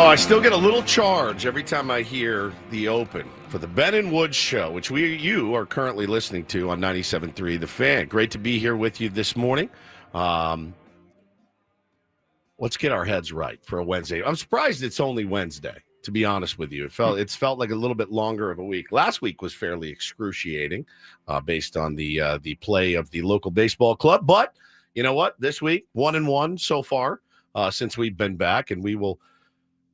I still get a little charge every time I hear the open for the Ben and Woods show, which you are currently listening to on 97.3 The Fan. Great to be here with you this morning. Let's get our heads right for a Wednesday. I'm surprised it's only Wednesday, to be honest with you. It's felt like a little bit longer of a week. Last week was fairly excruciating based on the play of the local baseball club. But you know what? This week, 1-1 so far since we've been back, and we will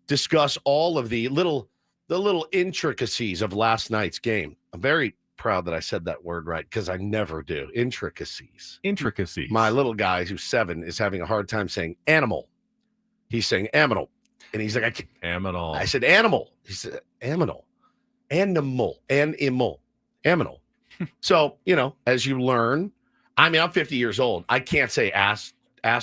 discuss all of the little intricacies of last night's game. I'm very proud that I said that word right because I never do. Intricacies. My little guy who's 7 is having a hard time saying animal. He's saying aminal. And he's like, I can't. Aminal. I said animal. He said aminal. Animal. Aminal. So, as you learn, I'm 50 years old. I can't say asterisk. It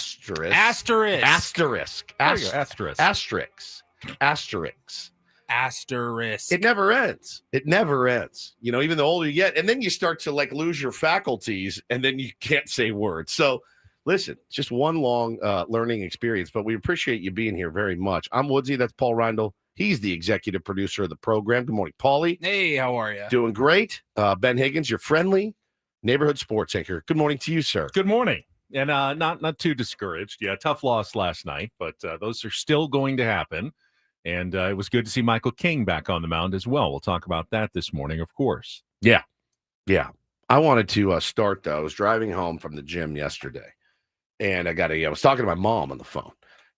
never ends. Even the older you get, and then you start to lose your faculties, and then you can't say words. So listen, just one long learning experience, but we appreciate you being here very much. I'm Woodsy. That's Paul Reindl. He's the executive producer of the program. Good morning, Paulie. Hey, how are you? Doing great. Ben Higgins, your friendly neighborhood sports anchor. Good morning to you, sir. Good morning. And not too discouraged. Yeah, tough loss last night, but those are still going to happen. And it was good to see Michael King back on the mound as well. We'll talk about that this morning, of course. Yeah. I wanted to start, though. I was driving home from the gym yesterday, and I was talking to my mom on the phone,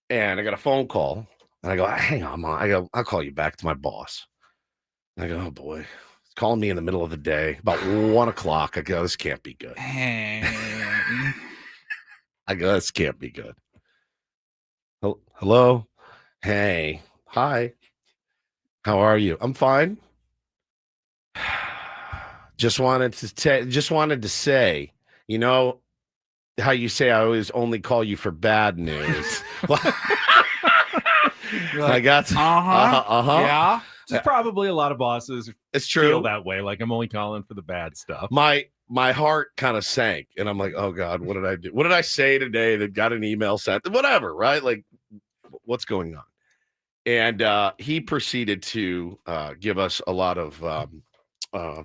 and I got a phone call, and I go, hang on, Mom. I'll call you back. To my boss. And I go, oh, boy. He's calling me in the middle of the day, about 1 o'clock. I go, this can't be good. I go, this can't be good. Hello? Hey. Hi. How are you? I'm fine. Just wanted to say, how you say I always only call you for bad news. I got Yeah. There's probably a lot of bosses it's true. Feel that way, like I'm only calling for the bad stuff. My heart kind of sank, and I'm like, oh God, what did I do? What did I say today that got an email sent? Whatever, right? Like, what's going on? And he proceeded to give us a lot of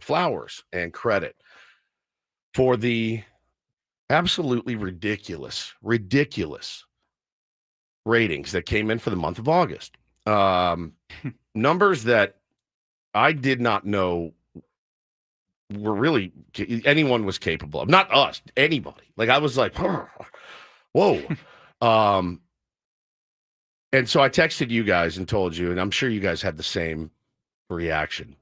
flowers and credit for the absolutely ridiculous ratings that came in for the month of August. Numbers that I did not know were really anyone was capable of. Not us, anybody. Like, I was like, whoa. And so I texted you guys and told you, and I'm sure you guys had the same reaction.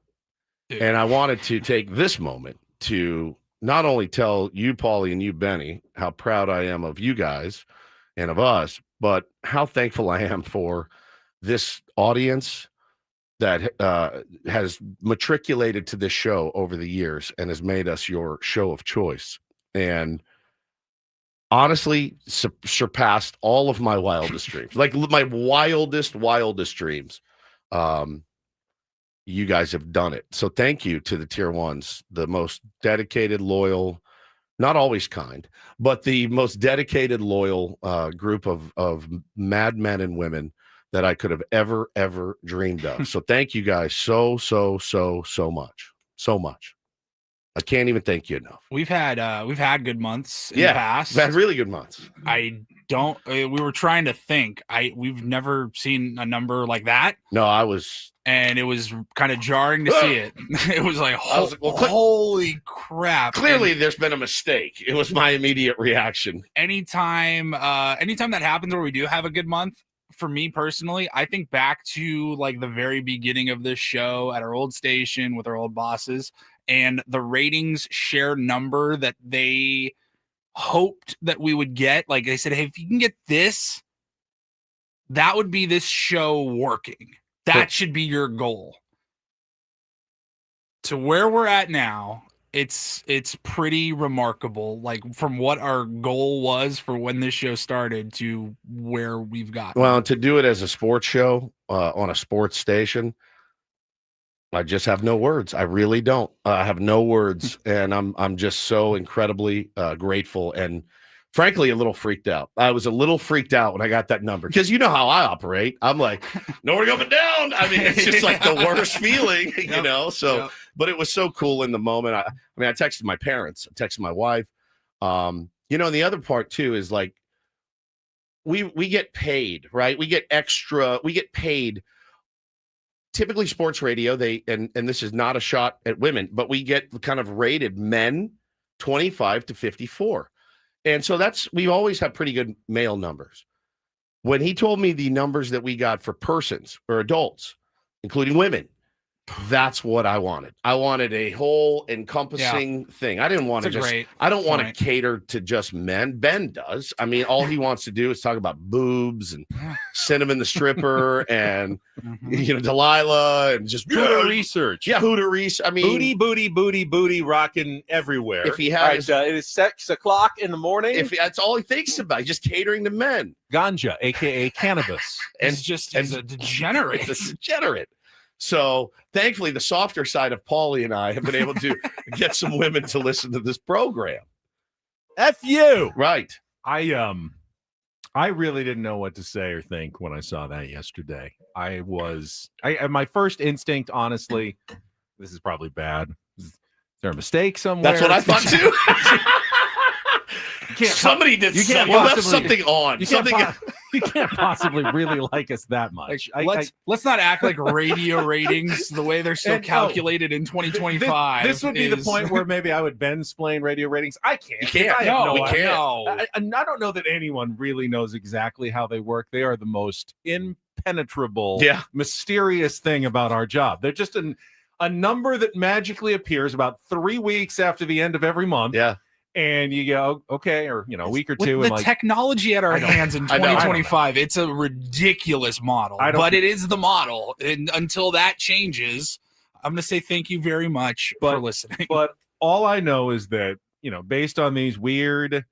Dude. And I wanted to take this moment to not only tell you, Paulie, and you, Benny, how proud I am of you guys and of us, but how thankful I am for this audience that has matriculated to this show over the years and has made us your show of choice. And honestly, surpassed all of my wildest dreams. Like my wildest dreams. You guys have done it. So thank you to the tier ones, the most dedicated, loyal, not always kind, but the most dedicated, loyal group of madmen and women that I could have ever dreamed of. So thank you guys so much. So much. I can't even thank you enough. We've had good months in the past. We've had really good months. We were trying to think. We've never seen a number like that. No, and it was kind of jarring to see it. It was like, holy crap. Clearly there's been a mistake. It was my immediate reaction. Anytime that happens where we do have a good month, for me personally, I think back to like the very beginning of this show at our old station with our old bosses, and the ratings share number that they hoped that we would get. Like they said, hey, if you can get this, that would be this show working. That should be your goal. To where we're at now, it's pretty remarkable. Like from what our goal was for when this show started to where we've got. Well, to do it as a sports show on a sports station, I just have no words. I really don't. I have no words, and I'm just so incredibly grateful and frankly, a little freaked out. I was a little freaked out when I got that number because you know how I operate. I'm like, nowhere going down. I mean, it's just like the worst feeling, you know? So, but it was so cool in the moment. I texted my parents, I texted my wife. You know, and the other part too is like, we get paid, right? We get paid. Typically sports radio, and this is not a shot at women, but we get kind of rated men 25 to 54. And so we always have pretty good male numbers. When he told me the numbers that we got for persons or adults, including women, that's what I wanted. I wanted a whole encompassing thing. I didn't want I don't want to cater to just men. Ben does. I mean, all he wants to do is talk about boobs and Cinnamon the stripper and, you know, Delilah and just Hooter research. Yeah, Hooter research. I mean, booty rocking everywhere. If he has, it is 6 o'clock in the morning. If that's all he thinks about, he's just catering to men. Ganja, aka cannabis. He's a degenerate. He's a degenerate. So thankfully, the softer side of Paulie and I have been able to get some women to listen to this program. F you. Right. I really didn't know what to say or think when I saw that yesterday. My first instinct, honestly, this is probably bad. Is there a mistake somewhere? That's what I thought too. Somebody did something. You left something on. You can't possibly really like us that much. Let's not act like radio ratings the way they're still calculated in 2025. This would be the point where maybe I would explain radio ratings. I can't. You can't. I don't know that anyone really knows exactly how they work. They are the most impenetrable, mysterious thing about our job. They're just a number that magically appears about 3 weeks after the end of every month. Yeah. And you go, okay, or a week or two. With the technology at our hands in 2025, it's a ridiculous model. But it is the model. And until that changes, I'm going to say thank you very much for listening. But all I know is that, based on these weird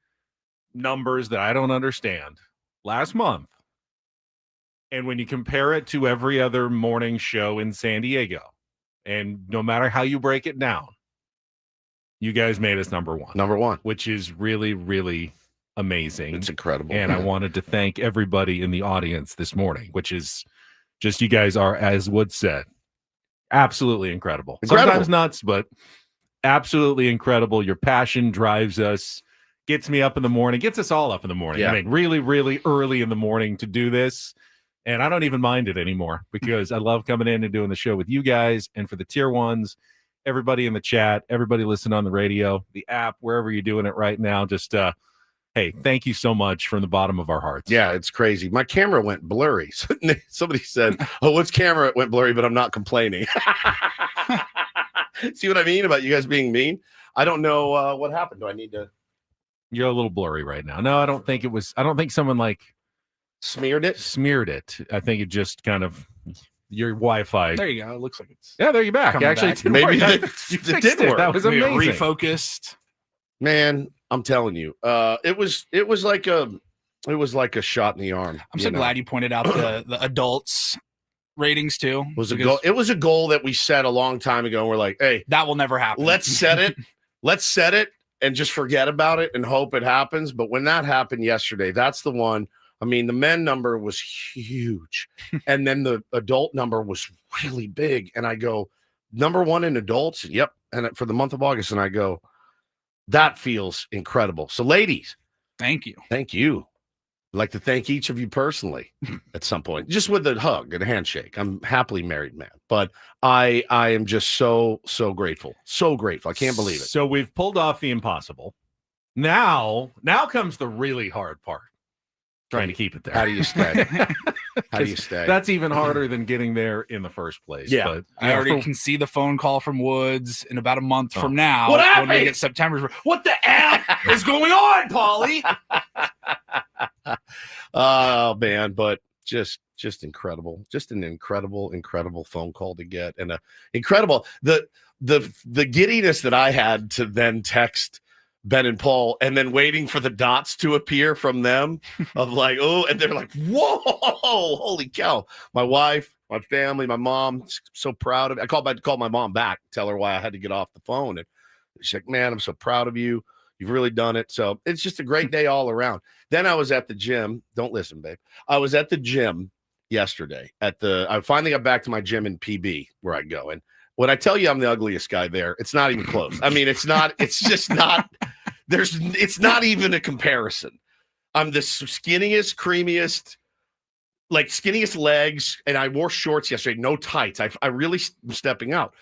numbers that I don't understand, last month, and when you compare it to every other morning show in San Diego, and no matter how you break it down, you guys made us number one, which is really, really amazing. It's incredible. And I wanted to thank everybody in the audience this morning, which is just, you guys are, as Wood said, absolutely incredible. Sometimes nuts, but absolutely incredible. Your passion drives us, gets me up in the morning, gets us all up in the morning. Yeah. I mean, really, really early in the morning to do this. And I don't even mind it anymore because I love coming in and doing the show with you guys. And for the tier ones, everybody in the chat, everybody listening on the radio, the app, wherever you're doing it right now, just, hey, thank you so much from the bottom of our hearts. Yeah, it's crazy. My camera went blurry. Somebody said, what's camera? It went blurry, but I'm not complaining. See what I mean about you guys being mean? I don't know what happened. Do I need to? You're a little blurry right now. No, I don't think someone smeared it. I think it just kind of... Your Wi-Fi. There you go. It looks like it's. Yeah, there you're back. Actually, back. Maybe it did work. That was amazing. Refocused. Man, I'm telling you, it was like a shot in the arm. I'm so glad you pointed out the adults ratings too. It was a goal that we set a long time ago. And we're like, hey, that will never happen. Let's set it and just forget about it and hope it happens. But when that happened yesterday, that's the one. I mean, the men number was huge, and then the adult number was really big. And I go, number one in adults? Yep. And for the month of August, and I go, that feels incredible. So, ladies, thank you. Thank you. I'd like to thank each of you personally at some point, just with a hug and a handshake. I'm a happily married man, but I am just so grateful. So grateful. I can't believe it. So we've pulled off the impossible. Now comes the really hard part. Trying to keep it there. How do you stay? How do you stay? That's even harder than getting there in the first place. Yeah. But I already can see the phone call from Woods in about a month from now. What happened? When we get September. What the F is going on, Paulie? Oh, man. But just incredible. Just an incredible phone call to get. And incredible. The giddiness that I had to then text Ben and Paul, and then waiting for the dots to appear from them of like, oh, and they're like, whoa, holy cow. My wife, my family, my mom, so proud of it. I called my mom back, tell her why I had to get off the phone. And she's like, man, I'm so proud of you. You've really done it. So it's just a great day all around. Then I was at the gym. Don't listen, babe. I was at the gym yesterday I finally got back to my gym in PB where I go. And when I tell you I'm the ugliest guy there, it's not even close. I mean, it's just not, it's not even a comparison. I'm the skinniest, creamiest, like skinniest legs. And I wore shorts yesterday, no tights. I really am stepping out.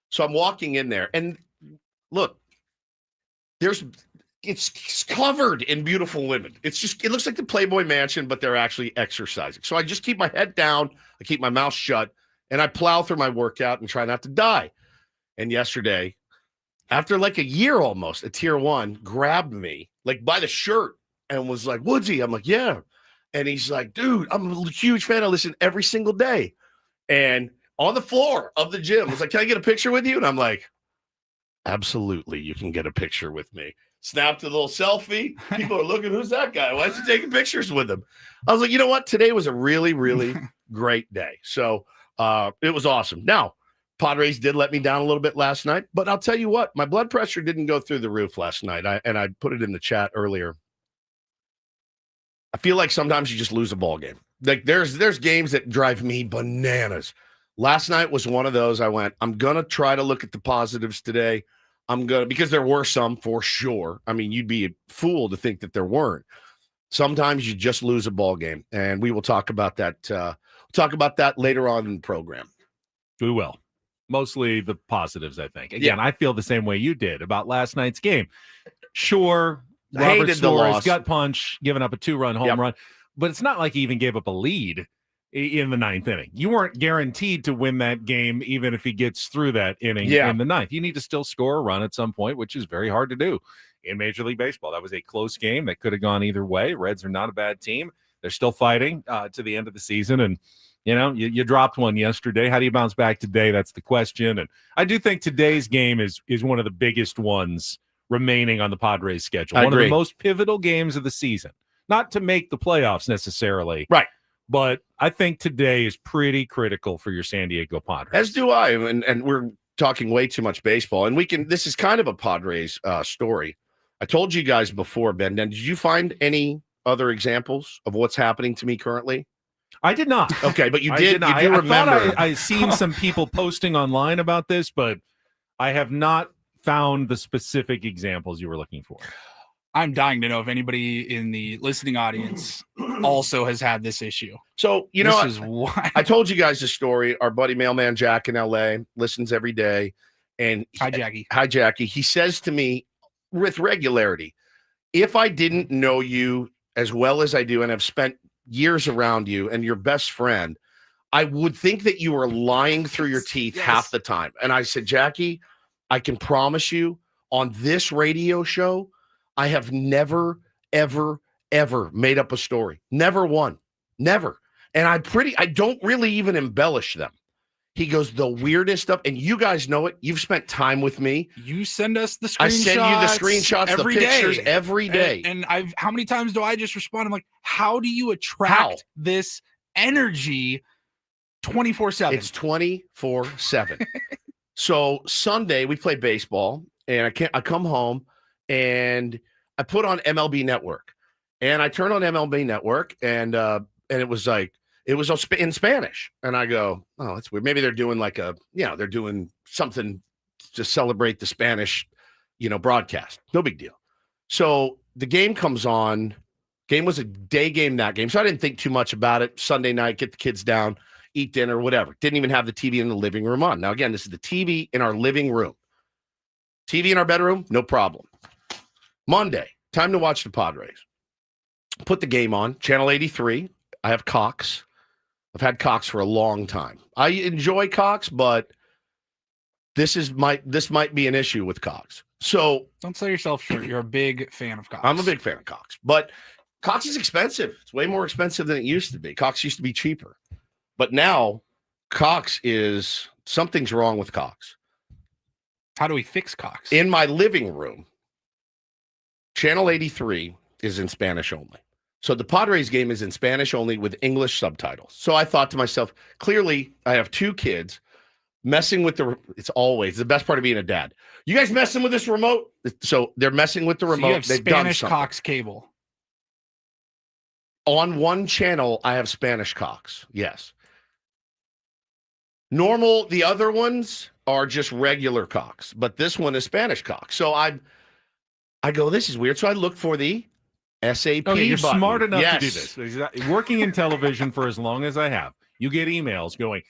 So I'm walking in there and look, it's covered in beautiful women. It looks like the Playboy Mansion, but they're actually exercising. So I just keep my head down, I keep my mouth shut, and I plow through my workout and try not to die. And yesterday, after like a year almost, a tier 1 grabbed me like by the shirt and was like, "Woodsy," I'm like, "Yeah." And he's like, "Dude, I'm a huge fan. I listen every single day." And on the floor of the gym, was like, "Can I get a picture with you?" And I'm like, "Absolutely, you can get a picture with me." Snapped a little selfie. People are looking, who's that guy? Why is he taking pictures with him? I was like, you know what? Today was a really, really great day. So it was awesome. Now, Padres did let me down a little bit last night, but I'll tell you what, my blood pressure didn't go through the roof last night. I put it in the chat earlier. I feel like sometimes you just lose a ball game. Like there's games that drive me bananas. Last night was one of those. I'm going to try to look at the positives today. Because there were some for sure. I mean, you'd be a fool to think that there weren't. Sometimes you just lose a ball game, and we will talk about that. Later on in the program. We will. Mostly the positives, I think. Again, I feel the same way you did about last night's game. Sure, Robert Suarez gut punch, giving up a 2-run home run, but it's not like he even gave up a lead in the 9th inning. You weren't guaranteed to win that game, even if he gets through that inning in the 9th. You need to still score a run at some point, which is very hard to do in Major League Baseball. That was a close game that could have gone either way. Reds are not a bad team. They're still fighting to the end of the season. And, you dropped one yesterday. How do you bounce back today? That's the question. And I do think today's game is one of the biggest ones remaining on the Padres schedule. One of the most pivotal games of the season. Not to make the playoffs necessarily. Right. But I think today is pretty critical for your San Diego Padres. As do I. And we're talking way too much baseball. And this is kind of a Padres story. I told you guys before, Ben, did you find any other examples of what's happening to me currently? I did not. Okay, but you did. You do remember. I thought I seen some people posting online about this, but I have not found the specific examples you were looking for. I'm dying to know if anybody in the listening audience also has had this issue. So, I told you guys the story. Our buddy Mailman Jack in LA listens every day. And Hi, Jackie. Hi, Jackie. He says to me with regularity, if I didn't know you as well as I do and have spent years around you and your best friend, I would think that you were lying through your teeth half the time. And I said, Jackie, I can promise you on this radio show, I have never, ever, ever made up a story. Never one. Never. And I don't really even embellish them. He goes, the weirdest stuff, and you guys know it. You've spent time with me. You send us the screenshots. I send you the screenshots, the pictures every day. And how many times do I just respond? I'm like, how do you attract this energy 24/7? It's 24/7. So Sunday we play baseball, and I come home and I put on MLB Network, and I turn on MLB Network, and it was like. It was in Spanish. And I go, oh, that's weird. Maybe they're doing they're doing something to celebrate the Spanish, broadcast. No big deal. So the game comes on. Game was a day game, that game. So I didn't think too much about it. Sunday night, get the kids down, eat dinner, whatever. Didn't even have the TV in the living room on. Now, again, this is the TV in our living room. TV in our bedroom, no problem. Monday, time to watch the Padres. Put the game on, channel 83. I have Cox. I've had Cox for a long time. I enjoy Cox, but this might be an issue with Cox. So don't sell yourself short. You're a big fan of Cox. I'm a big fan of Cox, but Cox is expensive. It's way more expensive than it used to be. Cox used to be cheaper, but now something's wrong with Cox. How do we fix Cox? In my living room, channel 83 is in Spanish only. So the Padres game is in Spanish only with English subtitles. So I thought to myself, clearly I have two kids. messing with it's always the best part of being a dad. You guys messing with this remote? So they're messing with the remote. So you have They've Spanish done something. Cox cable. On one channel, I have Spanish Cox. Yes. Normal, the other ones are just regular Cox, but this one is Spanish Cox. So I go, this is weird. So I look for the SAP Okay, you're button. smart enough Yes. to do this. Working in television for as long as I have, you get emails going,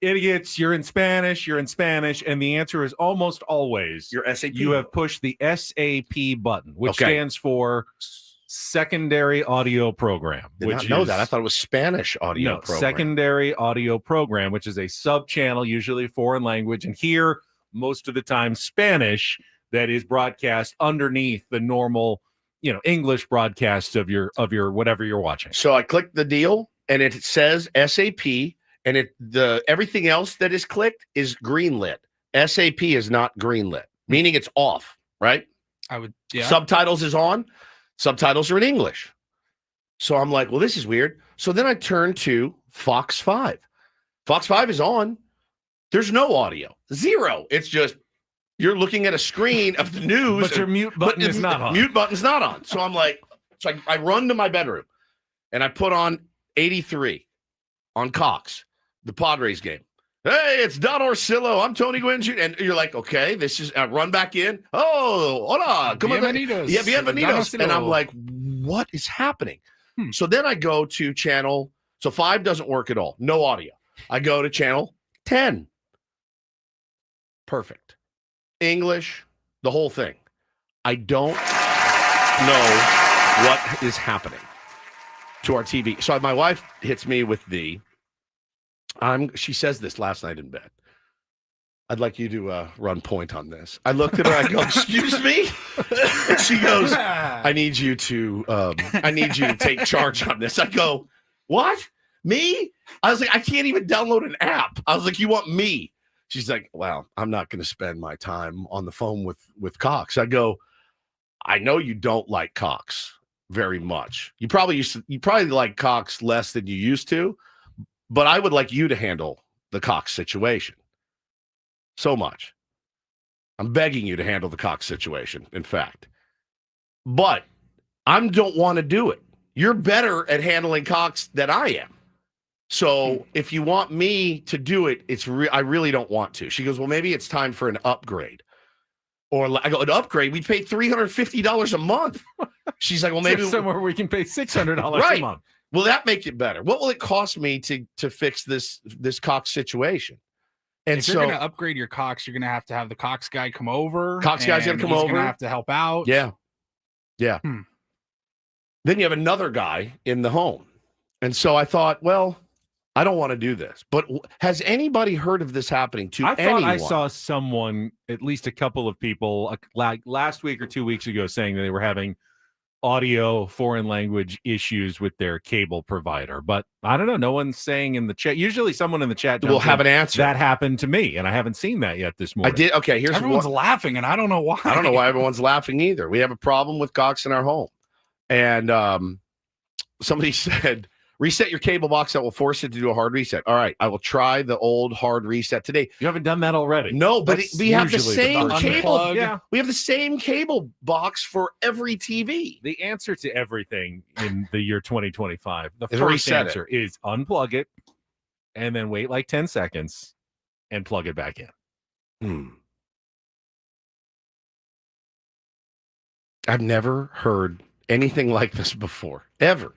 idiots, you're in Spanish, and the answer is almost always Your SAP. you have pushed the SAP button, which stands for Secondary Audio Program. Did not know that. I thought it was Spanish audio program. Secondary Audio Program, which is a sub-channel, usually foreign language, and here, most of the time, Spanish, that is broadcast underneath the normal, English broadcast of your whatever you're watching. So I clicked the deal, and it says SAP, and everything else that is clicked is greenlit. SAP is not greenlit, meaning it's off, right? Subtitles is on. Subtitles are in English. So I'm like, well, this is weird. So then I turn to Fox 5. Fox 5 is on. There's no audio. Zero. It's just you're looking at a screen of the news. But your mute button is not on. Mute button's not on. So I'm like, I run to my bedroom and I put on 83 on Cox, the Padres game. Hey, it's Don Orsillo. I'm Tony Gwynn. And you're like, okay, this is run back in. Oh, hola. Bienvenidos. Yeah, bienvenidos. And I'm like, what is happening? So then I go to channel. So 5 doesn't work at all. No audio. I go to channel 10. Perfect. English, the whole thing. I don't know what is happening to our TV. So my wife hits me with she says this last night in bed. I'd like you to run point on this. I looked at her. I go, excuse me? She goes, I need you to take charge on this. I go, what? Me? I was like, I can't even download an app. I was like, you want me? She's like, well, I'm not going to spend my time on the phone with Cox. I go, I know you don't like Cox very much. You probably like Cox less than you used to, but I would like you to handle the Cox situation. So much. I'm begging you to handle the Cox situation, in fact. But I don't want to do it. You're better at handling Cox than I am. So if you want me to do it, I really don't want to. She goes, well, maybe it's time for an upgrade. Or I go, an upgrade? We pay $350 a month. She's like, well, maybe somewhere we can pay $600 a month. Will that make it better? What will it cost me to fix this Cox situation? And if you're going to upgrade your Cox, you're going to have the Cox guy come over. Cox guy's going to come over. He's going to have to help out. Yeah. Yeah. Then you have another guy in the home. And so I thought, well, I don't want to do this. But has anybody heard of this happening to anyone? I saw someone, at least a couple of people, like last week or 2 weeks ago, saying that they were having audio foreign language issues with their cable provider. But I don't know. No one's saying in the chat. Usually someone in the chat will have an answer. That happened to me, and I haven't seen that yet this morning. I did. Okay, everyone's laughing, and I don't know why. I don't know why everyone's laughing either. We have a problem with Cox in our home. And somebody said, reset your cable box. That will force it to do a hard reset. All right, I will try the old hard reset today. You haven't done that already? No, but we have the same cable. Yeah. We have the same cable box for every TV. The answer to everything in the year 2025, the is first answer is unplug it and then wait like 10 seconds and plug it back in. I've never heard anything like this before, ever.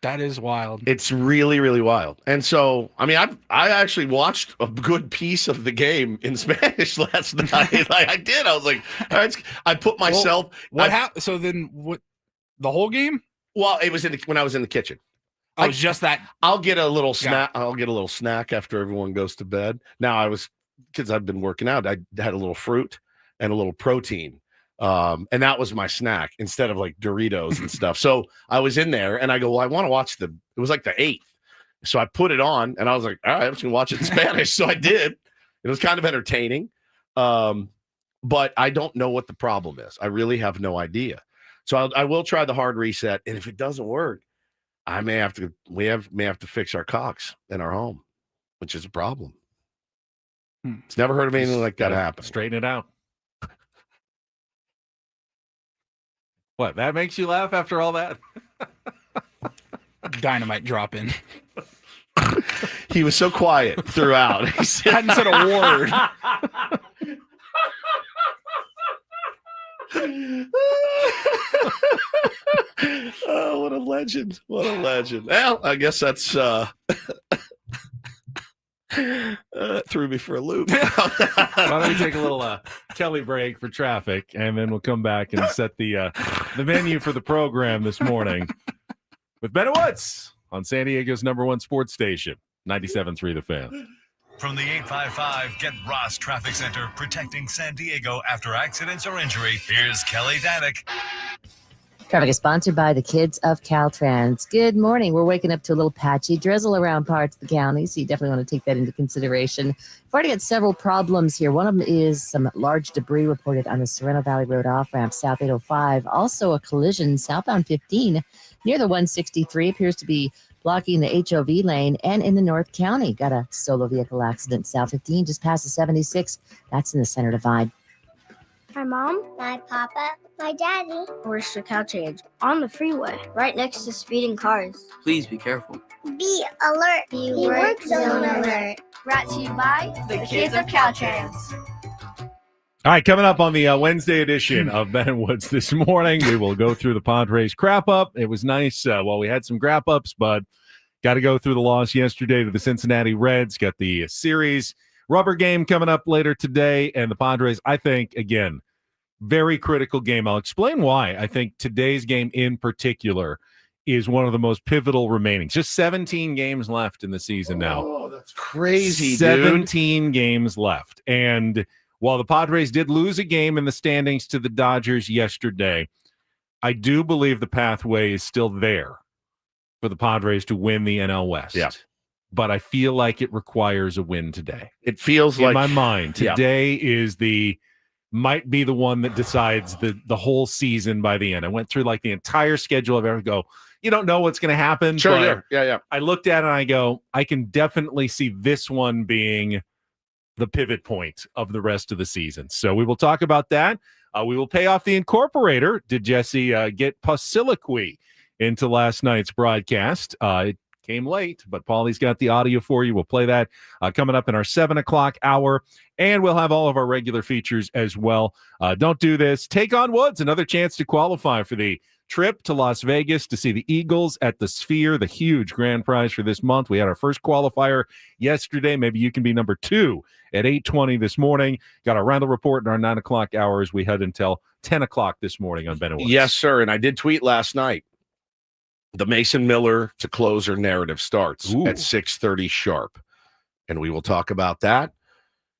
That is wild. It's really, really wild. And so, I mean, I actually watched a good piece of the game in Spanish last night. I did. I was like, all right, I put myself. What happened? So then, what? The whole game? Well, it was when I was in the kitchen. Oh, it's just that. I'll get a little snack. I'll get a little snack after everyone goes to bed. Now because I've been working out. I had a little fruit and a little protein. And that was my snack instead of like Doritos and stuff. So I was in there and I go, well, I want to watch it was like the 8th. So I put it on and I was like, all right, I'm just gonna watch it in Spanish. So I did. It was kind of entertaining. But I don't know what the problem is. I really have no idea. So I will try the hard reset. And if it doesn't work, we may have to fix our Cox in our home, which is a problem. It's never heard of anything like that happen. Straighten it out. What? That makes you laugh after all that? Dynamite drop in. He was so quiet throughout. He hadn't said a word. Oh, what a legend. What a legend. Well, I guess that's threw me for a loop. Why don't we take a little Kelly break for traffic, and then we'll come back and set the menu for the program this morning with Ben Woods on San Diego's #1 sports station, 97.3 The Fan. From the 855 Get Ross Traffic Center, protecting San Diego after accidents or injury, here's Kelly Danick. Traffic is sponsored by the kids of Caltrans. Good morning. We're waking up to a little patchy drizzle around parts of the county, so you definitely want to take that into consideration. We've already got several problems here. One of them is some large debris reported on the Sereno Valley Road off-ramp, South 805. Also a collision southbound 15 near the 163 appears to be blocking the HOV lane, and in the North County. Got a solo vehicle accident south 15 just past the 76. That's in the center divide. My mom, my papa, my daddy. Where's the Caltrans? On the freeway, right next to speeding cars. Please be careful. Be alert. Be work zone alert. Brought to you by the kids of Caltrans. All right, coming up on the Wednesday edition of Ben and Woods this morning, we will go through the Padres crap up. It was nice while we had some crap ups, but got to go through the loss yesterday to the Cincinnati Reds. Got the series rubber game coming up later today, and the Padres, I think, again, very critical game. I'll explain why. I think today's game in particular is one of the most pivotal remaining. Just 17 games left in the season now. Oh, that's crazy, 17 games left. And while the Padres did lose a game in the standings to the Dodgers yesterday, I do believe the pathway is still there for the Padres to win the NL West. Yeah. But I feel like it requires a win today. It feels in like my mind, today is might be the one that decides the whole season by the end. I went through like the entire schedule of every go. You don't know what's going to happen. Sure, yeah. I looked at it and I go, I can definitely see this one being the pivot point of the rest of the season. So we will talk about that. We will pay off the Incorporator. Did Jesse get soliloquy into last night's broadcast? It came late, but Paulie's got the audio for you. We'll play that coming up in our 7 o'clock hour, and we'll have all of our regular features as well. Don't do this. Take on Woods, another chance to qualify for the trip to Las Vegas to see the Eagles at the Sphere, the huge grand prize for this month. We had our first qualifier yesterday. Maybe you can be number 2 at 8:20 this morning. Got our Randall report in our 9 o'clock hours. We had until 10 o'clock this morning on Ben and Woods. Yes, sir. And I did tweet last night. The Mason Miller to closer narrative starts at 6:30 sharp. And we will talk about that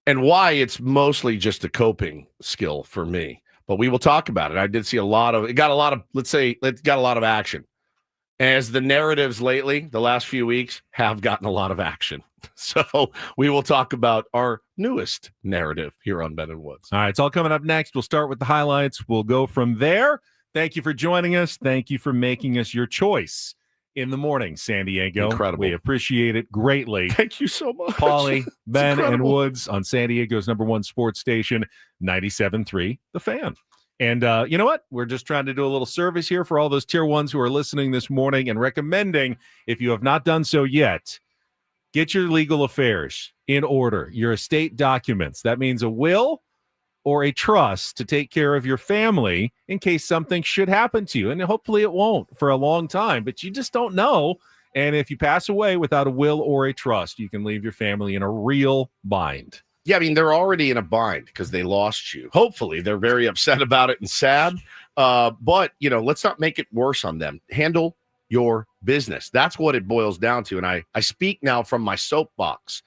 and why it's mostly just a coping skill for me. But we will talk about it. I did see it got a lot of action. As the narratives lately, the last few weeks, have gotten a lot of action. So we will talk about our newest narrative here on Ben and Woods. All right, it's all coming up next. We'll start with the highlights. We'll go from there. Thank you for joining us. Thank you for making us your choice in the morning, San Diego. Incredible. We appreciate it greatly. Thank you so much. Paulie, Ben, and Woods on San Diego's #1 sports station, 97.3 The Fan. And you know what? We're just trying to do a little service here for all those tier ones who are listening this morning and recommending, if you have not done so yet, get your legal affairs in order, your estate documents. That means a will or a trust to take care of your family in case something should happen to you. And hopefully it won't for a long time, but you just don't know. And if you pass away without a will or a trust, you can leave your family in a real bind. Yeah, I mean, they're already in a bind because they lost you. Hopefully, they're very upset about it and sad. But, let's not make it worse on them. Handle your business. That's what it boils down to. And I speak now from my soapbox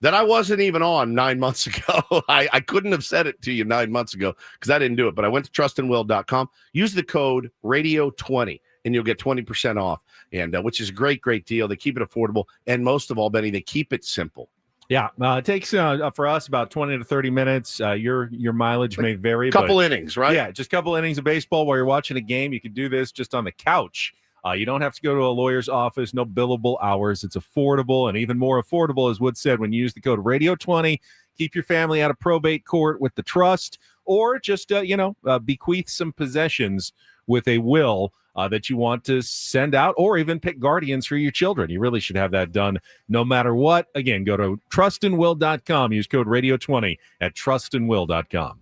that I wasn't even on 9 months ago. I couldn't have said it to you 9 months ago because I didn't do it. But I went to trustandwill.com. Use the code radio20 and you'll get 20% off, and which is a great deal. They keep it affordable. And most of all, Benny, they keep it simple. Yeah, it takes for us about 20 to 30 minutes. Your mileage may vary. Couple innings, right? Yeah, just a couple innings of baseball while you're watching a game. You can do this just on the couch. You don't have to go to a lawyer's office, no billable hours. It's affordable, and even more affordable, as Wood said, when you use the code Radio20, keep your family out of probate court with the trust, or just, bequeath some possessions with a will that you want to send out, or even pick guardians for your children. You really should have that done no matter what. Again, go to trustandwill.com. Use code radio20 at trustandwill.com.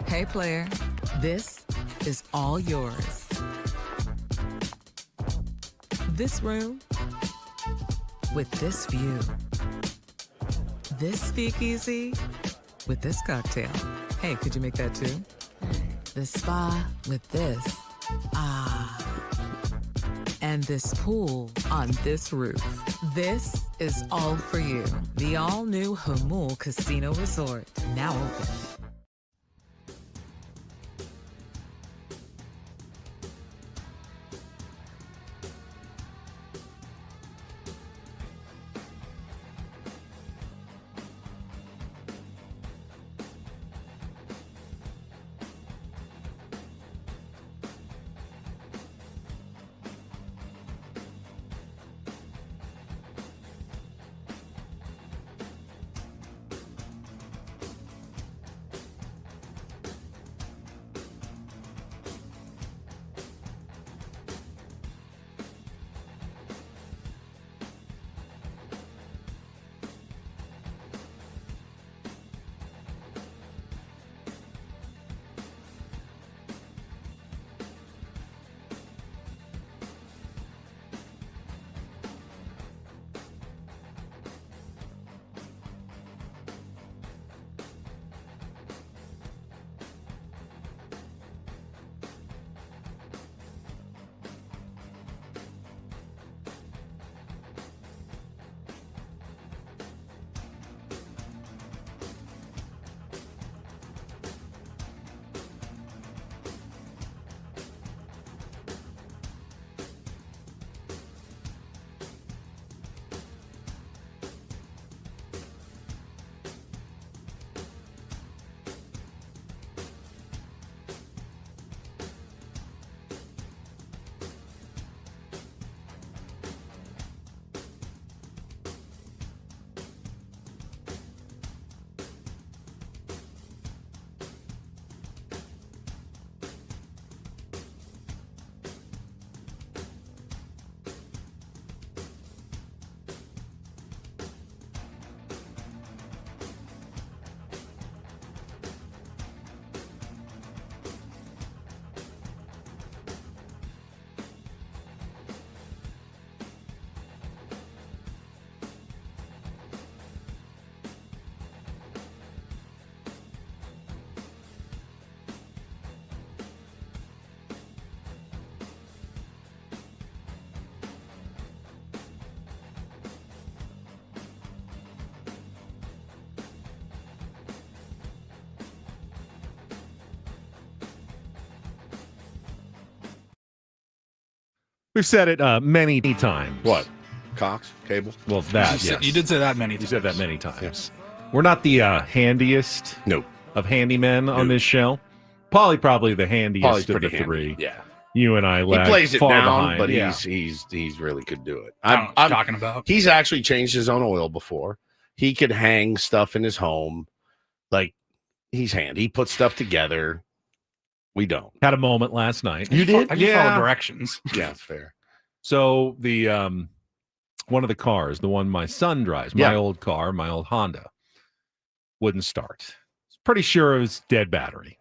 Hey, player, this is all yours. This room with this view. This speakeasy with this cocktail. Hey, could you make that too? This spa with this. Ah. And this pool on this roof. This is all for you. The all-new Hamul Casino Resort, now open. We've said it many times. What? Cox? Cable? Well, that, yes. You did say that many times. You said that many times. We're not the handiest of handymen on this show. Paulie probably the handiest of the three. Yeah. You and I lag He plays it far down, behind. but Yeah. he's really could do it. I don't know what you're talking about. He's actually changed his own oil before. He could hang stuff in his home. Like, he's handy. He puts stuff together. We don't. Had a moment last night. You did? I just follow directions. Yeah, it's fair. So the one of the cars, the one my son drives, my old car, my old Honda, wouldn't start. Pretty sure it was dead battery.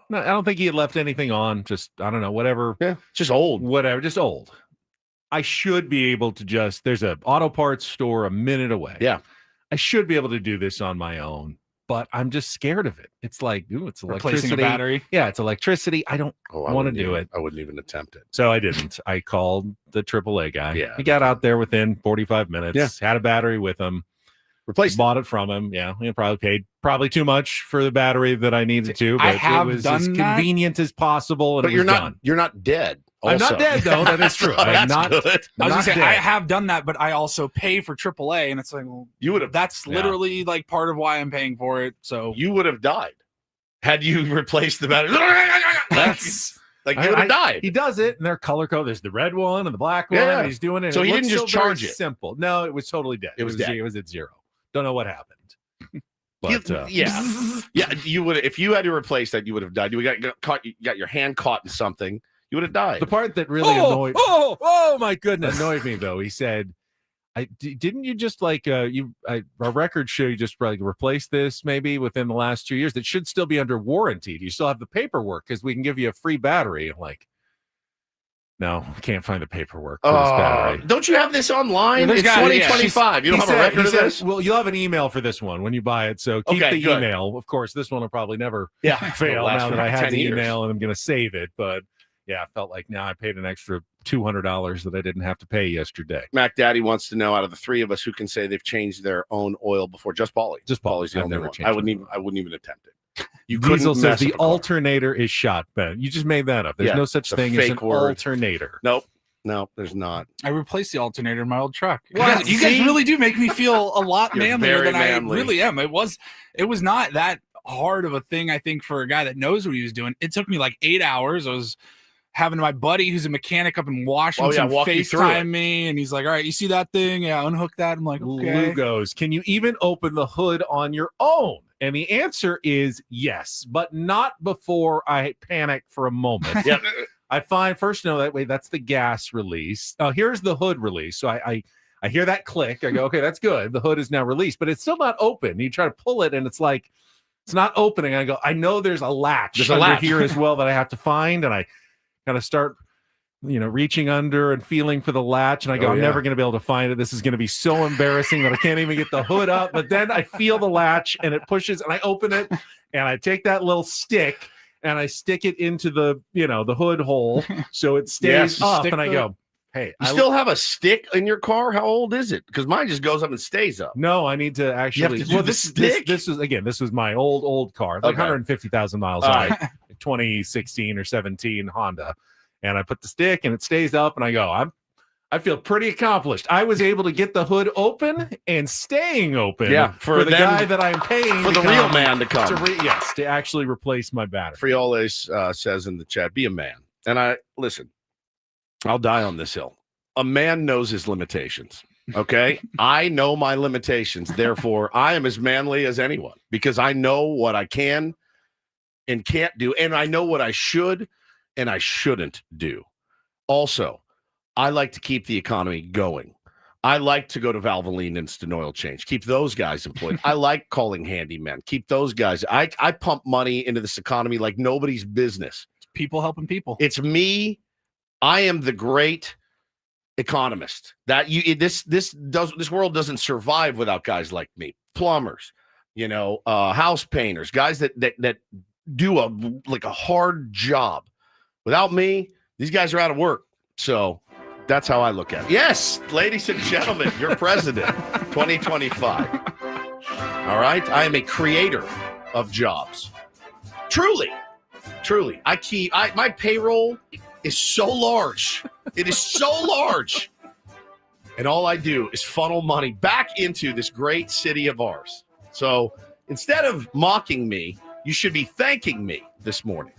No, I don't think he had left anything on. Just, I don't know, whatever. Yeah, just old. Whatever, just old. I should be able to there's an auto parts store a minute away. Yeah. I should be able to do this on my own, but I'm just scared of it. It's like, it's electricity. Replacing a battery. Yeah, it's electricity. I don't want to do it. I wouldn't even attempt it. So I didn't. I called the AAA guy. Yeah. He got out there within 45 minutes. Yeah. Had a battery with him. Bought it from him. Yeah. He probably paid too much for the battery that I needed to, but it was as convenient as possible. And but it was done. You're not dead. Also. I'm not dead, though. That is true. I'm not. Good. I was gonna say dead. I have done that, but I also pay for AAA, and it's like, well, you would have. That's literally like part of why I'm paying for it. So you would have died had you replaced the battery. That's like you would have died. He does it, and they're color coded. There's the red one and the black one. Yeah. And he's doing it. So it he didn't just charge very it. Simple. No, it was totally dead. It was dead. It was at zero. Don't know what happened. But yeah, you would if you had to replace that, you would have died. You got caught. You got your hand caught in something. You would have died. The part that really annoyed. Oh my goodness, annoyed me though. He said, didn't you just like our records show you just like replace this maybe within the last 2 years? That should still be under warranty. Do you still have the paperwork? Because we can give you a free battery. I'm like, no, can't find the paperwork for this battery. Don't you have this online? It's 2025. You don't have a record of this? Well, you'll have an email for this one when you buy it. So keep the email. Of course, this one will probably never fail now that I had the email and I'm going to save it. But yeah, I felt like now I paid an extra $200 that I didn't have to pay yesterday. Mac Daddy wants to know out of the three of us who can say they've changed their own oil before. Just Paulie. Just Paulie's the only one. I wouldn't even attempt it. You Diesel says the alternator is shot, Ben. You just made that up. There's no such thing as an alternator. Nope. No, there's not. I replaced the alternator in my old truck. What? You guys really do make me feel a lot You're manlier very than manly. I really am. It was not that hard of a thing, I think, for a guy that knows what he was doing. It took me like 8 hours. I was having my buddy who's a mechanic up in Washington FaceTime me, and he's like, all right, you see that thing? Yeah, unhook that. I'm like, okay. Lou goes, can you even open the hood on your own? And the answer is yes, but not before I panic for a moment. Yeah. I find first, no, that way that's the gas release. Here's the hood release. So I hear that click. I go, okay, that's good. The hood is now released, but it's still not open. You try to pull it, and it's like it's not opening. I go, I know there's a latch here as well that I have to find, and I kind of start reaching under and feeling for the latch. And I go, I'm never going to be able to find it. This is going to be so embarrassing that I can't even get the hood up. But then I feel the latch and it pushes and I open it and I take that little stick and I stick it into the, the hood hole. So it stays up. And I go, hey, you still have a stick in your car? How old is it? Because mine just goes up and stays up. No, I need to actually. This was my old car, like 150,000 miles on 2016 or 17 Honda. And I put the stick and it stays up and I go, I feel pretty accomplished. I was able to get the hood open and staying open for the guy that I'm paying for the real man to come. To actually replace my battery. Frioles says in the chat, be a man. And listen, I'll die on this hill. A man knows his limitations. Okay. I know my limitations. Therefore, I am as manly as anyone because I know what I can and can't do. And I know what I should and I shouldn't do. Also, I like to keep the economy going. I like to go to Valvoline Instant Oil Change. Keep those guys employed. I like calling handymen. Keep those guys. I pump money into this economy like nobody's business. People helping people. It's me. I am the great economist. This world doesn't survive without guys like me. Plumbers, house painters, guys that do a hard job. Without me, these guys are out of work. So that's how I look at it. Yes, ladies and gentlemen, your president, 2025. All right. I am a creator of jobs. Truly. My payroll is so large It is so large. And all I do is funnel money back into this great city of ours. So instead of mocking me, you should be thanking me this morning.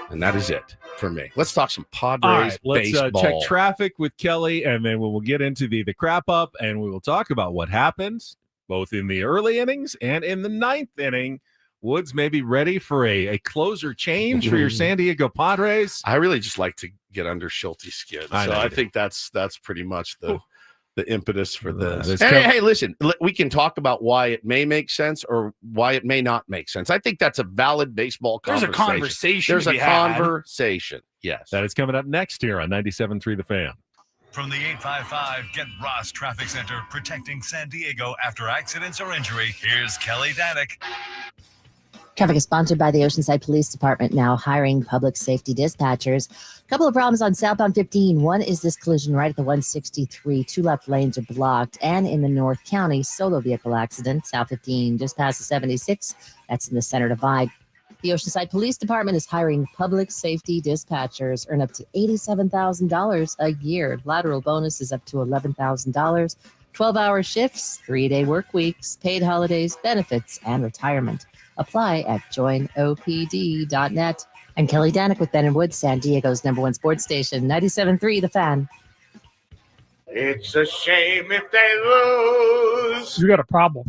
And that is it for me. Let's talk some Padres All right, let's baseball. check traffic with Kelly, and then we'll get into the crap up, and we will talk about what happens both in the early innings and in the ninth inning. Woods may be ready for a closer change for your San Diego Padres. I really just like to get under Schulte's skin. I think that's pretty much the impetus for this. Hey, listen, we can talk about why it may make sense or why it may not make sense. I think that's a valid baseball conversation. There's a conversation. Yes. That is coming up next here on 97.3 The Fan. From the 855 Get Ross Traffic Center, protecting San Diego after accidents or injury, here's Kelly Danick. Traffic is sponsored by the Oceanside Police Department, now hiring public safety dispatchers. A couple of problems on southbound 15. One is this collision right at the 163. Two left lanes are blocked. And in the North County, solo vehicle accident, south 15, just past the 76. That's in the center divide. The Oceanside Police Department is hiring public safety dispatchers, earn up to $87,000 a year. Lateral bonus is up to $11,000. 12-hour shifts, 3-day work weeks, paid holidays, benefits, and retirement. Apply at joinopd.net. I'm Kelly Danick with Ben and Woods, San Diego's #1 sports station, 97.3 The Fan. It's a shame if they lose. You got a problem.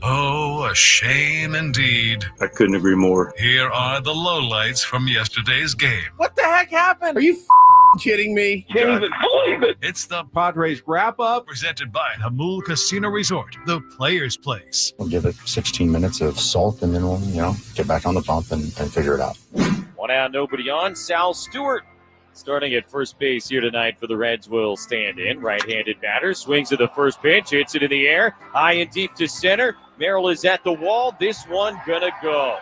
Oh, a shame indeed. I couldn't agree more. Here are the lowlights from yesterday's game. What the heck happened? Are you kidding me? Can't even believe it. It's the Padres wrap-up. presented by Hamul Casino Resort, the player's place. We'll give it 16 minutes of salt, and then we'll, get back on the pump and figure it out. 1 out, nobody on. Sal Stewart starting at first base here tonight for the Reds will stand in. Right-handed batter swings at the first pitch, hits it in the air, high and deep to center. Merrill is at the wall. This one gonna go.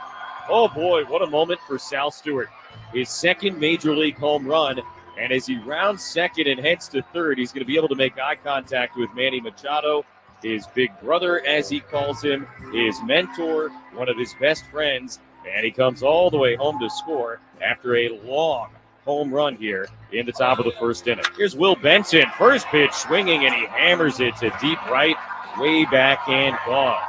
Oh boy, what a moment for Sal Stewart. His second major league home run. And as he rounds second and heads to third, he's going to be able to make eye contact with Manny Machado, his big brother, as he calls him, his mentor, one of his best friends. And he comes all the way home to score after a long home run here in the top of the first inning. Here's Will Benson, first pitch swinging, and he hammers it to deep right, way back and gone.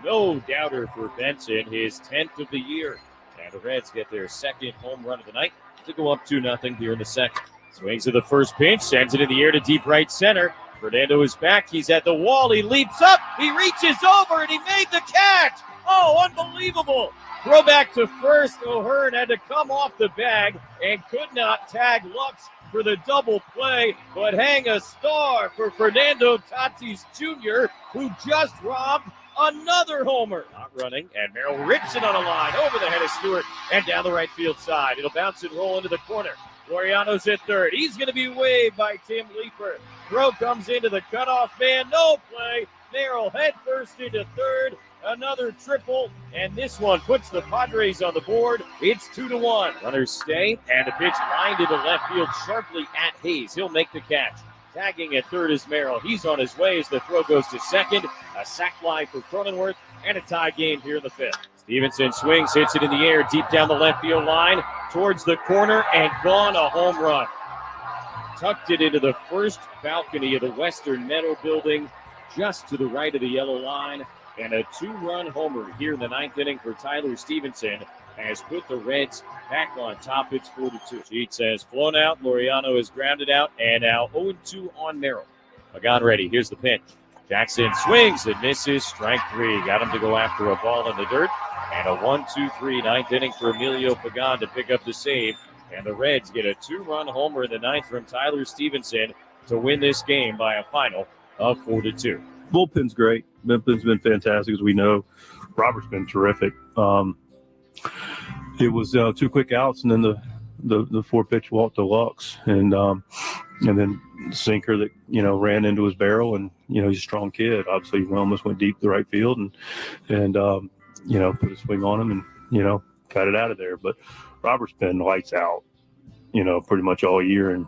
No doubter for Benson, his 10th of the year. And the Reds get their second home run of the night to go up 2-0 here in the second. Swings to the first pitch, sends it in the air to deep right center. Fernando is back. He's at the wall. He leaps up. He reaches over, and he made the catch. Oh, unbelievable. Throw back to first. O'Hearn had to come off the bag and could not tag Lux for the double play, but hang a star for Fernando Tatis Jr., who just robbed another homer. Not running, and Merrill rips it on a line over the head of Stewart and down the right field side. It'll bounce and roll into the corner. Laureano's at third. He's going to be waved by Tim Leeper. Throw comes into the cutoff man. No play. Merrill head first into third. Another triple, and this one puts the Padres on the board. It's 2-1. Runners stay, and the pitch lined into left field sharply at Hayes. He'll make the catch. Tagging at third is Merrill. He's on his way as the throw goes to second. A sac fly for Cronenworth, and a tie game here in the fifth. Stevenson swings, hits it in the air deep down the left field line towards the corner, and gone, a home run. Tucked it into the first balcony of the Western Meadow building, just to the right of the yellow line. And a 2-run homer here in the ninth inning for Tyler Stevenson has put the Reds back on top. It's 4-2. Sheets has flown out. Laureano is grounded out. And now 0-2 on Merrill. Pagan ready. Here's the pitch. Jackson swings and misses. Strike three. Got him to go after a ball in the dirt. And a 1-2-3 ninth inning for Emilio Pagan to pick up the save. And the Reds get a 2-run homer in the ninth from Tyler Stevenson to win this game by a final of 4-2. Bullpen's great. Bullpen's been fantastic, as we know. Robert's been terrific. It was 2 quick outs, and then the 4-pitch walk to Lux, and then sinker that ran into his barrel, and he's a strong kid. Obviously, he almost went deep to right field, and put a swing on him, and got it out of there. But Robert's been lights out, pretty much all year, and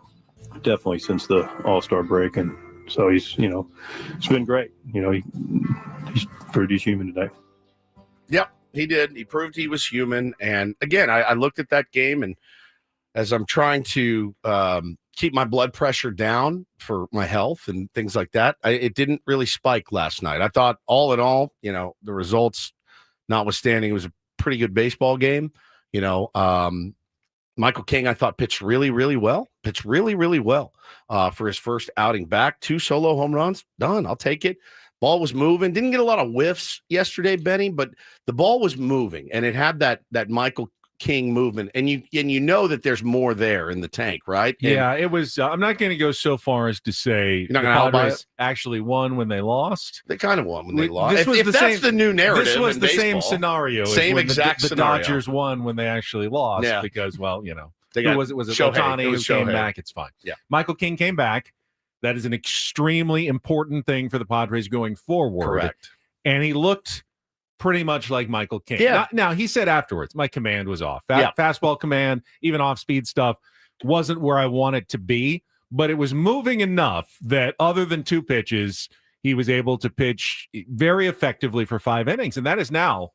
definitely since the All-Star break, and so he's it's been great. He's proved he's human today. Yep, he did. He proved he was human. And again, I looked at that game, and as I'm trying to keep my blood pressure down for my health and things like that, it didn't really spike last night. I thought all in all, the results notwithstanding, it was a pretty good baseball game. Michael King, I thought, pitched really, really well. For his first outing back. 2 solo home runs, done. I'll take it. Ball was moving. Didn't get a lot of whiffs yesterday, Benny, but the ball was moving, and it had that Michael King movement, and you know that there's more there in the tank, right? Yeah, it was. I'm not going to go so far as to say the Padres actually won when they lost. They kind of won when they lost. This was if that's the new narrative, this was in the baseball, same scenario. Same exact the scenario. Dodgers won when they actually lost because, it was Shohei. Ohtani who came Shohei. back. It's fine. Yeah, Michael King came back. That is an extremely important thing for the Padres going forward. Correct. And he looked pretty much like Michael King. Yeah. Now, he said afterwards, my command was off. Fastball command, even off-speed stuff, wasn't where I want it to be, but it was moving enough that other than 2 pitches, he was able to pitch very effectively for 5 innings. And that is now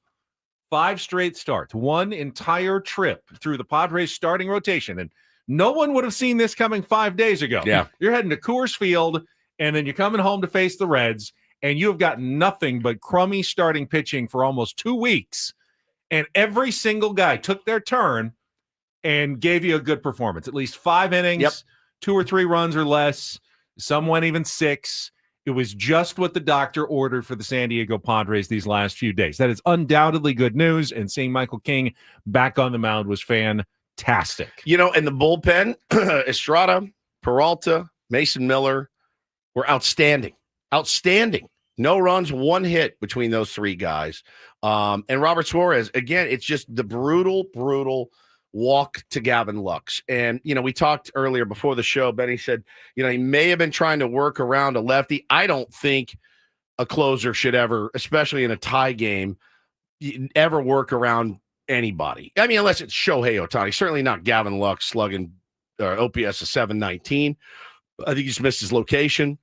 5 straight starts, 1 entire trip through the Padres starting rotation. And no one would have seen this coming 5 days ago. Yeah. You're heading to Coors Field, and then you're coming home to face the Reds, and you've got nothing but crummy starting pitching for almost 2 weeks. And every single guy took their turn and gave you a good performance. At least 5 innings, 2 or 3 runs or less. Some went even 6. It was just what the doctor ordered for the San Diego Padres these last few days. That is undoubtedly good news, and seeing Michael King back on the mound was fantastic. And the bullpen, Estrada, Peralta, Mason Miller were outstanding. No runs, 1 hit between those 3 guys. And Robert Suarez, again, it's just the brutal walk to Gavin Lux. And, we talked earlier before the show, Benny said, he may have been trying to work around a lefty. I don't think a closer should ever, especially in a tie game, ever work around anybody. I mean, unless it's Shohei Ohtani, certainly not Gavin Lux slugging OPS of 719. I think he just missed his location.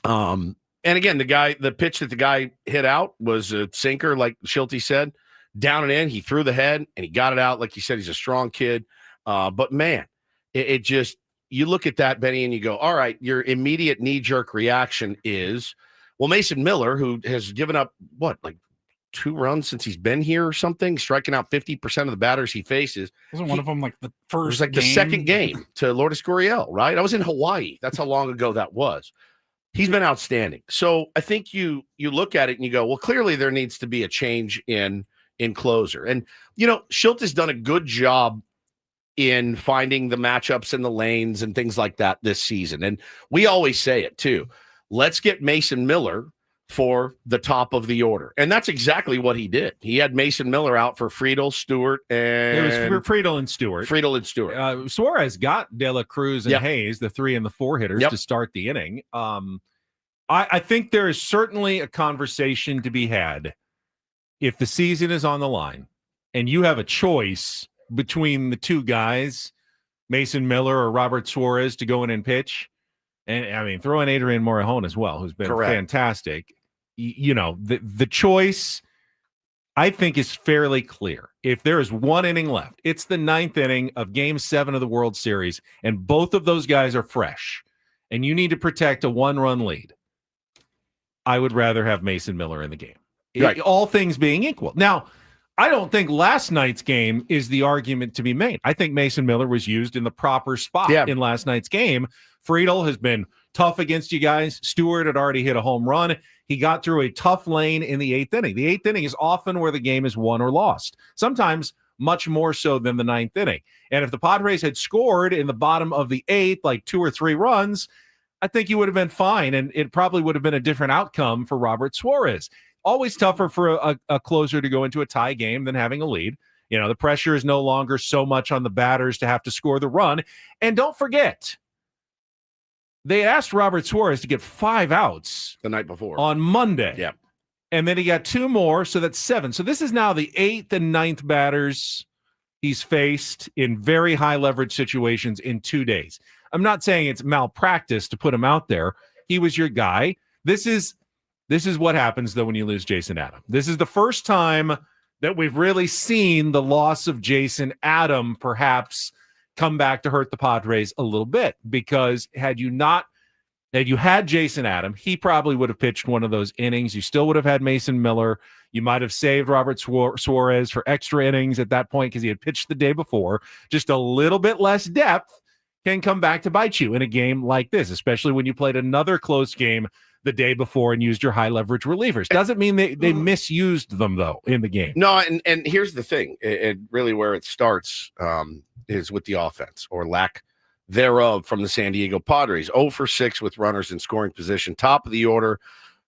And again, the pitch that the guy hit out was a sinker, like Schulte said, down and in. He threw the head and he got it out. Like you said, he's a strong kid. But man, it just, you look at that, Benny, and you go, all right, your immediate knee-jerk reaction is, well, Mason Miller, who has given up, 2 runs since he's been here or something, striking out 50% of the batters he faces. Wasn't one of them like the first? It was the second game to Lourdes Gurriel, right? I was in Hawaii. That's how long ago that was. He's been outstanding. So I think you look at it and you go, well, clearly there needs to be a change in closer. And Schulte has done a good job in finding the matchups and the lanes and things like that this season. And we always say it too. Let's get Mason Miller for the top of the order. And that's exactly what he did. He had Mason Miller out for Friedel, Stewart, and... It was Friedel and Stewart. Suarez got De La Cruz and Hayes, the 3 and the 4 hitters, to start the inning. I think there is certainly a conversation to be had if the season is on the line and you have a choice between the 2 guys, Mason Miller or Robert Suarez, to go in and pitch. And I mean, throw in Adrian Morejon as well, who's been fantastic. The choice, I think, is fairly clear. If there is 1 inning left, it's the 9th inning of Game 7 of the World Series, and both of those guys are fresh, and you need to protect a 1-run lead. I would rather have Mason Miller in the game, all things being equal. Now, I don't think last night's game is the argument to be made. I think Mason Miller was used in the proper spot in last night's game. Friedel has been tough against you guys. Stewart had already hit a home run. He got through a tough lane in the 8th inning. The 8th inning is often where the game is won or lost, sometimes much more so than the 9th inning. And if the Padres had scored in the bottom of the 8th, like 2 or 3 runs, I think he would have been fine, and it probably would have been a different outcome for Robert Suarez. Always tougher for a closer to go into a tie game than having a lead. The pressure is no longer so much on the batters to have to score the run. And don't forget, they asked Robert Suarez to get 5 outs the night before on Monday. Yeah. And then he got 2 more, so that's 7. So this is now the 8th and 9th batters he's faced in very high leverage situations in 2 days. I'm not saying it's malpractice to put him out there. He was your guy. This is what happens, though, when you lose Jason Adam. This is the first time that we've really seen the loss of Jason Adam perhaps come back to hurt the Padres a little bit, because had you had Jason Adam, he probably would have pitched one of those innings. You still would have had Mason Miller. You might have saved Robert Suarez for extra innings at that point because he had pitched the day before. Just a little bit less depth can come back to bite you in a game like this, especially when you played another close game the day before and used your high leverage relievers. Doesn't mean they misused them, though, in the game. No, and here's the thing. It really where it starts is with the offense, or lack thereof, from the San Diego Padres. 0 for 6 with runners in scoring position. Top of the order.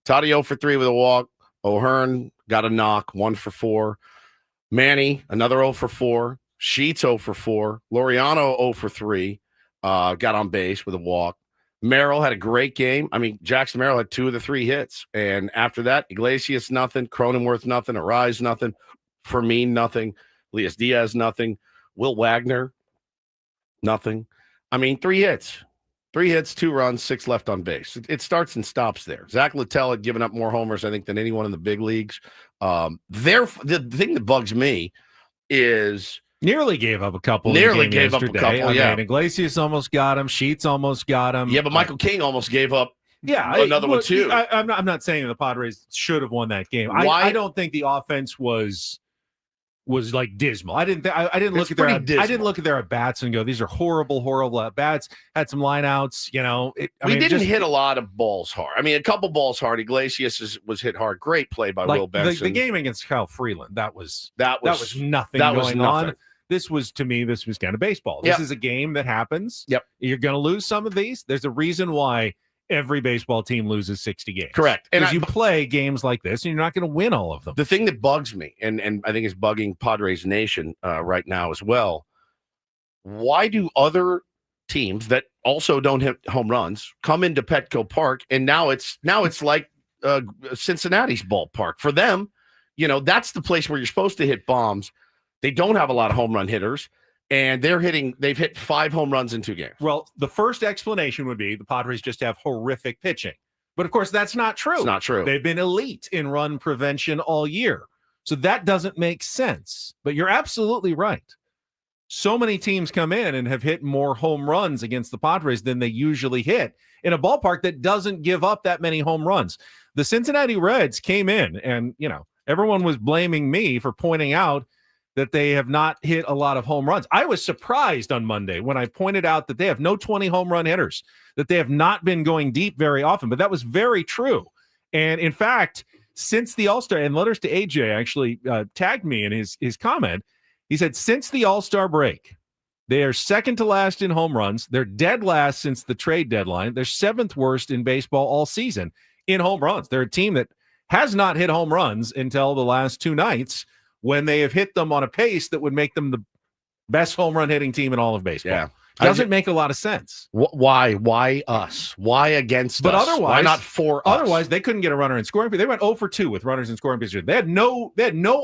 Toddy 0 for 3 with a walk. O'Hearn got a knock, 1 for 4. Manny, another 0 for 4. Sheets 0 for 4. Laureano 0 for 3. Got on base with a walk. Merrill had a great game. I mean, Jackson Merrill had 2 of the 3 hits. And after that, Iglesias, nothing. Cronenworth, nothing. Arise, nothing. Fermin, nothing. Elias Diaz, nothing. Will Wagner, nothing. I mean, 3 hits. 3 hits, 2 runs, 6 left on base. It starts and stops there. Zach Littell had given up more homers, I think, than anyone in the big leagues. The thing that bugs me is nearly gave up a couple. Nearly gave up a couple. Yeah, mean, Iglesias almost got him. Sheets almost got him. Yeah, but Michael King almost gave up. Another one too. I'm not saying the Padres should have won that game. I don't think the offense was like dismal. I didn't look at their at bats and go, these are horrible at bats. Had some lineouts, We didn't hit a lot of balls hard. I mean, a couple balls hard. Iglesias was hit hard. Great play by Will Benson. The game against Kyle Freeland, that was nothing going on. This was kind of baseball. This is a game that happens. Yep. You're going to lose some of these. There's a reason why every baseball team loses 60 games. Correct. Because you play games like this and you're not going to win all of them. The thing that bugs me, and I think is bugging Padres Nation right now as well, why do other teams that also don't hit home runs come into Petco Park, and now it's like Cincinnati's ballpark? For them, that's the place where you're supposed to hit bombs. They don't have a lot of home run hitters, and they've hit 5 home runs in 2 games. Well, the first explanation would be the Padres just have horrific pitching. But of course, that's not true. It's not true. They've been elite in run prevention all year. So that doesn't make sense. But you're absolutely right. So many teams come in and have hit more home runs against the Padres than they usually hit in a ballpark that doesn't give up that many home runs. The Cincinnati Reds came in and, everyone was blaming me for pointing out that they have not hit a lot of home runs. I was surprised on Monday when I pointed out that they have no 20 home run hitters, that they have not been going deep very often, but that was very true. And in fact, since the All-Star, and letters to AJ actually tagged me in his comment, he said, since the All-Star break, they are second to last in home runs. They're dead last since the trade deadline. They're 7th worst in baseball all season in home runs. They're a team that has not hit home runs until the last 2 nights, when they have hit them on a pace that would make them the best home run hitting team in all of baseball. Yeah. Doesn't make a lot of sense. Why us? Why against us? Otherwise, why not for us? Otherwise, they couldn't get a runner in scoring. They went 0 for 2 with runners in scoring position. They had no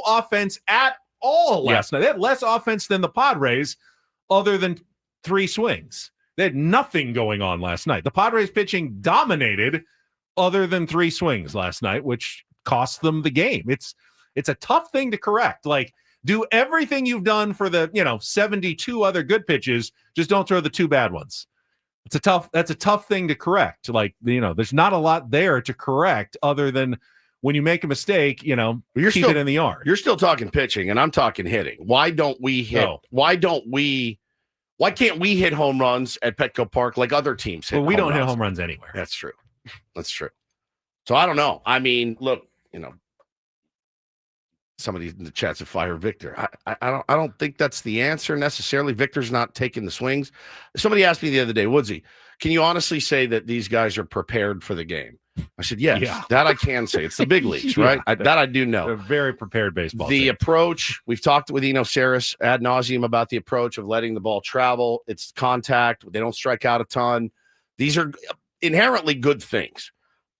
offense at all last night. They had less offense than the Padres, other than 3 swings. They had nothing going on last night. The Padres pitching dominated, other than 3 swings last night, which cost them the game. It's a tough thing to correct. Like, do everything you've done for the 72 other good pitches, just don't throw the 2 bad ones. That's a tough thing to correct. Like, there's not a lot there to correct other than when you make a mistake, keep it in the yard. You're still talking pitching, and I'm talking hitting. Why don't we hit? No. Why can't we hit home runs at Petco Park like other teams hit? Well, we don't hit home runs anywhere. That's true. That's true. So I don't know. I mean, look, somebody in the chat said fire Victor. I don't think that's the answer necessarily. Victor's not taking the swings. Somebody asked me the other day, Woodsy, can you honestly say that these guys are prepared for the game? I said, yes. Yeah. That I can say. It's the big leagues, right? That I do know. They're very prepared baseball. The approach, we've talked with Eno Saris ad nauseum about the approach of letting the ball travel. It's contact. They don't strike out a ton. These are inherently good things.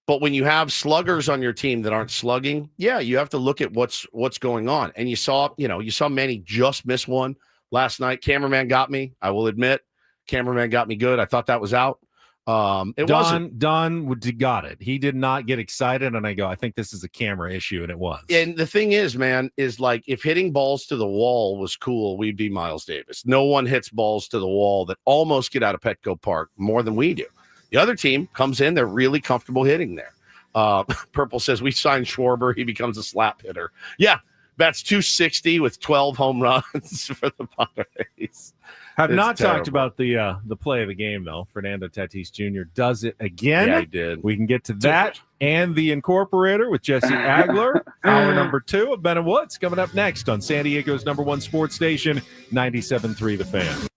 But when you have sluggers on your team that aren't slugging, you have to look at what's going on. And you saw Manny just miss one last night. Cameraman got me. I will admit, cameraman got me good. I thought that was out. It wasn't. Don got it. He did not get excited, and I go, I think this is a camera issue, and it was. And the thing is, man, is like if hitting balls to the wall was cool, we'd be Miles Davis. No one hits balls to the wall that almost get out of Petco Park more than we do. The other team comes in, they're really comfortable hitting there. Purple says we signed Schwarber, he becomes a slap hitter. Yeah, bats 260 with 12 home runs for the Padres. Have It's not terrible. talked about the play of the game, though. Fernando Tatis Jr. does it again. Yeah, he did. We can get to that and the Incorporator with Jesse Agler. Hour number 2 of Ben and Woods coming up next on San Diego's #1 sports station, 97.3 The Fan.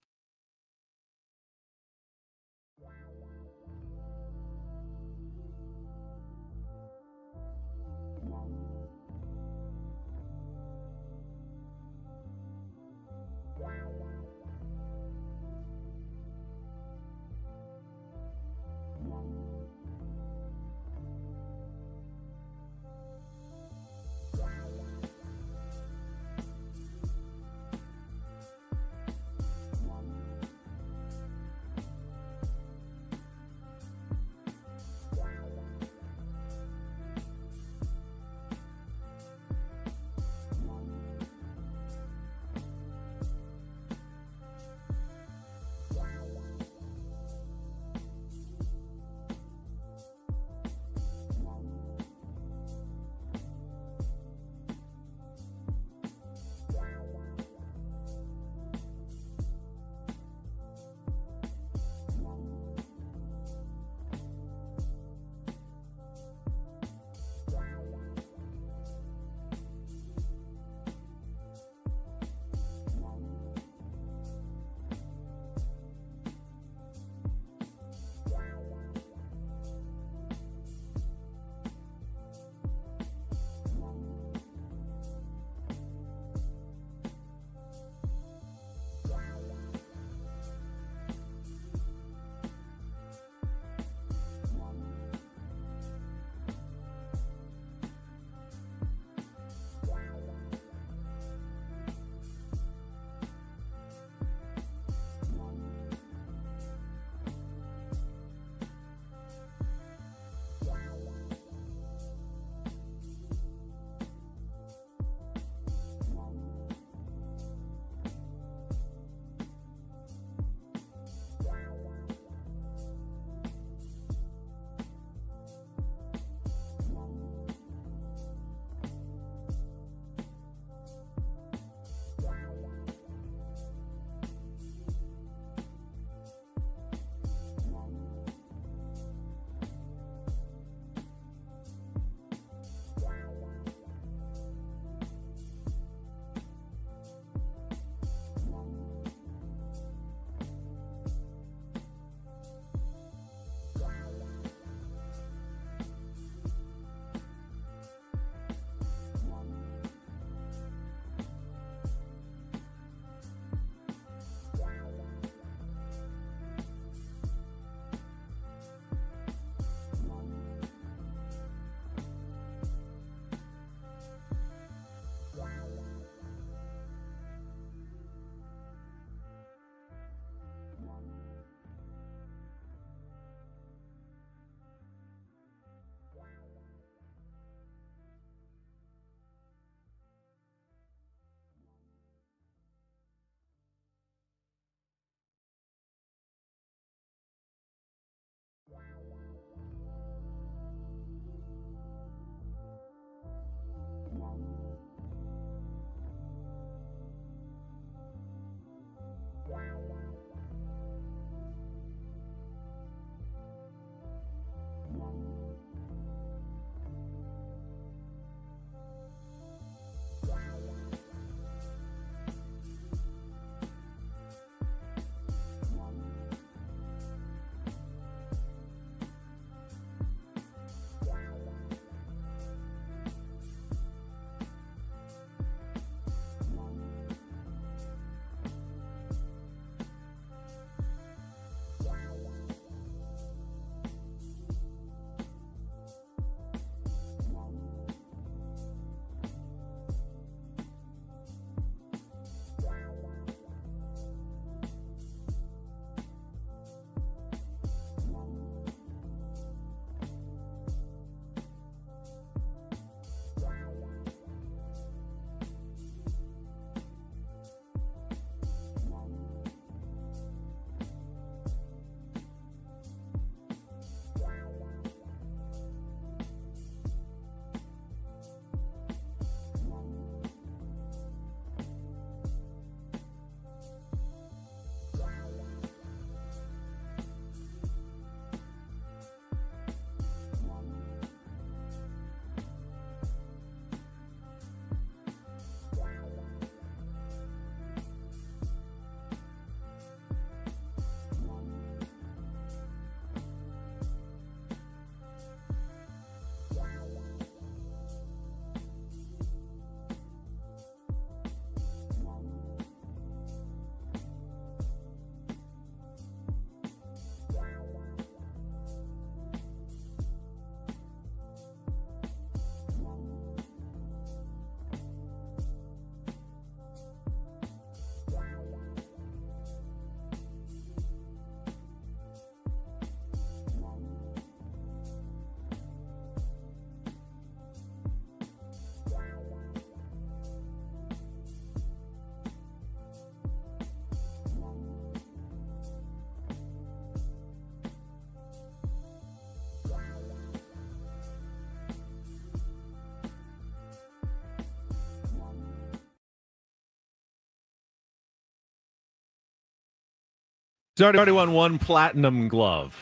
He's already won one platinum glove.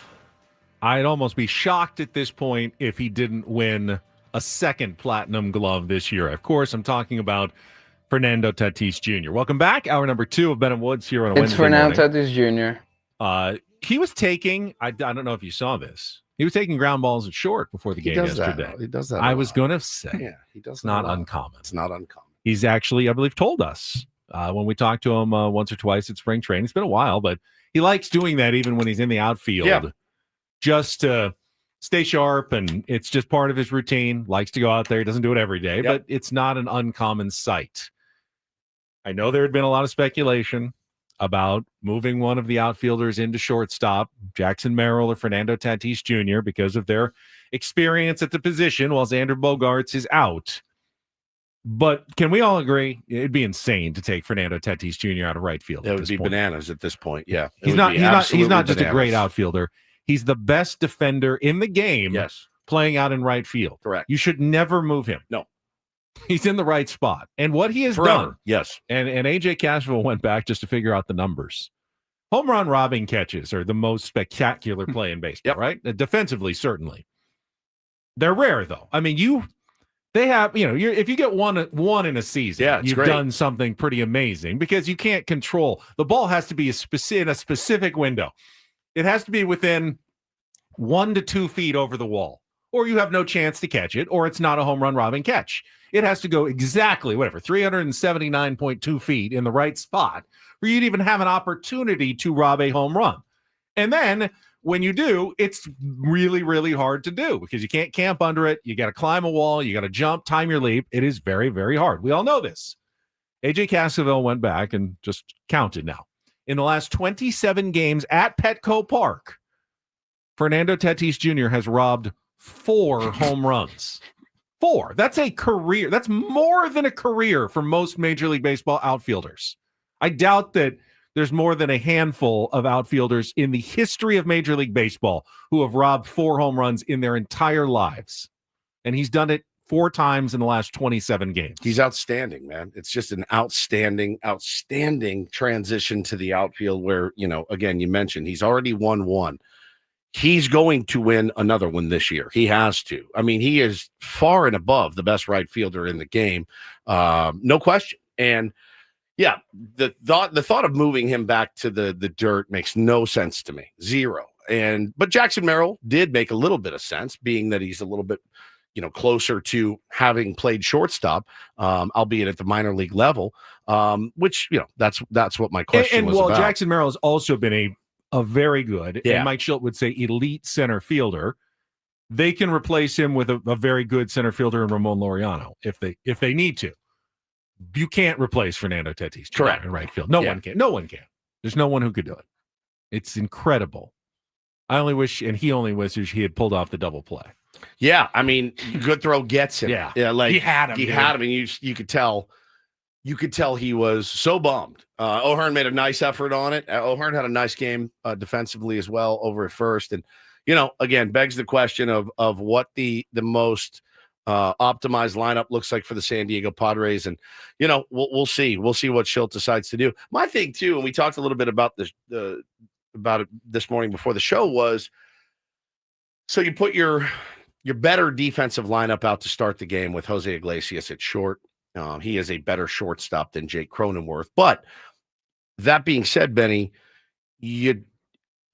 I'd almost be shocked at this point if he didn't win a second platinum glove this year. Of course, I'm talking about Fernando Tatis Jr. Welcome back. Hour number 2 of Ben and Woods here on a Wednesday morning. It's Fernando Tatis Jr. He was taking, I don't know if you saw this, he was taking ground balls at short before the game yesterday. He does that. I was going to say, he does. It's not uncommon. It's not uncommon. He's actually, I believe, told us when we talked to him once or twice at spring training. It's been a while, but he likes doing that even when he's in the outfield, just to stay sharp, and it's just part of his routine. Likes to go out there. He doesn't do it every day, but it's not an uncommon sight. I know there had been a lot of speculation about moving one of the outfielders into shortstop, Jackson Merrill or Fernando Tatis Jr., because of their experience at the position while Xander Bogaerts is out. But can we all agree it'd be insane to take Fernando Tatis Jr. out of right field? It would be bananas at this point. Yeah, he's not just a great outfielder. He's the best defender in the game. Yes, playing out in right field. Correct. You should never move him. No. He's in the right spot. And what he has done. Yes. And AJ Cashville went back just to figure out the numbers. Home run robbing catches are the most spectacular play in baseball, right? Defensively, certainly. They're rare, though. I mean, they have, if you get one in a season, you've done something pretty amazing, because you can't control. The ball has to be in a specific window. It has to be within 1 to 2 feet over the wall, or you have no chance to catch it, or it's not a home run robbing catch. It has to go exactly, 379.2 feet in the right spot for you to even have an opportunity to rob a home run. And then when you do, it's really, really hard to do, because you can't camp under it. You got to climb a wall. You got to jump, time your leap. It is very, very hard. We all know this. AJ Cashville went back and just counted now. In the last 27 games at Petco Park, Fernando Tatis Jr. has robbed 4 home runs. 4. That's a career. That's more than a career for most Major League Baseball outfielders. I doubt that there's more than a handful of outfielders in the history of Major League Baseball who have robbed 4 home runs in their entire lives. And he's done it 4 times in the last 27 games. He's outstanding, man. It's just an outstanding transition to the outfield where, again, you mentioned he's already won one. He's going to win another one this year. He has to. I mean, he is far and above the best right fielder in the game. No question. And yeah, the thought of moving him back to the dirt makes no sense to me. Zero. But Jackson Merrill did make a little bit of sense, being that he's a little bit, closer to having played shortstop, albeit at the minor league level, which, that's what my question was about. Jackson Merrill has also been a very good, and Mike Schilt would say elite center fielder. They can replace him with a very good center fielder in Ramon Laureano if they need to. You can't replace Fernando Tatis Jr. in right field. No one can. No one can. There's no one who could do it. It's incredible. I only wish, and he only wishes he had pulled off the double play. Yeah, I mean, good throw gets him. Yeah, like he had him. He had him, and you could tell. You could tell he was so bummed. O'Hearn made a nice effort on it. O'Hearn had a nice game defensively as well over at first. And, again, begs the question of what the most optimized lineup looks like for the San Diego Padres. And, we'll see. We'll see what Schilt decides to do. My thing, too, and we talked a little bit about this about it this morning before the show, was so you put your better defensive lineup out to start the game with Jose Iglesias at short. He is a better shortstop than Jake Cronenworth. But that being said, Benny, you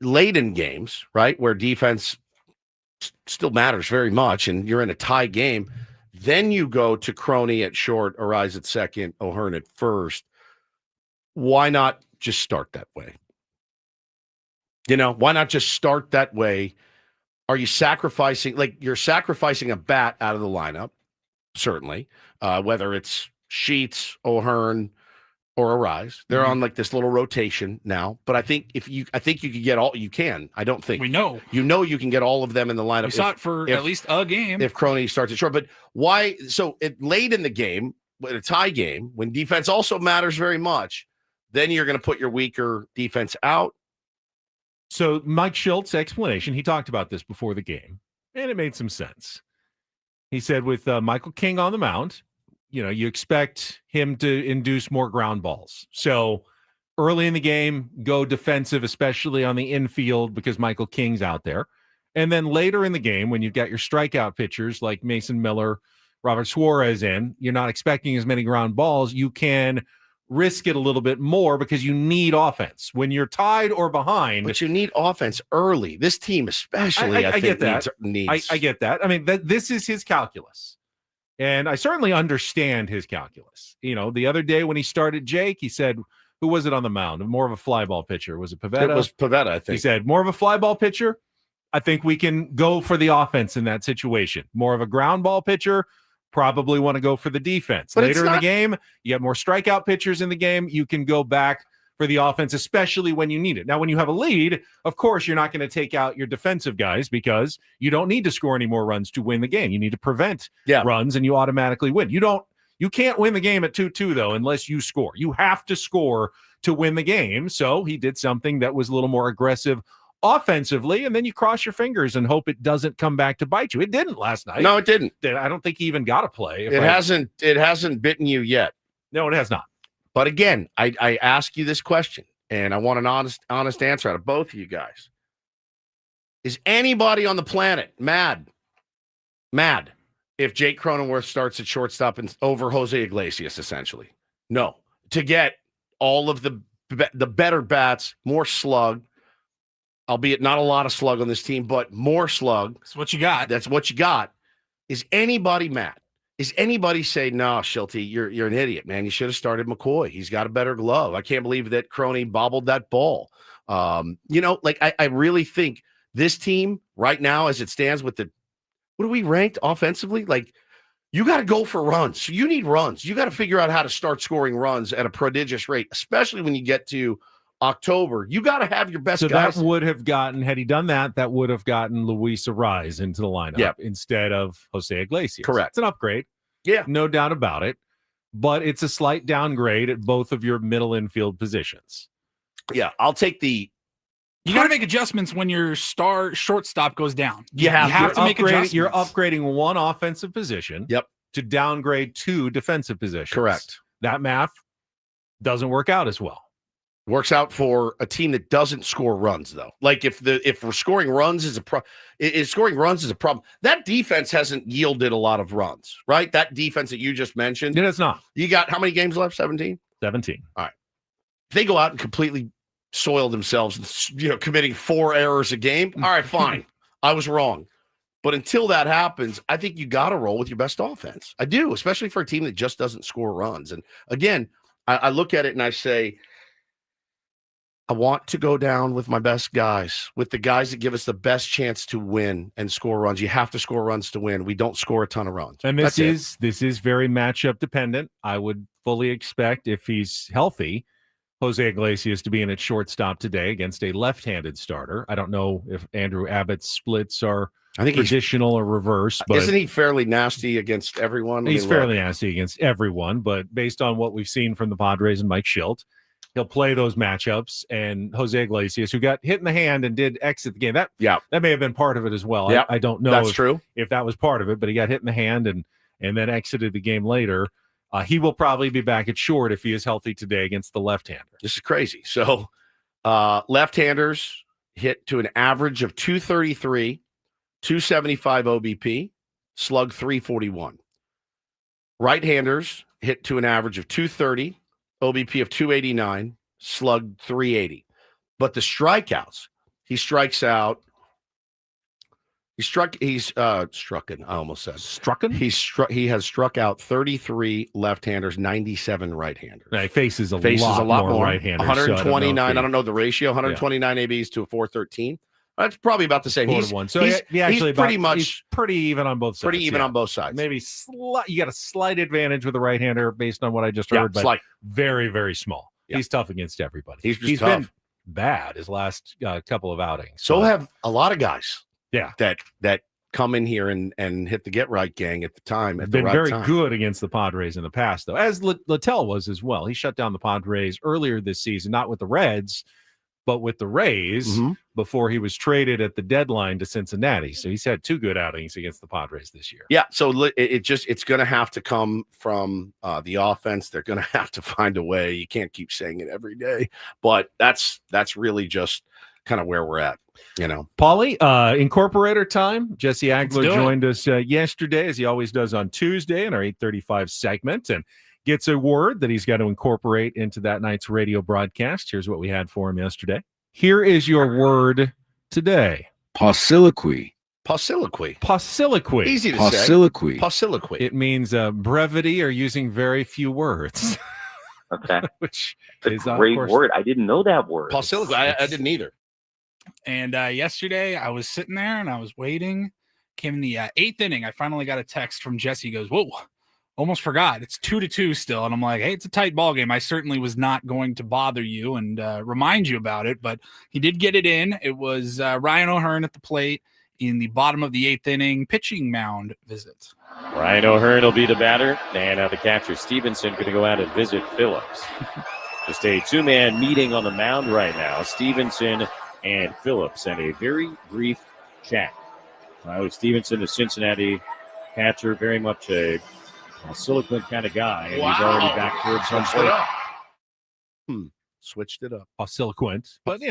late in games, right, where defense still matters very much, and you're in a tie game, then you go to Croney at short, Arise at second, O'Hearn at first. Why not just start that way? Why not just start that way? Are you sacrificing, you're sacrificing a bat out of the lineup? Certainly, whether it's Sheets, O'Hearn, or Arise, they're on this little rotation now. But I think you could get all you can. I don't think we know. You can get all of them in the lineup. We saw it for at least a game if Croney starts it short. But why? So late in the game, in a tie game, when defense also matters very much, then you're going to put your weaker defense out. So Mike Schilt's explanation, he talked about this before the game, and it made some sense. He said with Michael King on the mound, you expect him to induce more ground balls. So early in the game, go defensive, especially on the infield because Michael King's out there. And then later in the game, when you've got your strikeout pitchers like Mason Miller, Robert Suarez in, you're not expecting as many ground balls. You can risk it a little bit more because you need offense. When you're tied or behind. But you need offense early. This team especially, I think, get that. needs. I get that. I mean, this is his calculus. And I certainly understand his calculus. You know, the other day when he started Jake, he said, who was it on the mound? More of a fly ball pitcher. Was it Pivetta? It was Pivetta, I think. He said, more of a fly ball pitcher. I think we can go for the offense in that situation. More of a ground ball pitcher, probably want to go for the defense. But later in the game, you have more strikeout pitchers in the game. You can go back for the offense, especially when you need it. Now, when you have a lead, of course, you're not going to take out your defensive guys because you don't need to score any more runs to win the game. You need to prevent runs, and you automatically win. You can't win the game at 2-2, though, unless you score. You have to score to win the game. So he did something that was a little more aggressive offensively, and then you cross your fingers and hope it doesn't come back to bite you. It didn't last night. No, it didn't. I don't think he even got a play. It hasn't bitten you yet. No, it has not. But again, I ask you this question, and I want an honest answer out of both of you guys. Is anybody on the planet mad if Jake Cronenworth starts at shortstop and over Jose Iglesias, essentially? No. To get all of the better bats, more slug, albeit not a lot of slug on this team, but more slug. That's what you got. That's what you got. Is anybody mad? Is anybody say, no, Schulte, you're an idiot, man. You should have started McCoy. He's got a better glove. I can't believe that Crony bobbled that ball. I really think this team right now, as it stands with what are we ranked offensively? Like, you got to go for runs. You need runs. You got to figure out how to start scoring runs at a prodigious rate, especially when you get to October. You got to have your best guys. That would have gotten, had he done that would have gotten Luis Ariz into the lineup instead of Jose Iglesias. Correct. It's an upgrade. Yeah. No doubt about it. But it's a slight downgrade at both of your middle infield positions. Yeah. I'll take the. You got to make adjustments when your shortstop goes down. You have to make adjustments. You're upgrading one offensive position to downgrade two defensive positions. Correct. That math doesn't work out as well. Works out for a team that doesn't score runs, though. Like if we're scoring runs is a scoring runs is a problem. That defense hasn't yielded a lot of runs, right? That defense that you just mentioned. It is not. You got how many games left? 17? 17. All right. If they go out and completely soil themselves, committing 4 errors a game. All right, fine. I was wrong. But until that happens, I think you got to roll with your best offense. I do, especially for a team that just doesn't score runs. And again, I look at it and I say, I want to go down with my best guys, with the guys that give us the best chance to win and score runs. You have to score runs to win. We don't score a ton of runs. And this is very matchup dependent. I would fully expect, if he's healthy, Jose Iglesias to be in at shortstop today against a left-handed starter. I don't know if Andrew Abbott's splits are traditional or reverse, but isn't he fairly nasty against everyone? He's fairly nasty against everyone, but based on what we've seen from the Padres and Mike Schilt, he'll play those matchups. And Jose Iglesias, who got hit in the hand and did exit the game, that may have been part of it as well. I don't know if that was part of it, but he got hit in the hand and then exited the game later. He will probably be back at short if he is healthy today against the left-hander. This is crazy. So left-handers hit to an average of 233, 275 OBP, slug 341. Right-handers hit to an average of 230, OBP of 289, slug 380. But the strikeouts, he strikes out. He's strucken. I almost said strucken. He has struck out 33 left-handers, 97 right-handers. He faces a lot more right-handers. 129. I don't know the ratio. 129 ABs to a 413. That's probably about the same. 4-1. So he's pretty even on both sides. Pretty even on both sides. Maybe you got a slight advantage with a right-hander based on what I just heard, but very, very small. Yeah. He's tough against everybody. He's tough. Been bad his last couple of outings. So have a lot of guys. Yeah, that come in here and hit the get right gang at the time. Been very good against the Padres in the past, though, as Littell was as well. He shut down the Padres earlier this season, not with the Reds, but with the Rays before he was traded at the deadline to Cincinnati. So he's had 2 good outings against the Padres this year. Yeah, so it's going to have to come from the offense. They're going to have to find a way. You can't keep saying it every day, but that's really just kind of where we're at, Paulie, Incorporator time. Jesse Agler joined us yesterday, as he always does on Tuesday in our 8:35 segment, and gets a word that he's got to incorporate into that night's radio broadcast. Here's what we had for him yesterday. Here is your word today. Pauciliquy. Pauciliquy. Pauciliquy. Easy to Pauciliquy. say. Pauciliquy. It means brevity or using very few words. Okay. Which is a great word. I didn't know that word. Pauciliquy. I didn't either. And yesterday I was sitting there and I was waiting. Came in the 8th inning. I finally got a text from Jesse. He goes, whoa, almost forgot. It's 2-2 still. And I'm like, hey, it's a tight ball game. I certainly was not going to bother you and remind you about it, but he did get it in. It was Ryan O'Hearn at the plate in the bottom of the 8th inning pitching mound visit. Ryan O'Hearn will be the batter, and the catcher Stevenson going to go out and visit Phillips. Just a 2-man meeting on the mound right now. Stevenson and Phillips, and a very brief chat. Stevenson, the Cincinnati catcher, very much a silicon kind of guy, and he's already back towards home plate. Switched it up. Silicant, but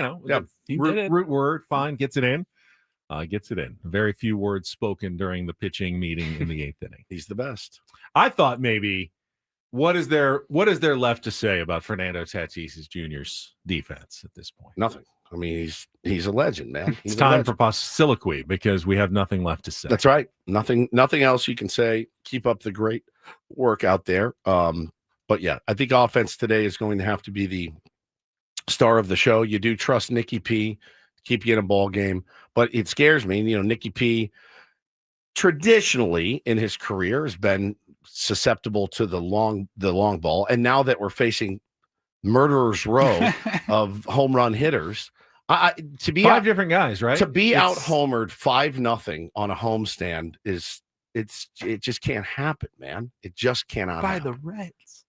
root word, fine, gets it in. Very few words spoken during the pitching meeting in the 8th inning. He's the best. I thought maybe what is there left to say about Fernando Tatis Jr.'s defense at this point? Nothing. I mean, he's a legend, man. It's time for Pauciliquy because we have nothing left to say. That's right. Nothing else you can say. Keep up the great work out there. But yeah, I think offense today is going to have to be the star of the show. You do trust Nicky P, keep you in a ball game, but it scares me. Nicky P traditionally in his career has been susceptible to the long ball, and now that we're facing murderer's row of home run hitters, to be 5 different guys, right? To be out homered 5-0 on a homestand it just can't happen, man. It just cannot by happen. the Reds.